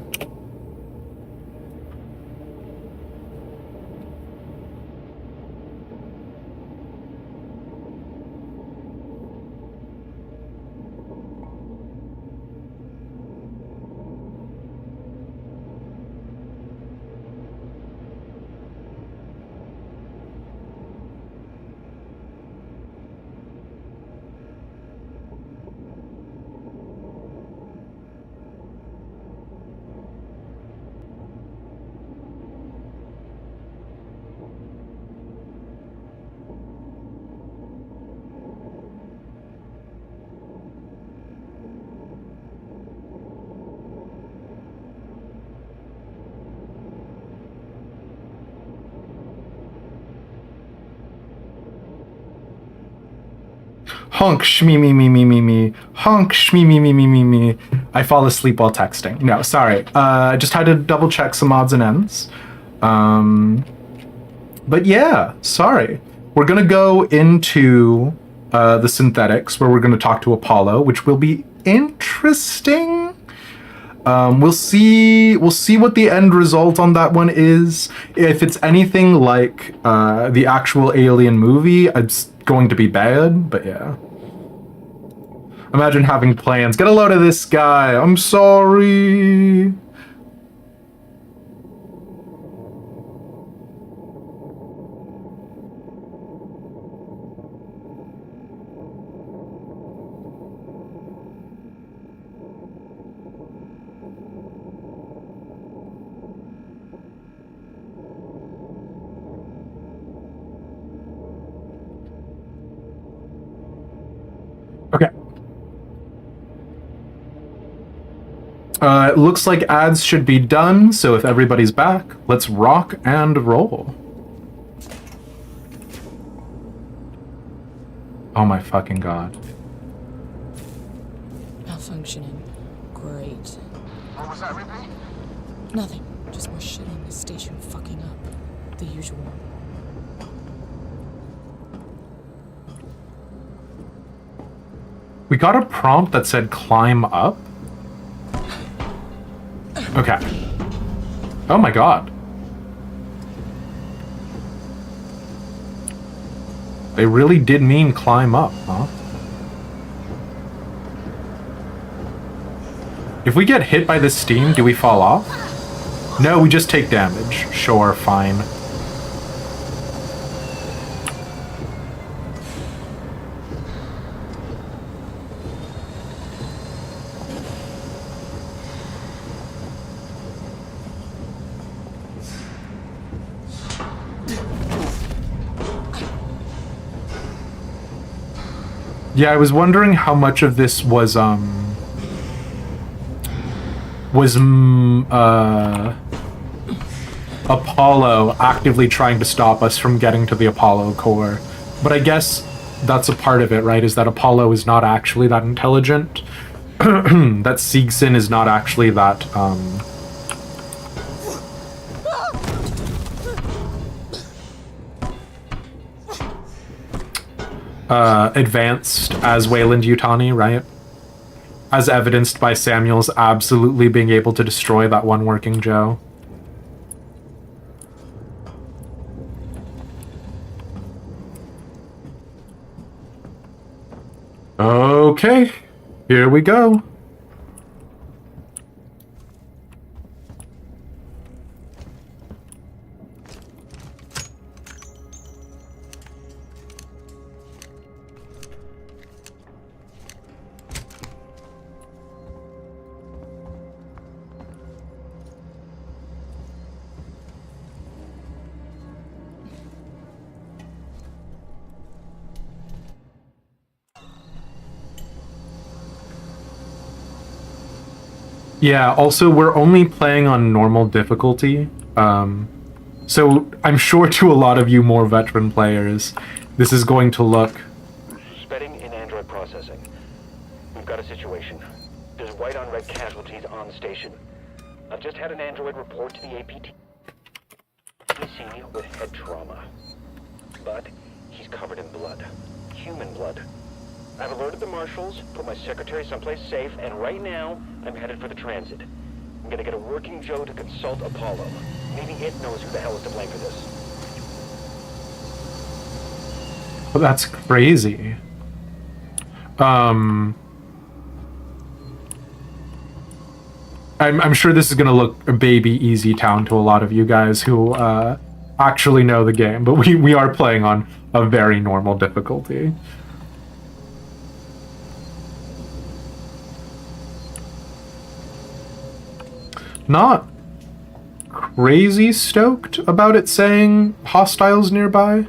A: Honk shmee me me me me me. Honk shmee me me me me me. I fall asleep while texting. No, sorry. Just had to double check some odds and ends. But yeah, sorry. We're gonna go into the synthetics where we're gonna talk to Apollo, which will be interesting. We'll see what the end result on that one is. If it's anything like the actual Alien movie, it's going to be bad, but yeah. Imagine having plans. Get a load of this guy. I'm sorry. Okay. It looks like ads should be done, so if everybody's back, let's rock and roll. Oh my fucking god.
E: Malfunctioning. Great.
G: What was that, Ripley?
E: Nothing. Just more shit on this station fucking up. The usual.
A: We got a prompt that said climb up. Okay. Oh my god. They really did mean climb up, huh? If we get hit by this steam, do we fall off? No, we just take damage. Sure, fine. Yeah, I was wondering how much of this was Apollo actively trying to stop us from getting to the Apollo core. But I guess that's a part of it, right? Is that Apollo is not actually that intelligent. That Seegson is not actually that, advanced as Weyland Yutani, right? As evidenced by Samuel's absolutely being able to destroy that one working Joe. Okay. Here we go. Yeah, also, we're only playing on normal difficulty. So I'm sure to a lot of you more veteran players, this is going to look...
B: Spedding in android processing. We've got a situation. There's white on red casualties on the station. I've just had an android report to the APTC with head trauma. But he's covered in blood. Human blood. I've alerted the marshals, put my secretary someplace safe, and right now, I'm headed for the transit. I'm gonna get a working Joe to consult Apollo. Maybe it knows who the hell is to blame for this.
A: Well, that's crazy. I'm sure this is gonna look a baby easy town to a lot of you guys who actually know the game, but we are playing on a very normal difficulty. Not crazy stoked about it saying hostiles nearby.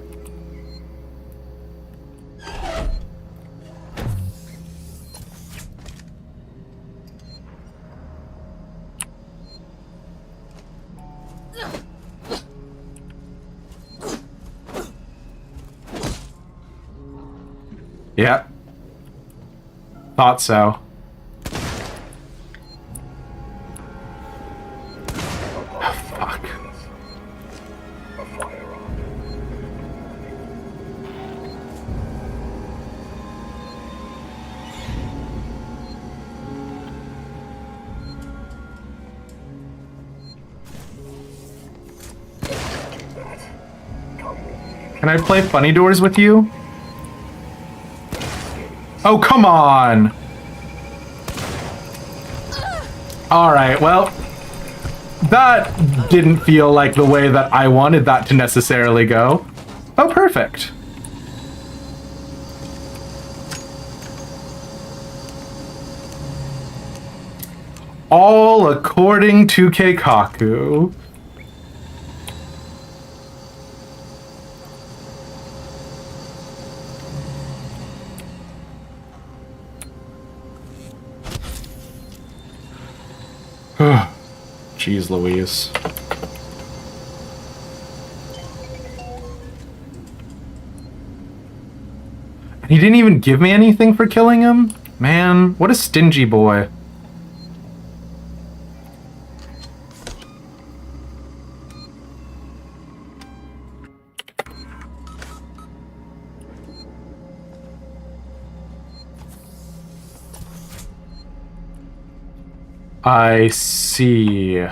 A: Yeah. Thought so. Can I play Funny Doors with you? Oh, come on! Alright, well, that didn't feel like the way that I wanted that to necessarily go. Oh, perfect. All according to Keikaku. Jeez Louise. He didn't even give me anything for killing him? Man, what a stingy boy. I see.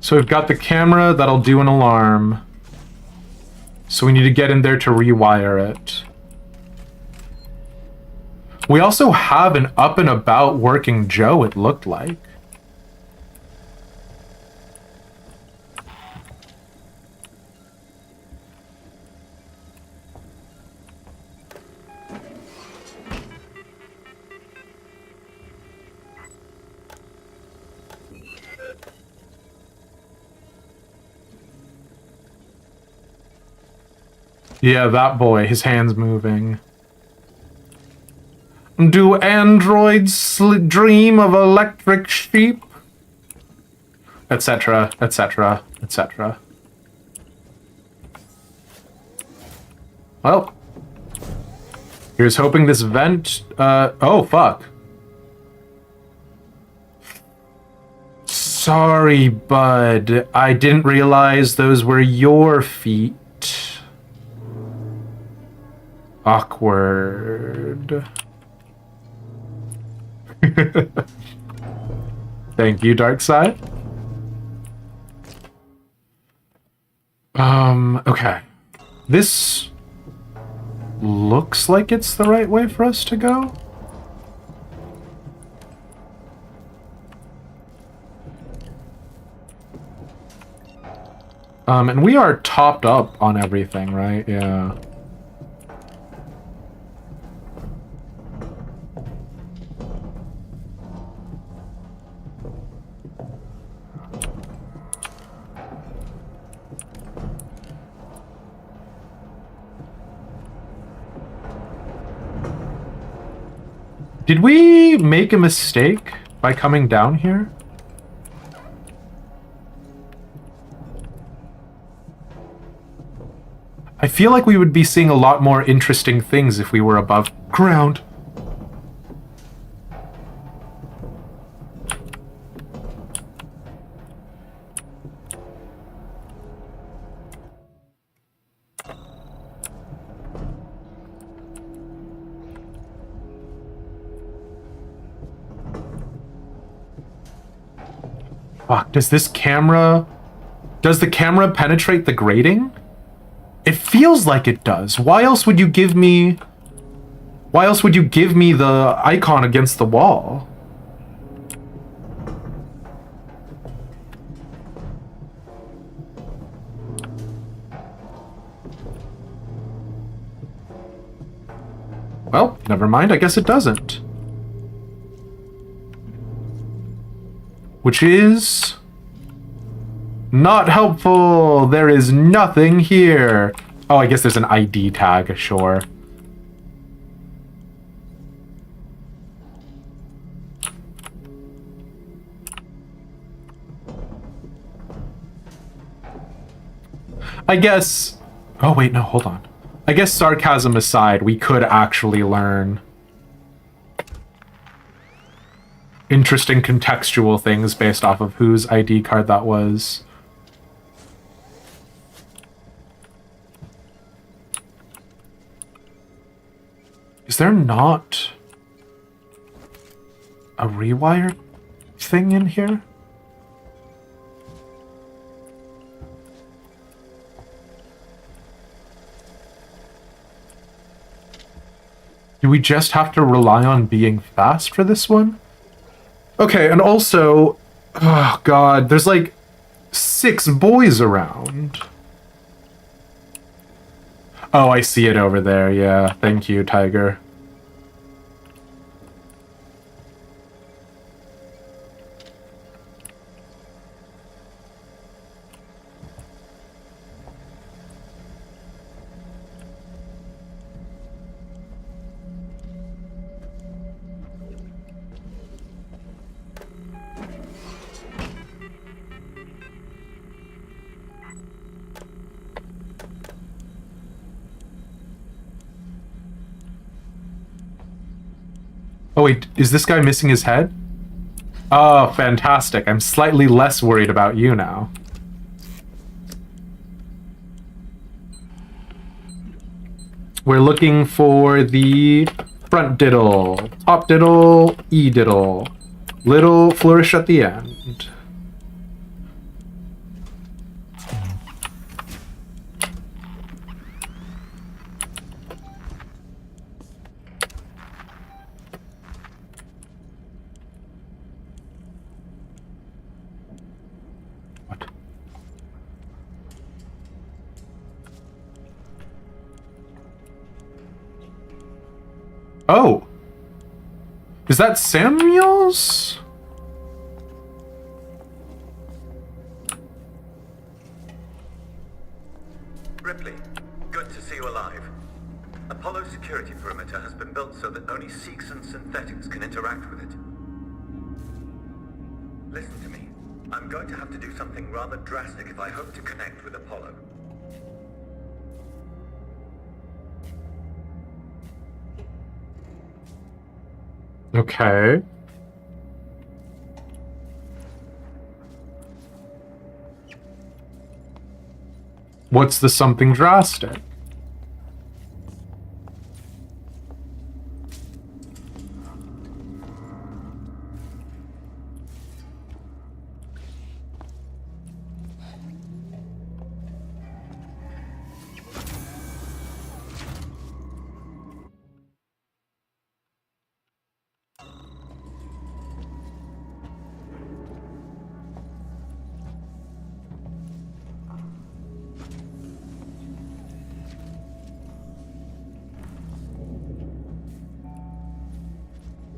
A: So we've got the camera that'll do an alarm. So we need to get in there to rewire it. We also have an up and about working Joe, it looked like. Yeah, that boy, his hand's moving. Do androids dream of electric sheep? Etc., etc., etc. Well, here's hoping this vent, oh, fuck. Sorry, bud. I didn't realize those were your feet. Awkward. Thank you, Darkseid. Okay. This looks like it's the right way for us to go. And we are topped up on everything, right? Yeah. Did we make a mistake by coming down here? I feel like we would be seeing a lot more interesting things if we were above ground. Fuck, does the camera penetrate the grating? It feels like it does. Why else would you give me the icon against the wall? Well, never mind, I guess it doesn't. Which is not helpful. There is nothing here. Oh, I guess there's an ID tag, sure. I guess... Oh, wait, no, hold on. I guess sarcasm aside, we could actually learn interesting contextual things based off of whose ID card that was. Is there not a rewire thing in here? Do we just have to rely on being fast for this one? Okay, and also, oh god, there's like 6 boys around. Oh, I see it over there, yeah. Thank you, Tiger. Oh wait, is this guy missing his head? Oh, fantastic. I'm slightly less worried about you now. We're looking for the front diddle, top diddle, E diddle, little flourish at the end. Oh! Is that Samuel's?
J: Ripley, good to see you alive. Apollo's security perimeter has been built so that only Seeks and synthetics can interact with it. Listen to me. I'm going to have to do something rather drastic if I hope to connect with Apollo.
A: Okay. What's the something drastic?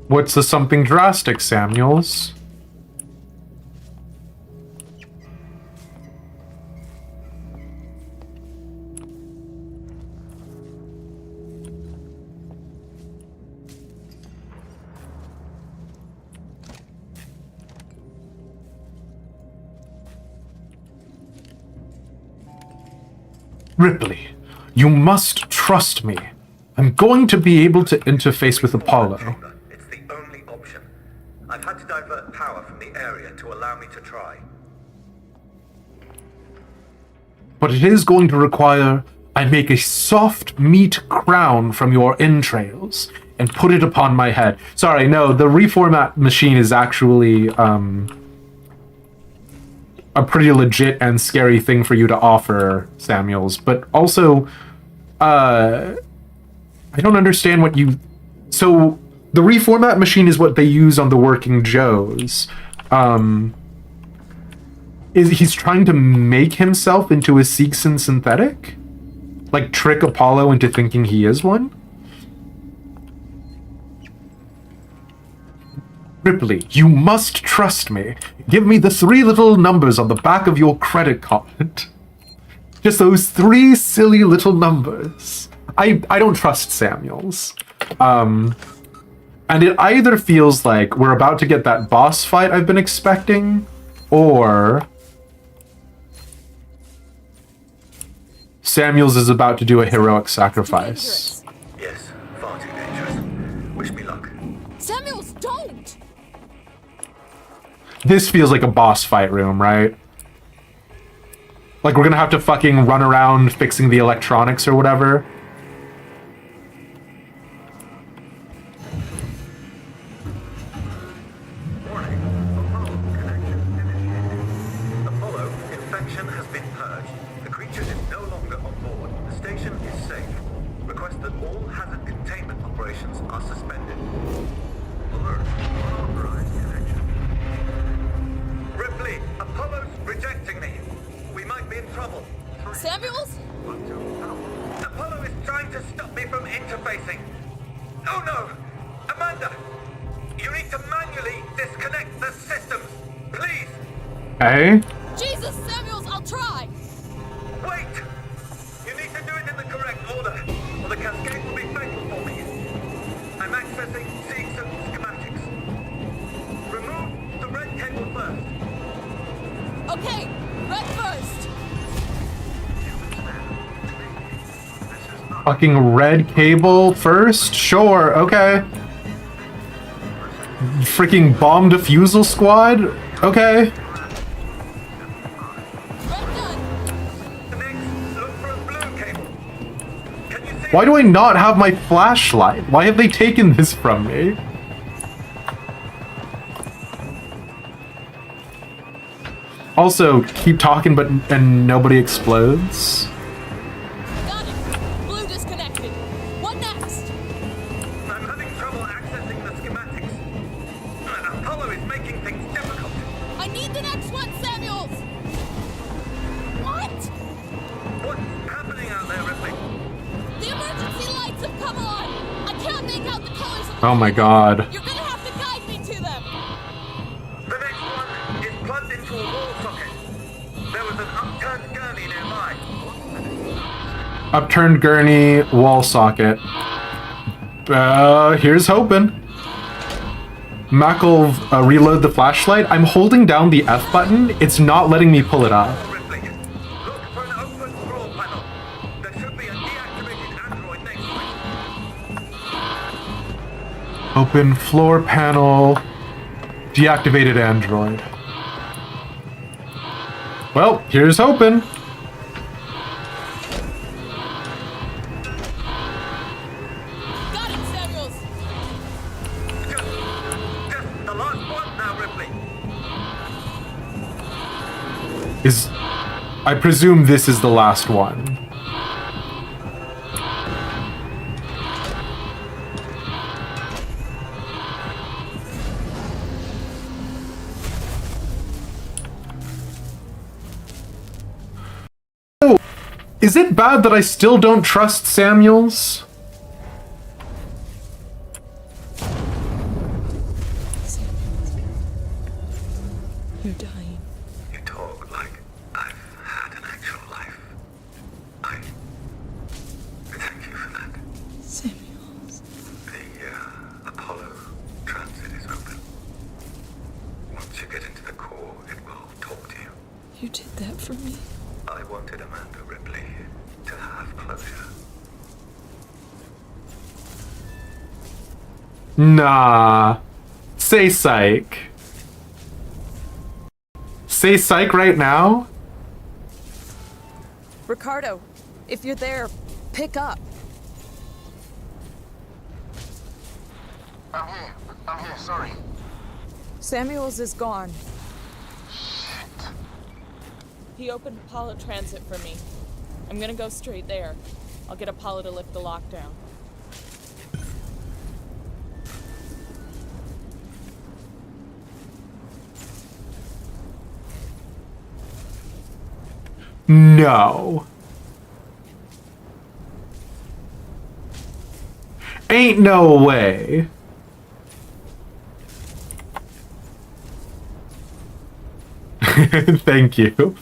A: What's the something drastic, Samuels? Ripley, you must trust me. I'm going to be able to interface with Apollo.
J: It's the only option. I've had to divert power from the area to allow me to try.
A: But it is going to require I make a soft meat crown from your entrails and put it upon my head. Sorry, no, the reformat machine is actually a pretty legit and scary thing for you to offer, Samuels. But also, I don't understand what you... So, the reformat machine is what they use on the Working Joes. He's trying to make himself into a Seegson synthetic? Like, trick Apollo into thinking he is one? Ripley, you must trust me. Give me the 3 little numbers on the back of your credit card. Just those 3 silly little numbers. I don't trust Samuels. And it either feels like we're about to get that boss fight I've been expecting, or Samuels is about to do a heroic sacrifice.
J: Yes, far too dangerous. Wish me luck.
E: Samuels, don't!
A: This feels like a boss fight room, right? Like we're gonna have to fucking run around fixing the electronics or whatever.
J: Warning. Apollo, infection has been purged. The creature is no longer on board. The station is safe. Request that all hazard containment operations are suspended. Alert. Unauthorized connection. Ripley, Apollo's rejecting me. We might be in trouble.
E: Samuels?
J: Apollo is trying to stop me from interfacing. Oh no! Amanda! You need to manually disconnect the systems. Please!
A: Hey?
E: Jesus, Samuels, I'll try!
J: Wait! You need to do it in the correct order, or the cascade will be fatal for me. I'm accessing Seegson schematics. Remove the red cable first.
E: Okay, red first!
A: Fucking red cable first? Sure, okay. Freaking bomb defusal squad? Okay. Why do I not have my flashlight? Why have they taken this from me? Also, keep talking and nobody explodes.
E: Got it. Blue disconnected. What next?
J: I'm having trouble accessing the schematics. Apollo is making things difficult.
E: I need the next one, Samuels! What?
J: What's happening out there, Ripley?
E: The emergency lights have come on! I can't make out the colors of the
A: Oh my god.
E: You're gonna have to guide me to them!
J: The next one is plugged into a wall socket. There was an upturned gurney nearby.
A: Upturned gurney, wall socket. Here's hoping. Mac will reload the flashlight. I'm holding down the F button. It's not letting me pull it up.
J: Ripley, look for an open scroll panel. There should be a deactivated android next to it.
A: Open floor panel. Deactivated android. Well, here's hoping.
E: Got it, Samuels!
J: Just the last one now, Ripley.
A: I presume this is the last one. Is it bad that I still don't trust Samuels?
E: You're dying.
J: You talk like I've had an actual life. I thank you for that.
E: Samuels.
J: The Apollo transit is open. Once you get into the core, it will talk to you.
E: You did that for me?
J: I wanted Amanda Ripley to have closure.
A: Nah. Say psych. Say psych right now?
E: Ricardo, if you're there, pick up.
G: I'm here, sorry.
E: Samuels is gone.
G: Shit.
E: He opened Apollo Transit for me. I'm gonna go straight there. I'll get Apollo to lift the lockdown.
A: No. Ain't no way. Thank you.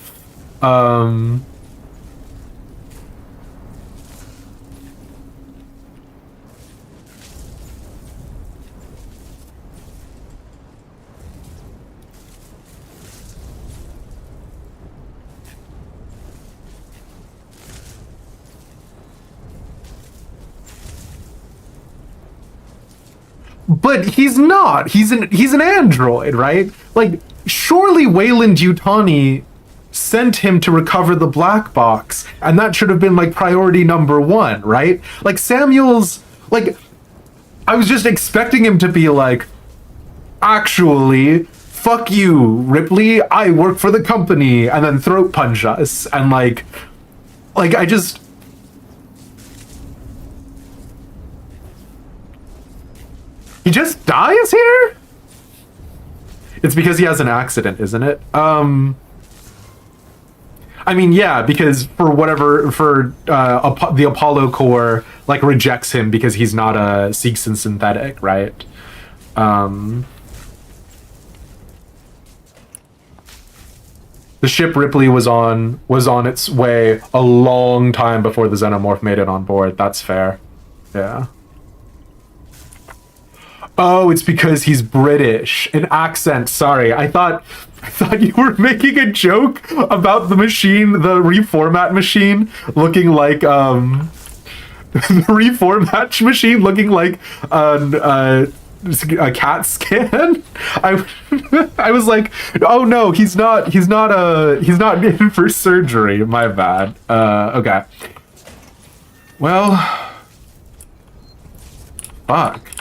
A: But he's not. He's an android, right? Like, surely Weyland Yutani sent him to recover the black box, and that should have been like priority number one, right? Like Samuel's, like, I was just expecting him to be like, actually, fuck you, Ripley, I work for the company, and then throat punch us, and like I just... He just dies here? It's because he has an accident, isn't it? I mean, yeah, because the Apollo Corps like rejects him because he's not a Seegson synthetic, right? The ship Ripley was on its way a long time before the Xenomorph made it on board. That's fair. Yeah. Oh, it's because he's British. An accent. Sorry, I thought you were making a joke about the machine, the reformat machine, looking like the reformat machine looking like a CAT scan. I was like, oh no, he's not in for surgery. My bad. Okay. Well, fuck.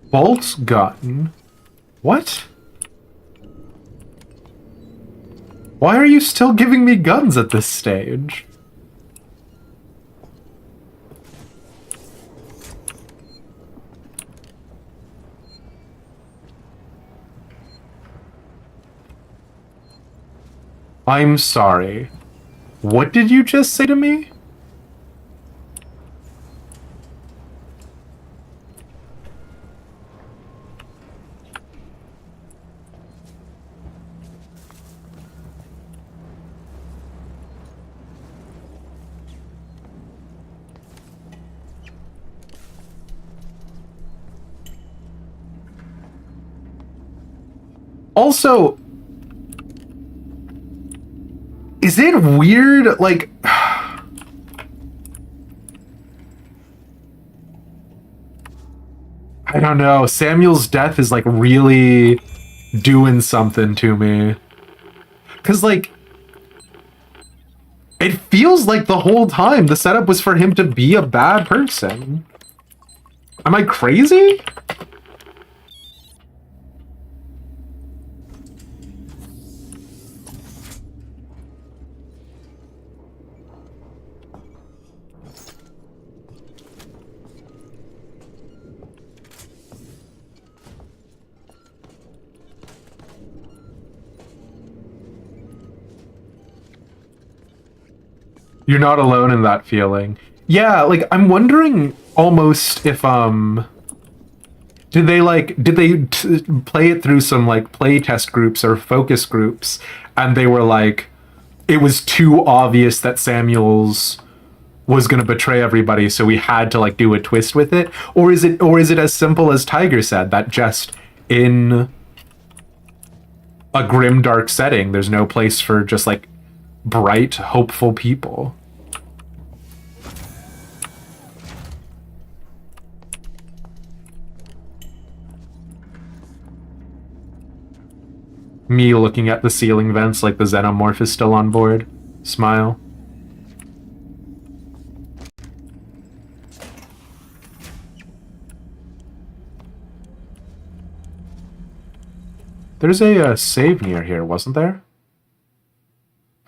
A: Bolt gun? What? Why are you still giving me guns at this stage? I'm sorry. What did you just say to me? Also, is it weird, like... I don't know, Samuel's death is, like, really doing something to me. Because, like, it feels like the whole time the setup was for him to be a bad person. Am I crazy? You're not alone in that feeling. Yeah, like, I'm wondering almost if, did they play it through some, like, play test groups or focus groups, and they were like, it was too obvious that Samuels was going to betray everybody, so we had to, like, do a twist with it? Or is it as simple as Tiger said, that just in a grim, dark setting, there's no place for just, like, bright, hopeful people? Me looking at the ceiling vents like the Xenomorph is still on board. Smile. There's a save near here, wasn't there?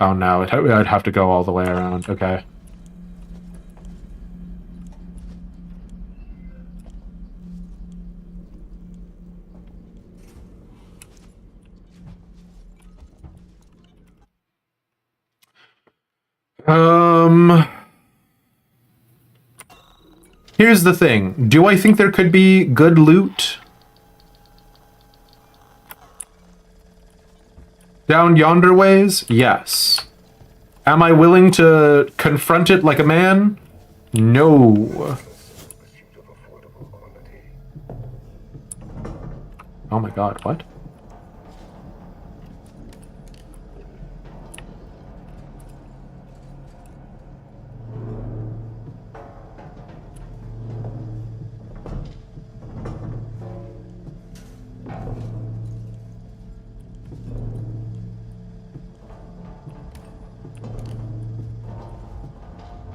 A: Oh no, I'd have to go all the way around. Okay. Here's the thing. Do I think there could be good loot down yonder ways? Yes. Am I willing to confront it like a man? No. Oh my god, what?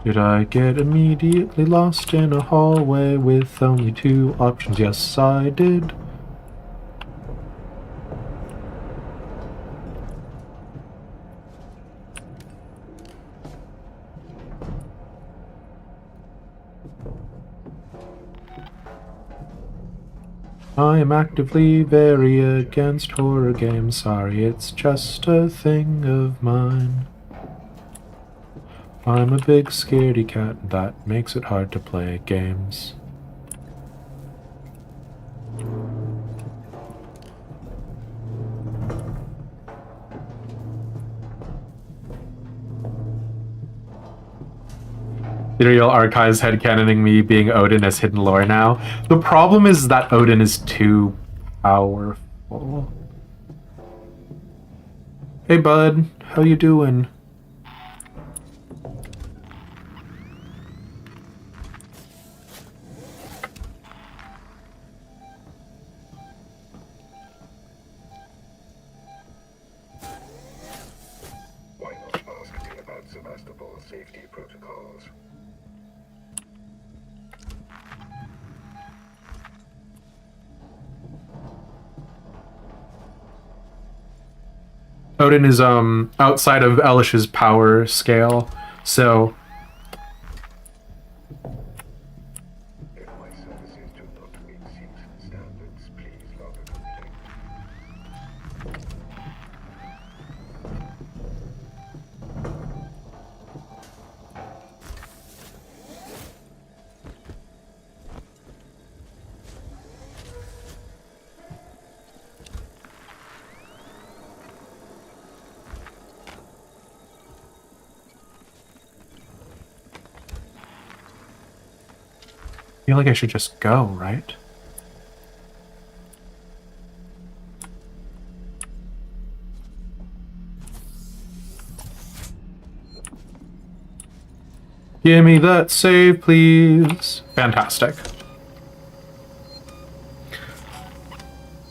A: Did I get immediately lost in a hallway with only 2 options? Yes, I did. I am actively very against horror games. Sorry, it's just a thing of mine. I'm a big scaredy cat, and that makes it hard to play games. Serial Archives headcanoning me being Odin as hidden lore now. The problem is that Odin is too powerful. Hey bud, how you doing? Odin is outside of Elish's power scale, so I feel like I should just go, right? Give me that save, please. Fantastic.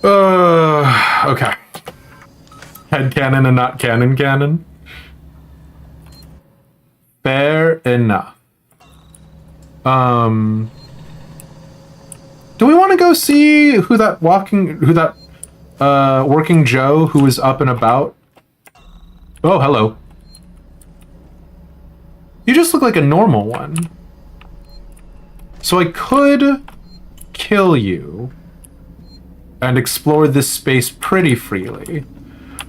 A: Okay. Headcanon and not canon. Fair enough. Do we want to go see who that working Joe who is up and about? Oh, hello. You just look like a normal one. So I could kill you and explore this space pretty freely.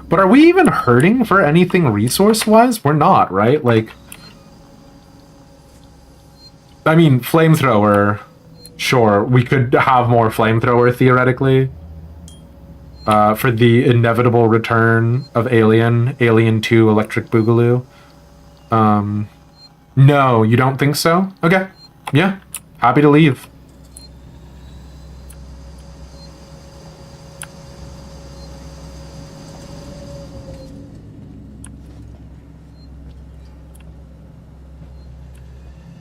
A: But are we even hurting for anything resource-wise? We're not, right? Like, I mean, flamethrower, sure, we could have more flamethrower theoretically. For the inevitable return of Alien 2 Electric Boogaloo. No, you don't think so? Okay. Yeah. Happy to leave.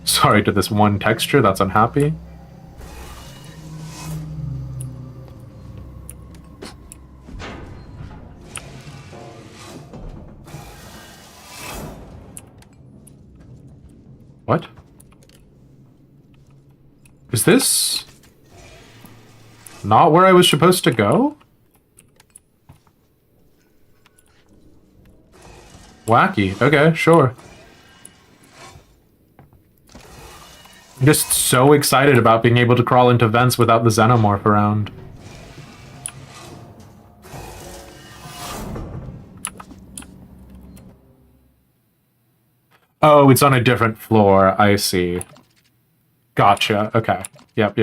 A: Sorry to this one texture that's unhappy. What? Is this not where I was supposed to go? Wacky. Okay, sure. I'm just so excited about being able to crawl into vents without the Xenomorph around. Oh, it's on a different floor. I see. Gotcha. Okay. Yep.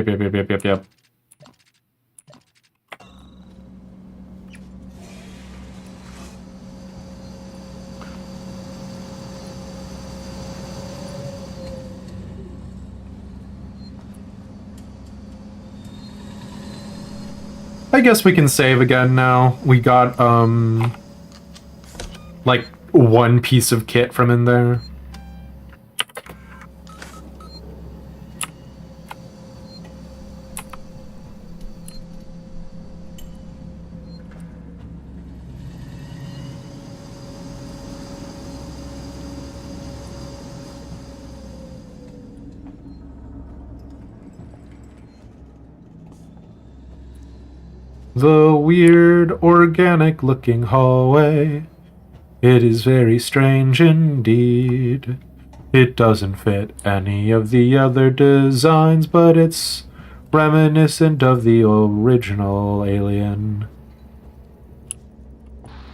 A: I guess we can save again now. We got, like, one piece of kit from in there. The weird, organic-looking hallway. It is very strange indeed. It doesn't fit any of the other designs, but it's reminiscent of the original Alien.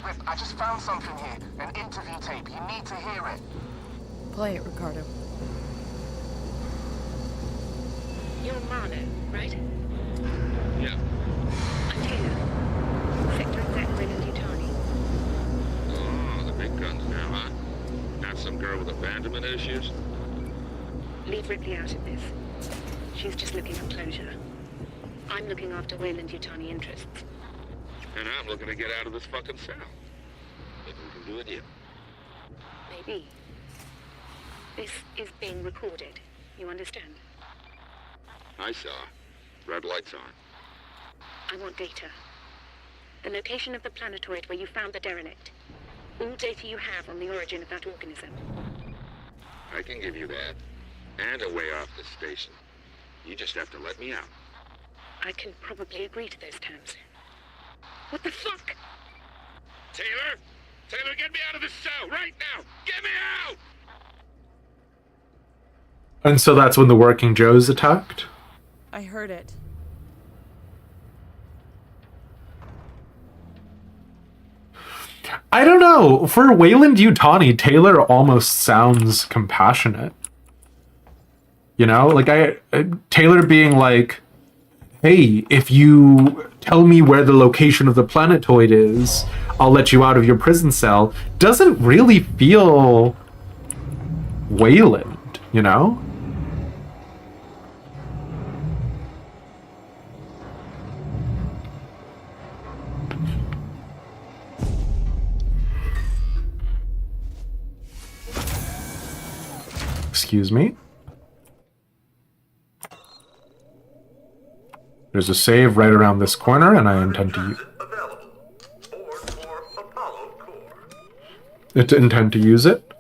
G: Rip, I just found something here. An interview tape. You need to hear it.
E: Play it, Ricardo.
C: You're Marno, right?
B: Yeah.
C: I'm Taylor. Sector Exec Weyland Yutani.
B: Oh, the big guns now, huh? Not some girl with abandonment issues?
C: Leave Ripley out of this. She's just looking for closure. I'm looking after Weyland Yutani interests.
B: And I'm looking to get out of this fucking cell. Maybe we can do a deal.
C: Maybe. This is being recorded. You understand?
B: I saw. Red lights on.
C: I want data. The location of the planetoid where you found the derelict. All data you have on the origin of that organism.
B: I can give you that. And a way off this station. You just have to let me out.
C: I can probably agree to those terms. What the fuck?
B: Taylor! Taylor, get me out of this cell right now! Get me out!
A: And so that's when the Working Joes attacked?
E: I heard it.
A: I don't know. For Weyland Yutani, Taylor almost sounds compassionate. You know? Like, Taylor being like, hey, if you tell me where the location of the planetoid is, I'll let you out of your prison cell, doesn't really feel Weyland, you know? Excuse me. There's a save right around this corner, and I intend to use it.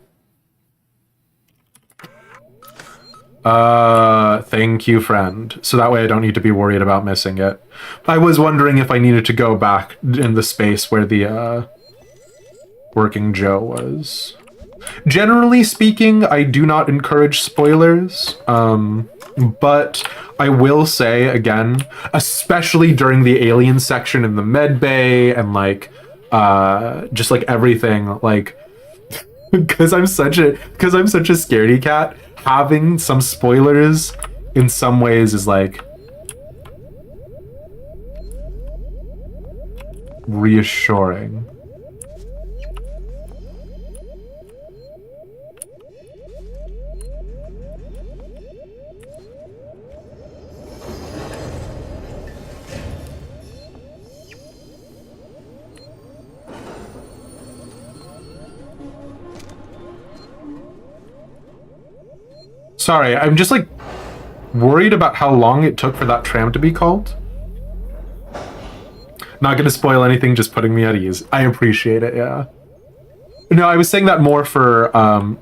A: Thank you, friend. So that way I don't need to be worried about missing it. I was wondering if I needed to go back in the space where the, Working Joe was. Generally speaking, I do not encourage spoilers, but I will say, again, especially during the alien section in the med bay and, like, just, like, everything, like, because I'm such a scaredy cat, having some spoilers in some ways is like reassuring. Sorry, I'm just like worried about how long it took for that tram to be called. Not gonna spoil anything, just putting me at ease. I appreciate it, yeah. No, I was saying that more for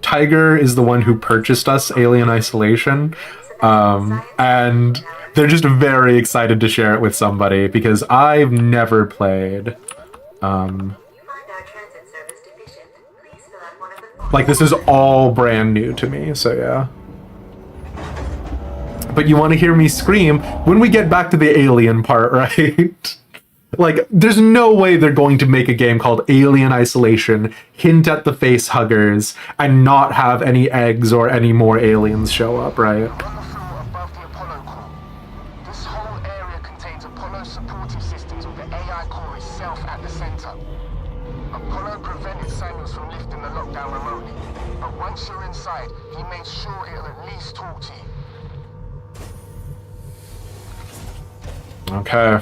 A: Tiger is the one who purchased us Alien Isolation. And they're just very excited to share it with somebody because I've never played. Like, this is all brand new to me, so yeah. But you want to hear me scream when we get back to the alien part, right? Like, there's no way they're going to make a game called Alien Isolation, hint at the face huggers, and not have any eggs or any more aliens show up, right?
G: On the floor above the Apollo core. This whole area contains Apollo supporting systems with the AI core itself at the center. Apollo prevented Samuels from lifting the lockdown remotely, but once you're inside, he made sure it'll at least talk to you.
A: Okay.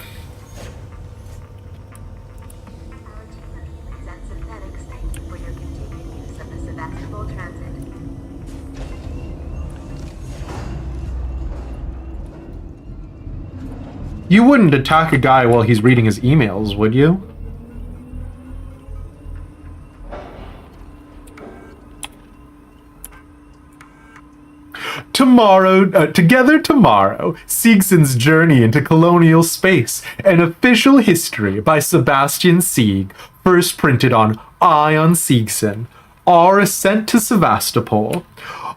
A: You wouldn't attack a guy while he's reading his emails, would you? Together Tomorrow, Siegson's Journey into Colonial Space, an official history by Sebastian Sieg, first printed on Ion Siegson, our ascent to Sevastopol.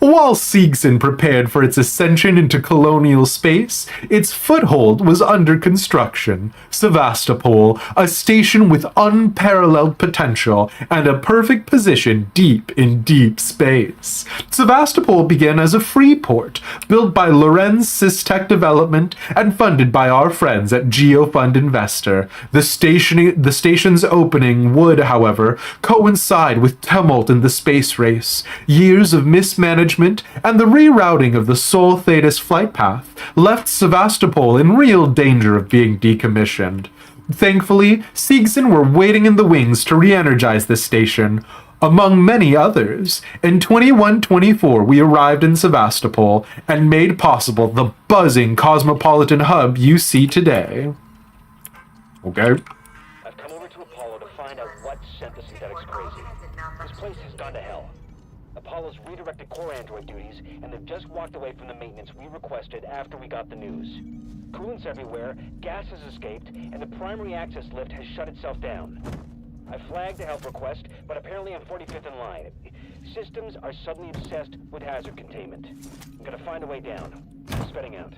A: While Siegson prepared for its ascension into colonial space, its foothold was under construction. Sevastopol, a station with unparalleled potential and a perfect position deep in deep space. Sevastopol began as a free port, built by Lorenz Systech Development and funded by our friends at GeoFund Investor. The station's opening would, however, coincide with tumult in the space race. Years of mismanagement and the rerouting of the Sol Thetis flight path left Sevastopol in real danger of being decommissioned. Thankfully, Siegson were waiting in the wings to re-energize this station. Among many others, in 2124 we arrived in Sevastopol and made possible the buzzing cosmopolitan hub you see today. Okay.
B: I've come over to Apollo to find out what sent the synthetics crazy. This place has gone to hell. Apollo's redirected core android duties, and they've just walked away from the maintenance we requested after we got the news. Coolant's everywhere, gas has escaped, and the primary access lift has shut itself down. I flagged a help request, but apparently I'm 45th in line. Systems are suddenly obsessed with hazard containment. I'm gonna find a way down. Spitting out.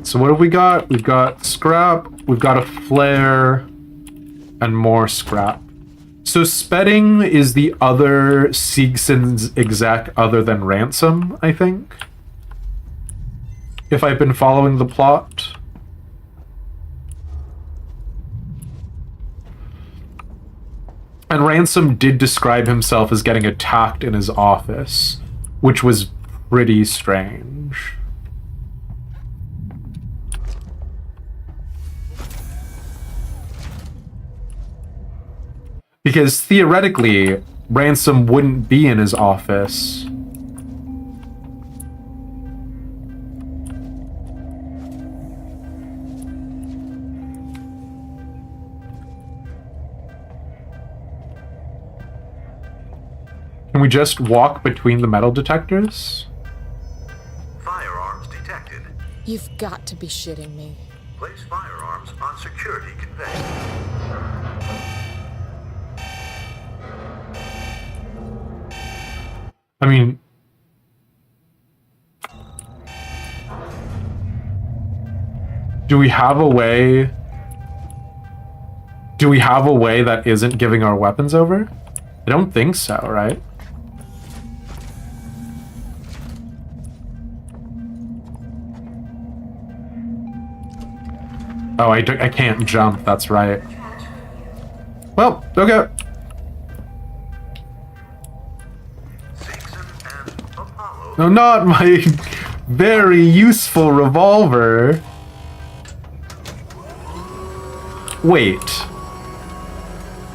A: So what have we got? We've got scrap, we've got a flare, and more scrap. So Spedding is the other Siegson's exec other than Ransom, I think. If I've been following the plot. And Ransom did describe himself as getting attacked in his office, which was pretty strange. Because theoretically, Ransom wouldn't be in his office. Can we just walk between the metal detectors?
J: Firearms detected.
E: You've got to be shitting me.
J: Place firearms on security convey.
A: I mean, do we have a way that isn't giving our weapons over? I don't think so, right? Oh, I can't jump, that's right. Well, okay. No, not my very useful revolver. Wait.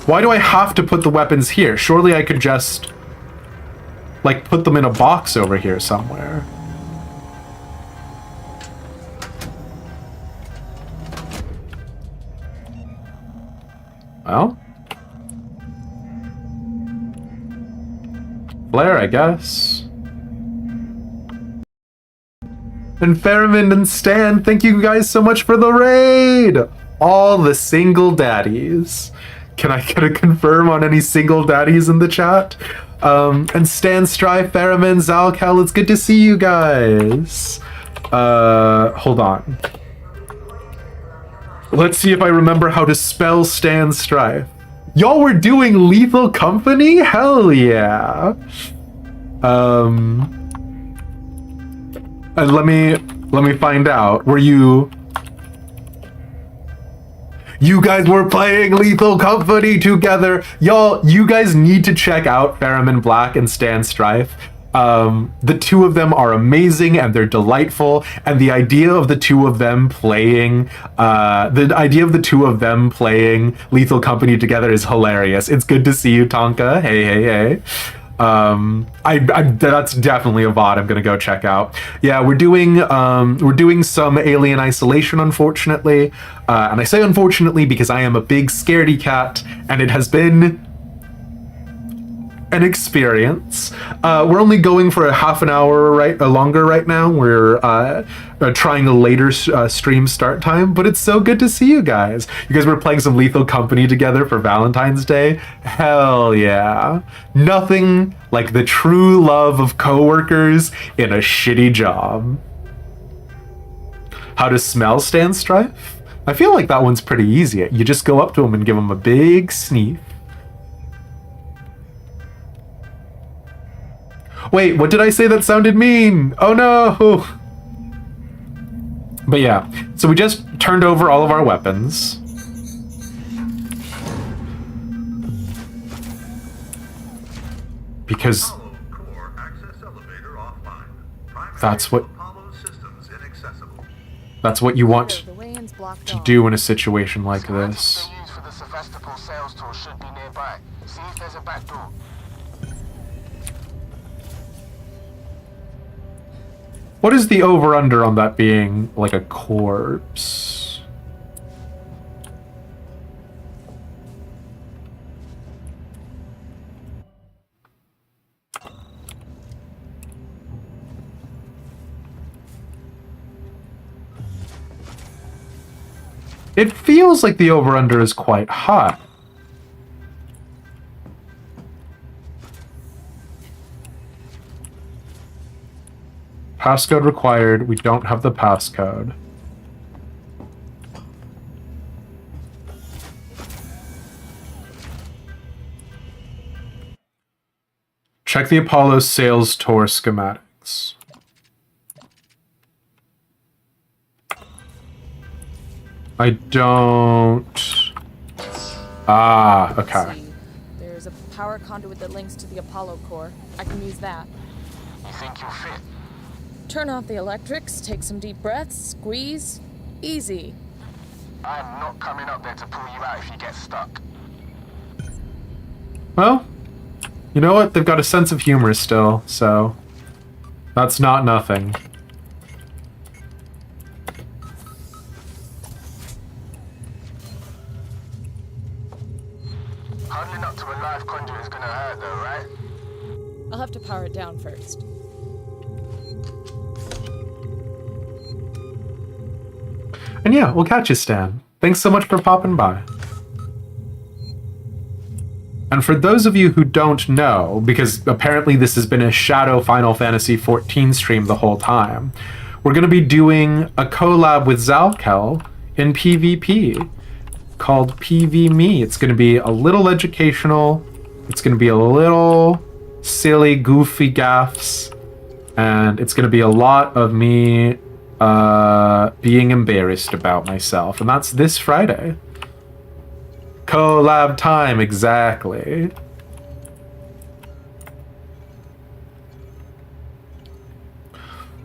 A: Why do I have to put the weapons here? Surely I could just, like, put them in a box over here somewhere. Well. Flare, I guess. And Ferriman and Stan, thank you guys so much for the raid! All the single daddies. Can I get a confirm on any single daddies in the chat? And Stan, Strife, Ferriman, Zalcal, it's good to see you guys. Hold on. Let's see if I remember how to spell Stan Strife. Y'all were doing Lethal Company? Hell yeah. And let me find out. Were you guys were playing Lethal Company together? Y'all, you guys need to check out Ferriman Black and Stan Strife. The two of them are amazing and they're delightful, and the idea of the two of them playing Lethal Company together is hilarious. It's good to see you, Tonka. Hey. That's definitely a VOD I'm gonna go check out. Yeah, we're doing some Alien Isolation, unfortunately, and I say unfortunately because I am a big scaredy cat, and it has been an experience. We're only going for a half an hour longer right now. We're trying a later stream start time, but it's so good to see you guys. You guys were playing some Lethal Company together for Valentine's Day. Hell yeah. Nothing like the true love of coworkers in a shitty job. How to smell Stan Strife? I feel like that one's pretty easy. You just go up to him and give him a big sniff. Wait, what did I say that sounded mean? Oh no! But yeah, so we just turned over all of our weapons. Because that's what you want to do in a situation like this. What is the over-under on that being like a corpse? It feels like the over-under is quite high. Passcode required. We don't have the passcode. Check the Apollo sales tour schematics. I don't... Ah, okay.
E: There's a power conduit that links to the Apollo core. I can use that.
G: You think you'll fit?
E: Turn off the electrics, take some deep breaths, squeeze. Easy.
G: I'm not coming up there to pull you out if you get stuck.
A: Well, you know what? They've got a sense of humor still, so that's not nothing.
G: Huddling up to a live conduit is gonna hurt though, right?
E: I'll have to power it down first.
A: And yeah, we'll catch you, Stan. Thanks so much for popping by. And for those of you who don't know, because apparently this has been a shadow Final Fantasy XIV stream the whole time, we're going to be doing a collab with Zalcal in PvP called PvMe. It's going to be a little educational, It's going to be a little silly, goofy gaffes. And it's going to be a lot of me being embarrassed about myself. And that's this Friday. Collab time, exactly.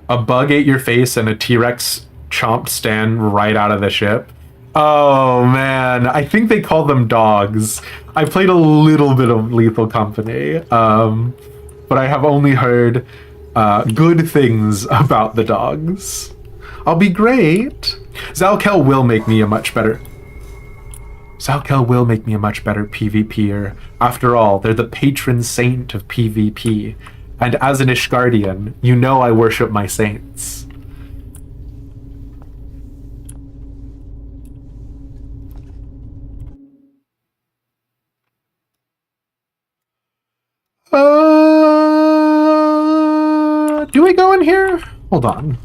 A: A bug ate your face and a T-Rex chomped Stan right out of the ship. Oh man, I think they call them dogs. I played a little bit of Lethal Company, but I have only heard good things about the dogs. I'll be great. Zalkel will make me a much better PvPer. After all, they're the patron saint of PvP. And as an Ishgardian, you know I worship my saints. Do we go in here? Hold on.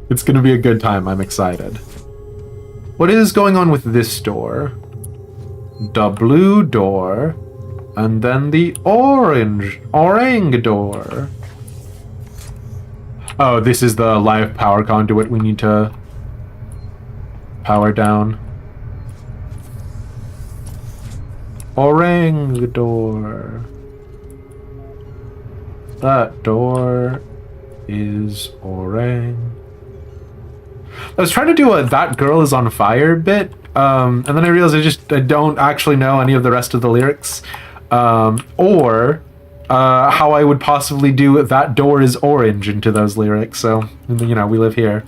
A: It's gonna be a good time, I'm excited. What is going on with this door? The blue door, and then the orang door. Oh, this is the live power conduit we need to power down. Orang door. That door is orang. I was trying to do a "that girl is on fire" bit, and then I realized I don't actually know any of the rest of the lyrics, or how I would possibly do "that door is orange" into those lyrics. So, you know, we live here.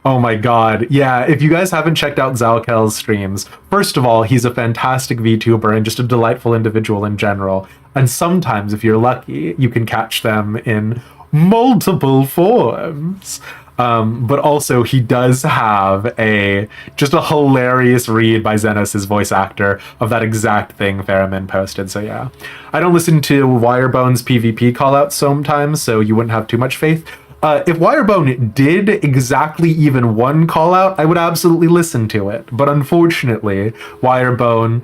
A: Oh my god, yeah, if you guys haven't checked out Zalkel's streams, first of all, he's a fantastic VTuber and just a delightful individual in general. And sometimes, if you're lucky, you can catch them in multiple forms. But also, he does have just a hilarious read by Xenos, his voice actor, of that exact thing Ferriman posted, so yeah. I don't listen to Wirebone's PvP callouts sometimes, so you wouldn't have too much faith. If Wirebone did exactly even one call out, I would absolutely listen to it. But unfortunately, Wirebone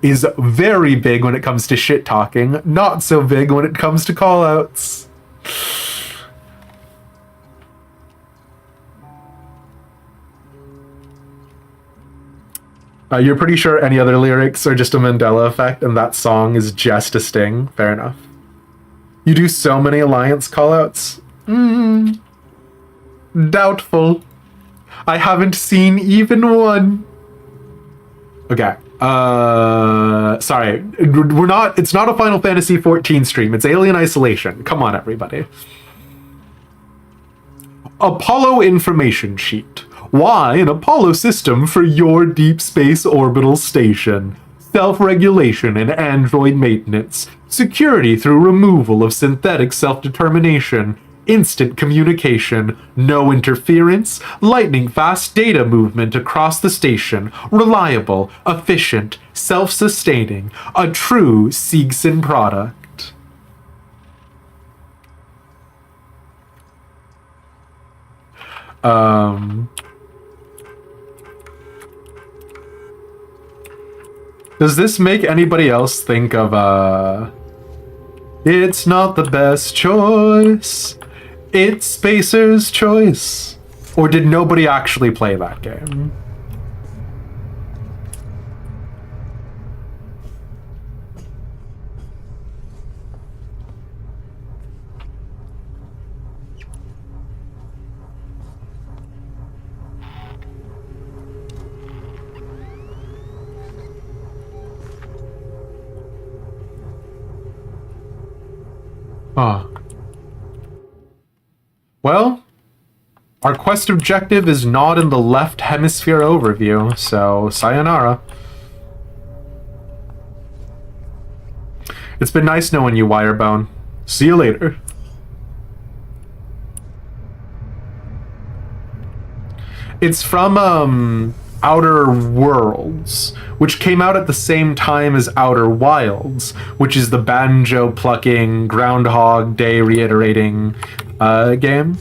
A: is very big when it comes to shit talking, not so big when it comes to call outs. You're pretty sure any other lyrics are just a Mandela effect and that song is just a sting? Fair enough. You do so many Alliance callouts? Doubtful. I haven't seen even one. Okay. Sorry. It's not a Final Fantasy XIV stream. It's Alien Isolation. Come on, everybody. Apollo information sheet. Why an Apollo system for your deep space orbital station? Self-regulation and android maintenance. Security through removal of synthetic self-determination. Instant communication, no interference, lightning-fast data movement across the station, reliable, efficient, self-sustaining, a true Seegson product. Does this make anybody else think of, it's not the best choice, it's Spacer's choice? Or did nobody actually play that game? Huh. Well, our quest objective is not in the left hemisphere overview, so sayonara. It's been nice knowing you, Wirebone. See you later. It's from, Outer Worlds, which came out at the same time as Outer Wilds, which is the banjo-plucking, Groundhog Day reiterating game.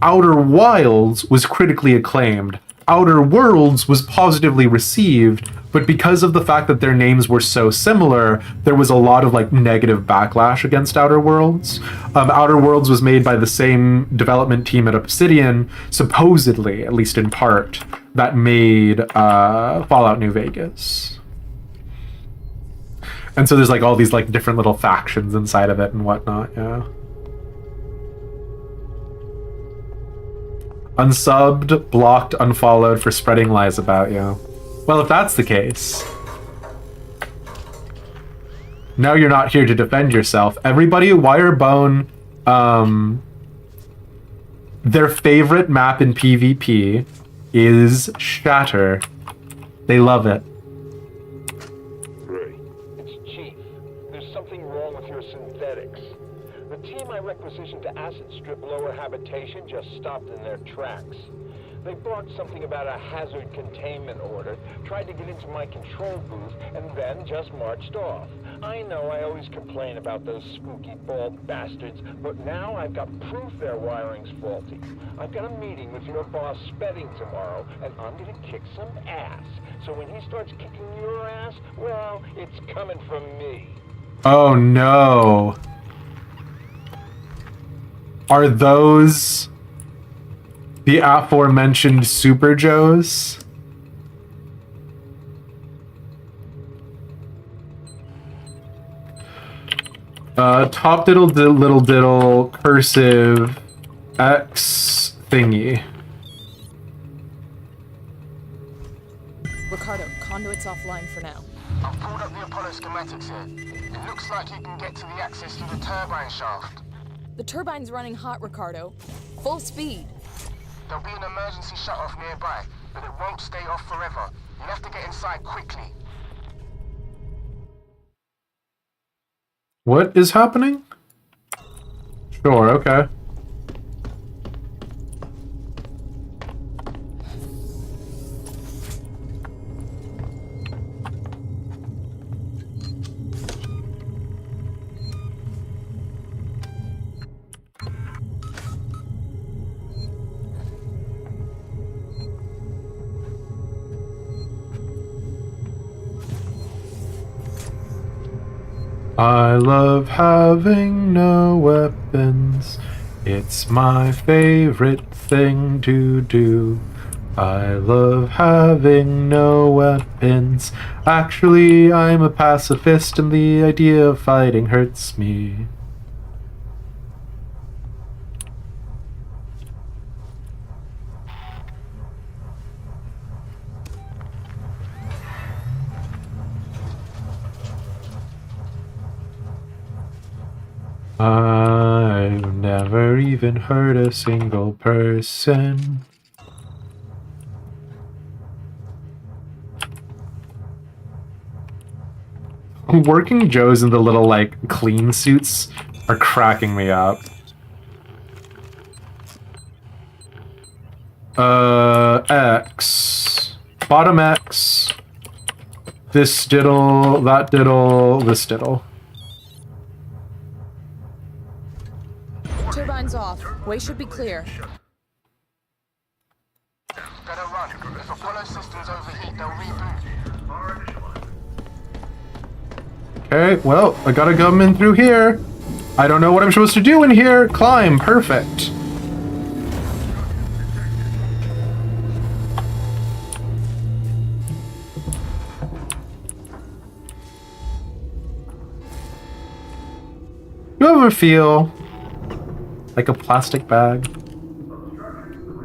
A: Outer Wilds was critically acclaimed. Outer Worlds was positively received, but because of the fact that their names were so similar, there was a lot of like negative backlash against Outer Worlds. Outer Worlds was made by the same development team at Obsidian, supposedly, at least in part, that made Fallout New Vegas. And so there's like all these like different little factions inside of it and whatnot, yeah. Unsubbed, blocked, unfollowed for spreading lies about you. Well, if that's the case, now you're not here to defend yourself. Everybody at Wirebone, their favorite map in PvP is Shatter. They love it.
B: Ray, it's Chief. There's something wrong with your synthetics. The team I requisitioned to acid strip lower habitation just stopped in their tracks. They barked something about a hazard containment order, tried to get into my control booth, and then just marched off. I know I always complain about those spooky bald bastards, but now I've got proof their wiring's faulty. I've got a meeting with your boss Spedding tomorrow, and I'm gonna kick some ass. So when he starts kicking your ass, well, it's coming from me.
A: Oh no. Are those the aforementioned Super Joes? Top diddle, little diddle, cursive, X thingy.
E: Ricardo, conduit's offline for now.
G: I've pulled up the Apollo schematics here. It looks like you can get to the access through the turbine shaft.
E: The turbine's running hot, Ricardo. Full speed.
G: There'll be an emergency shut-off nearby, but it won't stay off forever. You'll have to get inside quickly.
A: What is happening? Sure, okay. I love having no weapons. It's my favorite thing to do. I love having no weapons. Actually, I'm a pacifist and the idea of fighting hurts me. I've never even heard a single person. Working Joes in the little, like, clean suits are cracking me up. X. Bottom X. This diddle, that diddle, this diddle.
E: Turbine's off. Way should be clear.
G: Better run. If Apollo systems overheat, they'll reboot.
A: Okay, well, I gotta come in through here. I don't know what I'm supposed to do in here. Climb, perfect. You ever feel like a plastic bag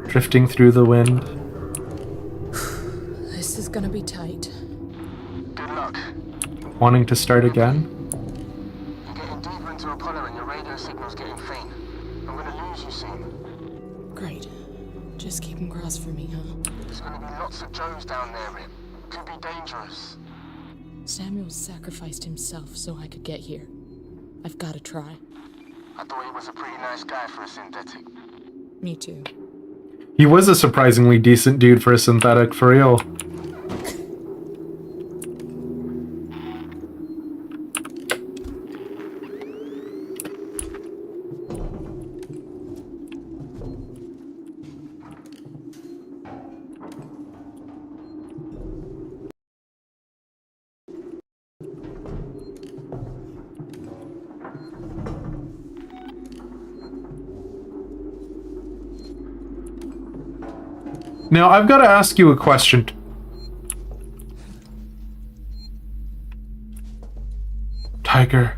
A: drifting through the wind?
E: This is gonna be tight.
G: Good luck.
A: Wanting to start again?
G: You're getting deeper into Apollo and your radio signal's getting faint. I'm gonna lose you soon.
E: Great. Just keep them crossed for me, huh?
G: There's gonna be lots of Joes down there, Rip. Could be dangerous.
E: Samuel sacrificed himself so I could get here. I've gotta try.
G: I thought he was a pretty nice guy for a synthetic.
E: Me too.
A: He was a surprisingly decent dude for a synthetic, for real. Now, I've got to ask you a question. Tiger,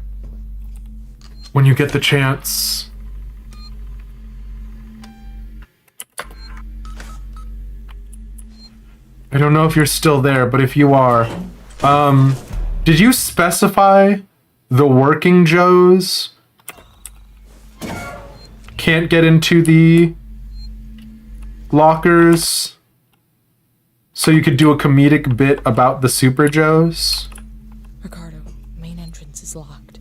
A: when you get the chance, I don't know if you're still there, but if you are, did you specify the working Joes can't get into the lockers so you could do a comedic bit about the Super Joes?
E: Ricardo, main entrance is locked.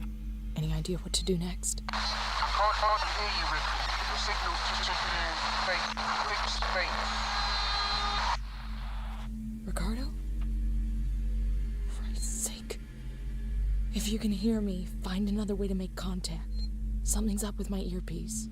E: Any idea what to do next?
G: I can't hardly hear you, Rick. Your signal's just chipping in faint.
E: Ricardo? For Christ's sake. If you can hear me, find another way to make contact. Something's up with my earpiece.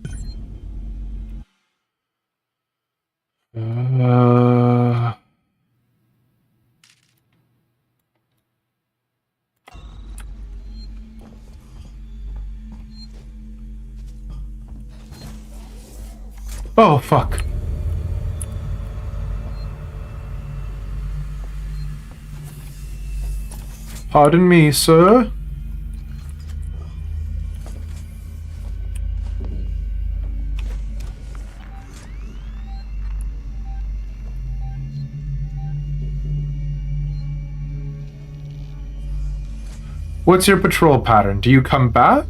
A: Oh, fuck. Pardon me, sir. What's your patrol pattern? Do you come back?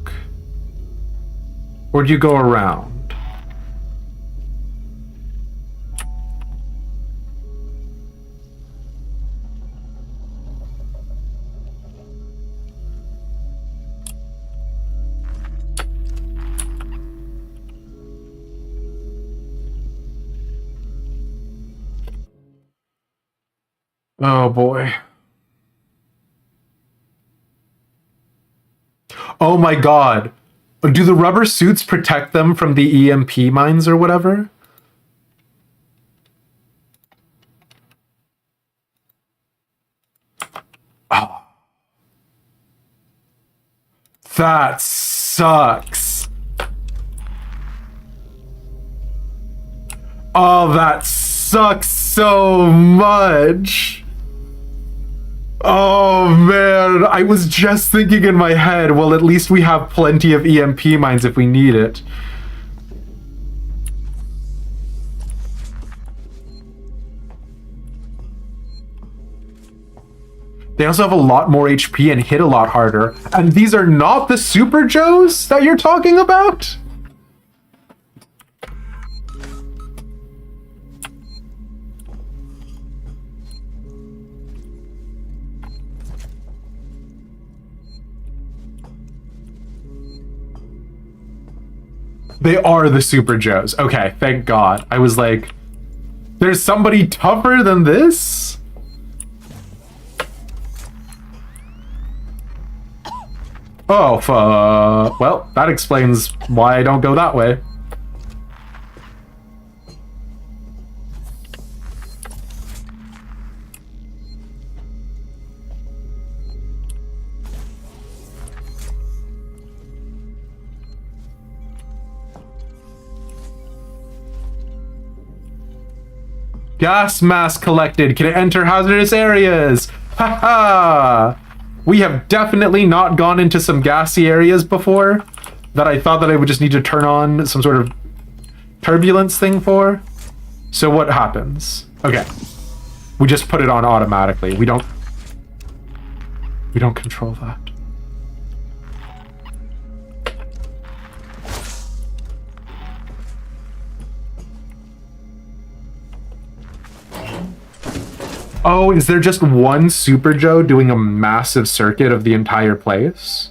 A: Or do you go around? Oh boy. Oh my god. Do the rubber suits protect them from the EMP mines or whatever? Oh. That sucks. Oh, that sucks so much. Oh man, I was just thinking in my head, well, at least we have plenty of EMP mines if we need it. They also have a lot more HP and hit a lot harder. And these are not the Super Joes that you're talking about? They are the Super Joes. Okay, thank God. I was like, there's somebody tougher than this? Oh, well, that explains why I don't go that way. Gas mask collected. Can it enter hazardous areas? Haha! We have definitely not gone into some gassy areas before that I thought that I would just need to turn on some sort of turbulence thing for. So what happens? Okay. We just put it on automatically. We don't control that. Oh, is there just one Super Joe doing a massive circuit of the entire place?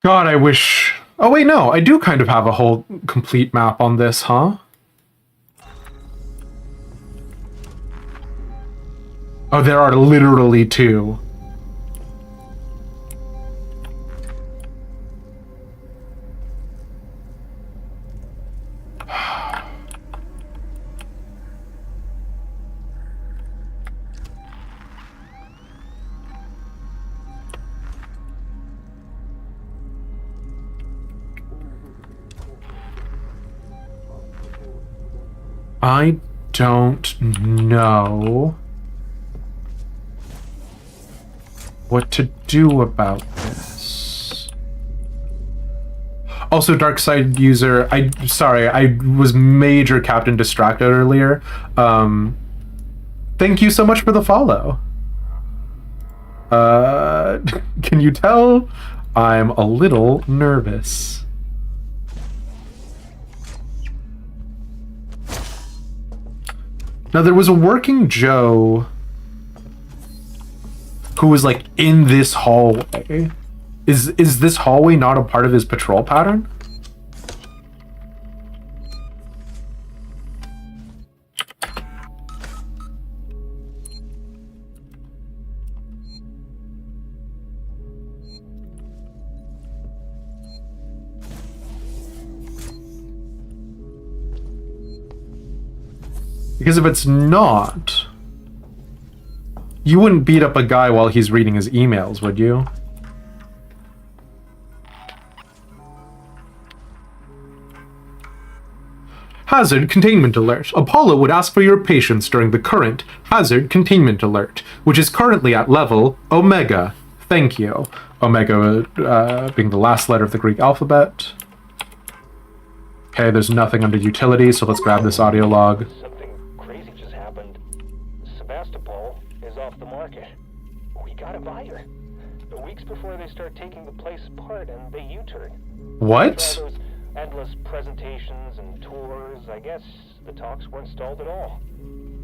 A: God, I wish... Oh wait, no, I do kind of have a whole complete map on this, huh? Oh, there are literally two. I don't know what to do about this. Also, dark side user, sorry, I was major Captain Distracted earlier. Thank you so much for the follow. Can you tell I'm a little nervous? Now, there was a working Joe who was, like, in this hallway. Is this hallway not a part of his patrol pattern? Because if it's not, you wouldn't beat up a guy while he's reading his emails, would you? Hazard containment alert. Apollo would ask for your patience during the current hazard containment alert, which is currently at level Omega. Thank you. Omega being the last letter of the Greek alphabet. Okay, there's nothing under utility, so let's grab this audio log.
B: Something crazy just happened. Sebastopol is off the market. We got a buyer. Weeks before they start taking the place apart and they U-turn.
A: What?
B: After all those endless presentations and tours, I guess the talks weren't stalled at all.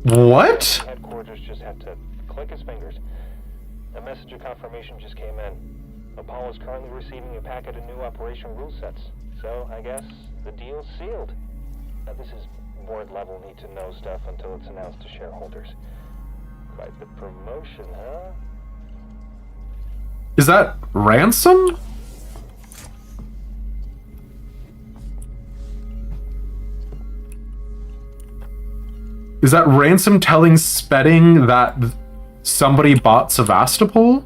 A: What?
B: Headquarters just had to click his fingers. A message of confirmation just came in. Apollo is currently receiving a packet of new operation rule sets. So, I guess the deal's sealed. Now, this is board level need to know stuff until it's announced to shareholders. Quite the promotion, huh?
A: Is that Ransom? Is that Ransom telling Spedding that somebody bought Sevastopol?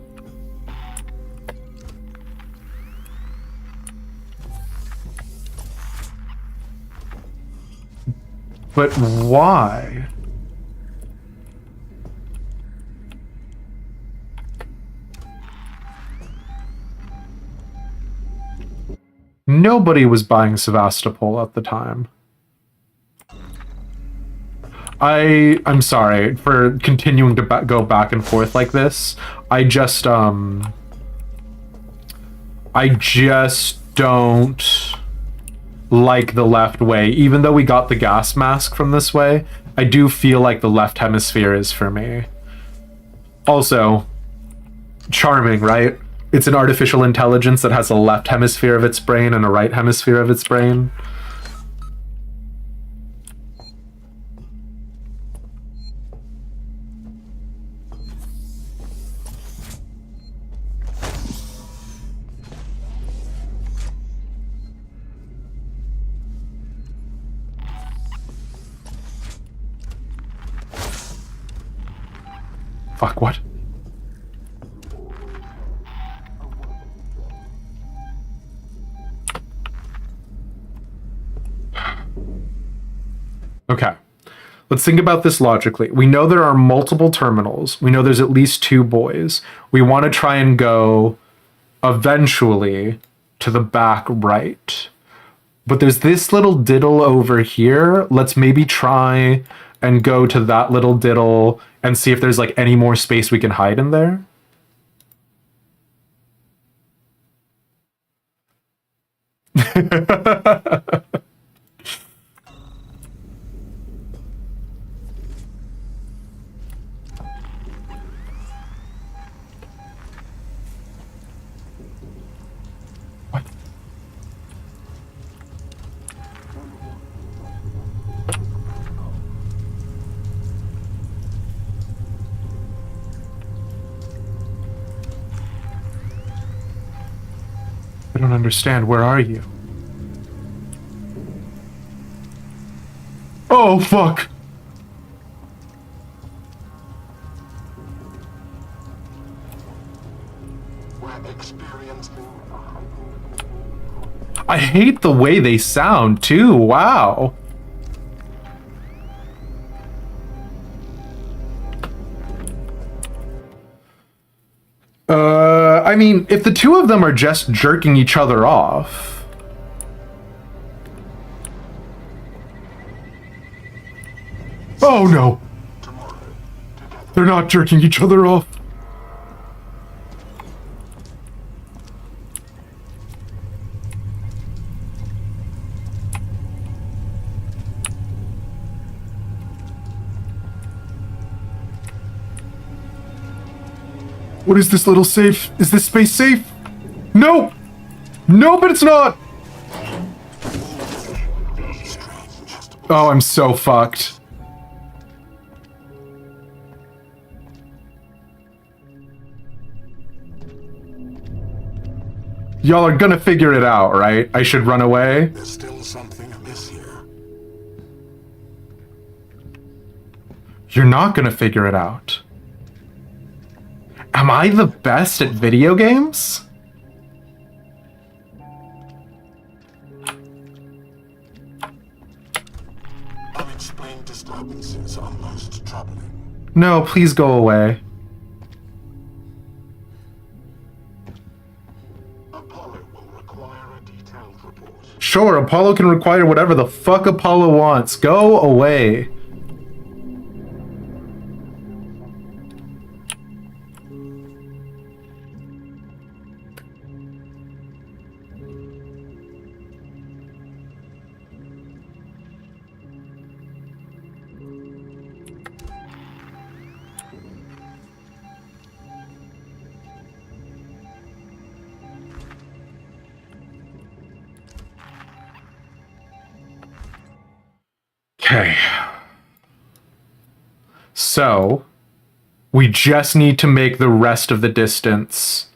A: But why? Nobody was buying Sevastopol at the time. I'm sorry for continuing to go back and forth like this. I just don't like the left way. Even though we got the gas mask from this way, I do feel like the left hemisphere is for me. Also, charming, right? It's an artificial intelligence that has a left hemisphere of its brain and a right hemisphere of its brain. Fuck, what? Okay. Let's think about this logically. We know there are multiple terminals. We know there's at least 2 boys. We want to try and go eventually to the back right. But there's this little diddle over here. Let's maybe try and go to that little diddle and see if there's like any more space we can hide in there. I don't understand. Where are you? Oh, fuck!
G: We're experiencing...
A: I hate the way they sound, too. Wow. I mean, if the two of them are just jerking each other off... Oh, no. They're not jerking each other off. What is this little safe? Is this space safe? No! No, but it's not! Oh, I'm so fucked. Y'all are gonna figure it out, right? I should run away?
G: There's still something amiss here.
A: You're not gonna figure it out. Am I the best at video games?
G: Unexplained disturbances are most troubling.
A: No, please go away.
G: Apollo will require a detailed report.
A: Sure, Apollo can require whatever the fuck Apollo wants. Go away. Okay. So, we just need to make the rest of the distance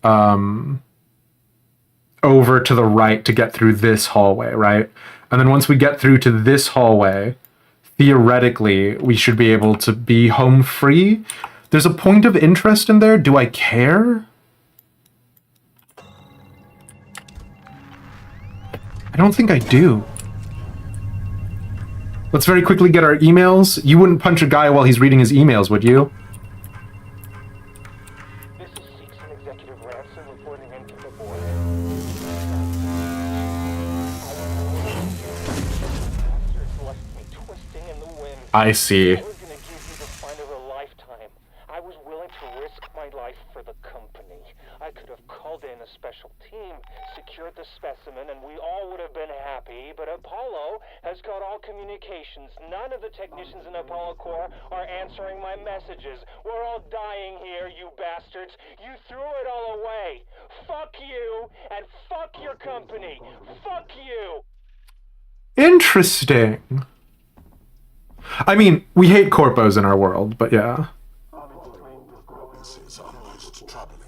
A: over to the right to get through this hallway, right? And then once we get through to this hallway, theoretically, we should be able to be home free. There's a point of interest in there. Do I care? I don't think I do. Let's very quickly get our emails. You wouldn't punch a guy while he's reading his emails, would you?
B: This is Seeks and Executive Ransom reporting into the board. Bastards left me twisting in the wind.
A: I see.
B: I was gonna give you the find of a lifetime. I was willing to risk my life for the company. I could have called in a special team, secured the specimen, and we all would have been happy, but Apollo has got all communications. None of the technicians in Apollo Corps are answering my messages. We're all dying here, you bastards. You threw it all away. Fuck you, and fuck your company. Fuck you.
A: Interesting. I mean, we hate corpos in our world, but yeah.
G: Unexplained disturbances are most troubling.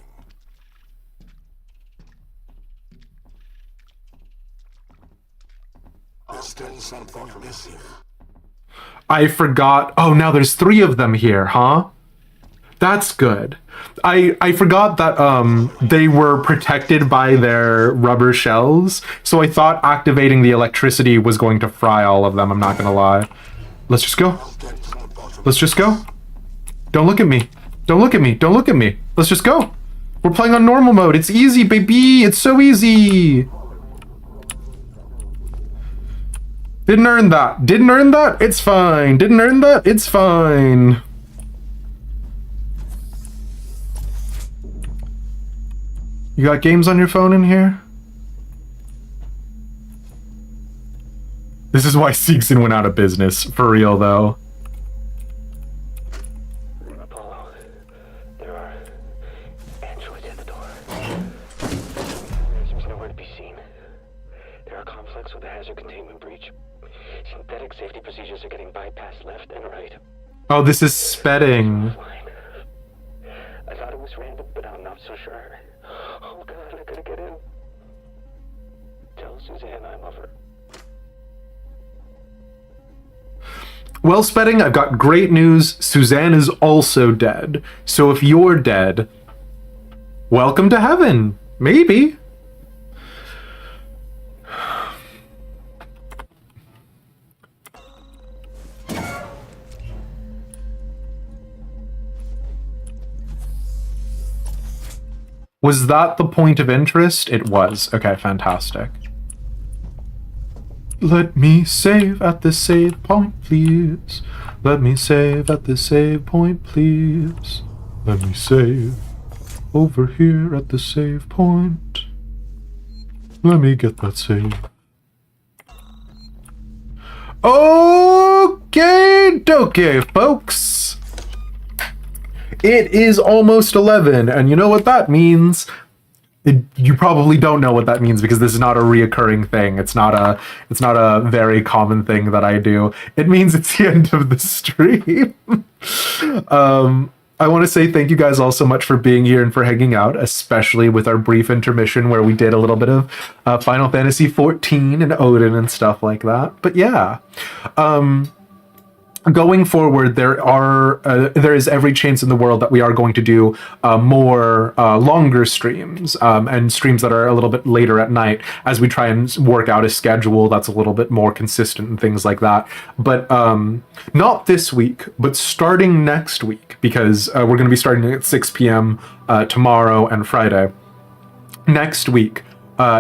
G: There's still something amiss here.
A: I forgot. Oh, now there's 3 of them here, huh? That's good. I forgot that they were protected by their rubber shells, so I thought activating the electricity was going to fry all of them, I'm not gonna lie. Let's just go. Let's just go. Don't look at me. Don't look at me. Don't look at me. Let's just go. We're playing on normal mode. It's easy, baby. It's so easy. Didn't earn that. Didn't earn that? It's fine. Didn't earn that? It's fine. You got games on your phone in here? This is why Seegson went out of business. For real, though.
B: Apollo, there are androids at the door. Seems nowhere to be seen. There are conflicts with the hazard containment breach. Synthetic safety procedures are getting bypassed left and right.
A: Oh, this is spedding.
B: I thought it was random, but I'm not so sure. Oh god, I gotta get in.
A: Well, Spedding, I've got great news. Suzanne is also dead. So if you're dead, welcome to heaven. Maybe. Was that the point of interest? It was. Okay, fantastic. Let me save at the save point, please. Let me save at the save point, please. Let me save over here at the save point. Let me get that save. Okay, dokie, folks. It is almost 11, and you know what that means? You probably don't know what that means because this is not a reoccurring thing. It's not a very common thing that I do. It means it's the end of the stream. I want to say thank you guys all so much for being here and for hanging out, especially with our brief intermission where we did a little bit of Final Fantasy XIV and Odin and stuff like that. But yeah. Going forward, there is every chance in the world that we are going to do more longer streams and streams that are a little bit later at night as we try and work out a schedule that's a little bit more consistent and things like that. But not this week, but starting next week, because we're going to be starting at 6 p.m. Tomorrow and Friday. Next week,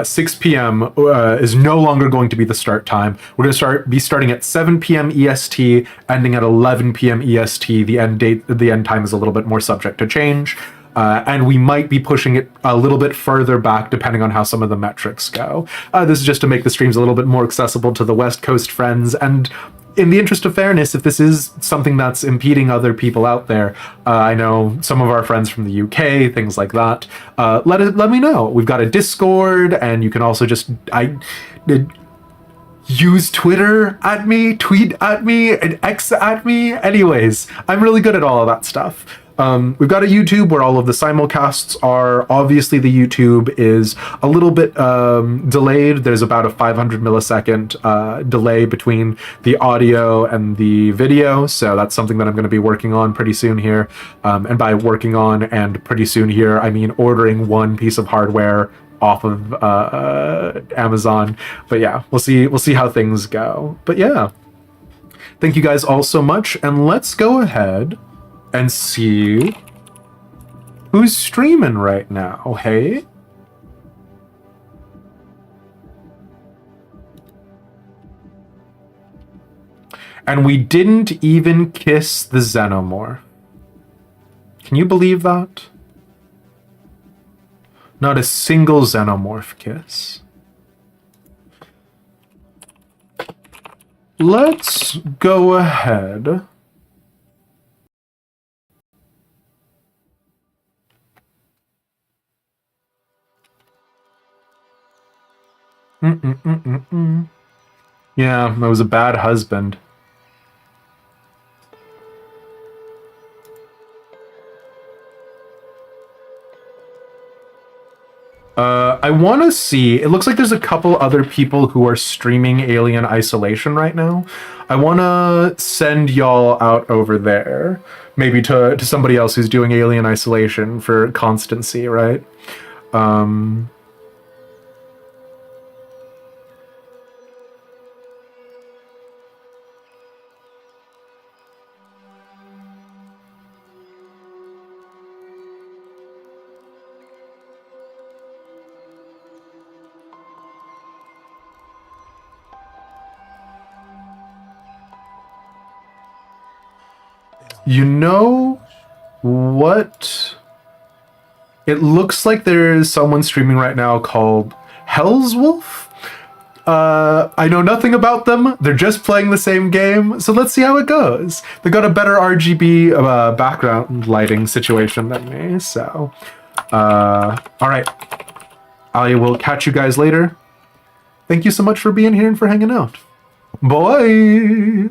A: 6 p.m. Is no longer going to be the start time. We're going to be starting at 7 p.m. EST, ending at 11 p.m. EST. The end time is a little bit more subject to change. And we might be pushing it a little bit further back depending on how some of the metrics go. This is just to make the streams a little bit more accessible to the West Coast friends, and in the interest of fairness, if this is something that's impeding other people out there, I know some of our friends from the UK, things like that, let me know. We've got a Discord, and you can also just use Twitter at me, tweet at me, and X at me. Anyways, I'm really good at all of that stuff. We've got a YouTube where all of the simulcasts are. Obviously, the YouTube is a little bit delayed. There's about a 500 millisecond delay between the audio and the video. So that's something that I'm going to be working on pretty soon here. And by working on and pretty soon here, I mean ordering one piece of hardware off of Amazon. But yeah, we'll see how things go. But yeah, thank you guys all so much. And let's go ahead and see who's streaming right now, hey? And we didn't even kiss the Xenomorph. Can you believe that? Not a single Xenomorph kiss. Let's go ahead. Yeah, I was a bad husband. I want to see. It looks like there's a couple other people who are streaming Alien Isolation right now. I want to send y'all out over there. Maybe to somebody else who's doing Alien Isolation for constancy, right? You know what? It looks like there is someone streaming right now called Hell's Wolf. I know nothing about them. They're just playing the same game, so let's see how it goes. They got a better RGB background lighting situation than me, so... Alright. I will catch you guys later. Thank you so much for being here and for hanging out. Bye!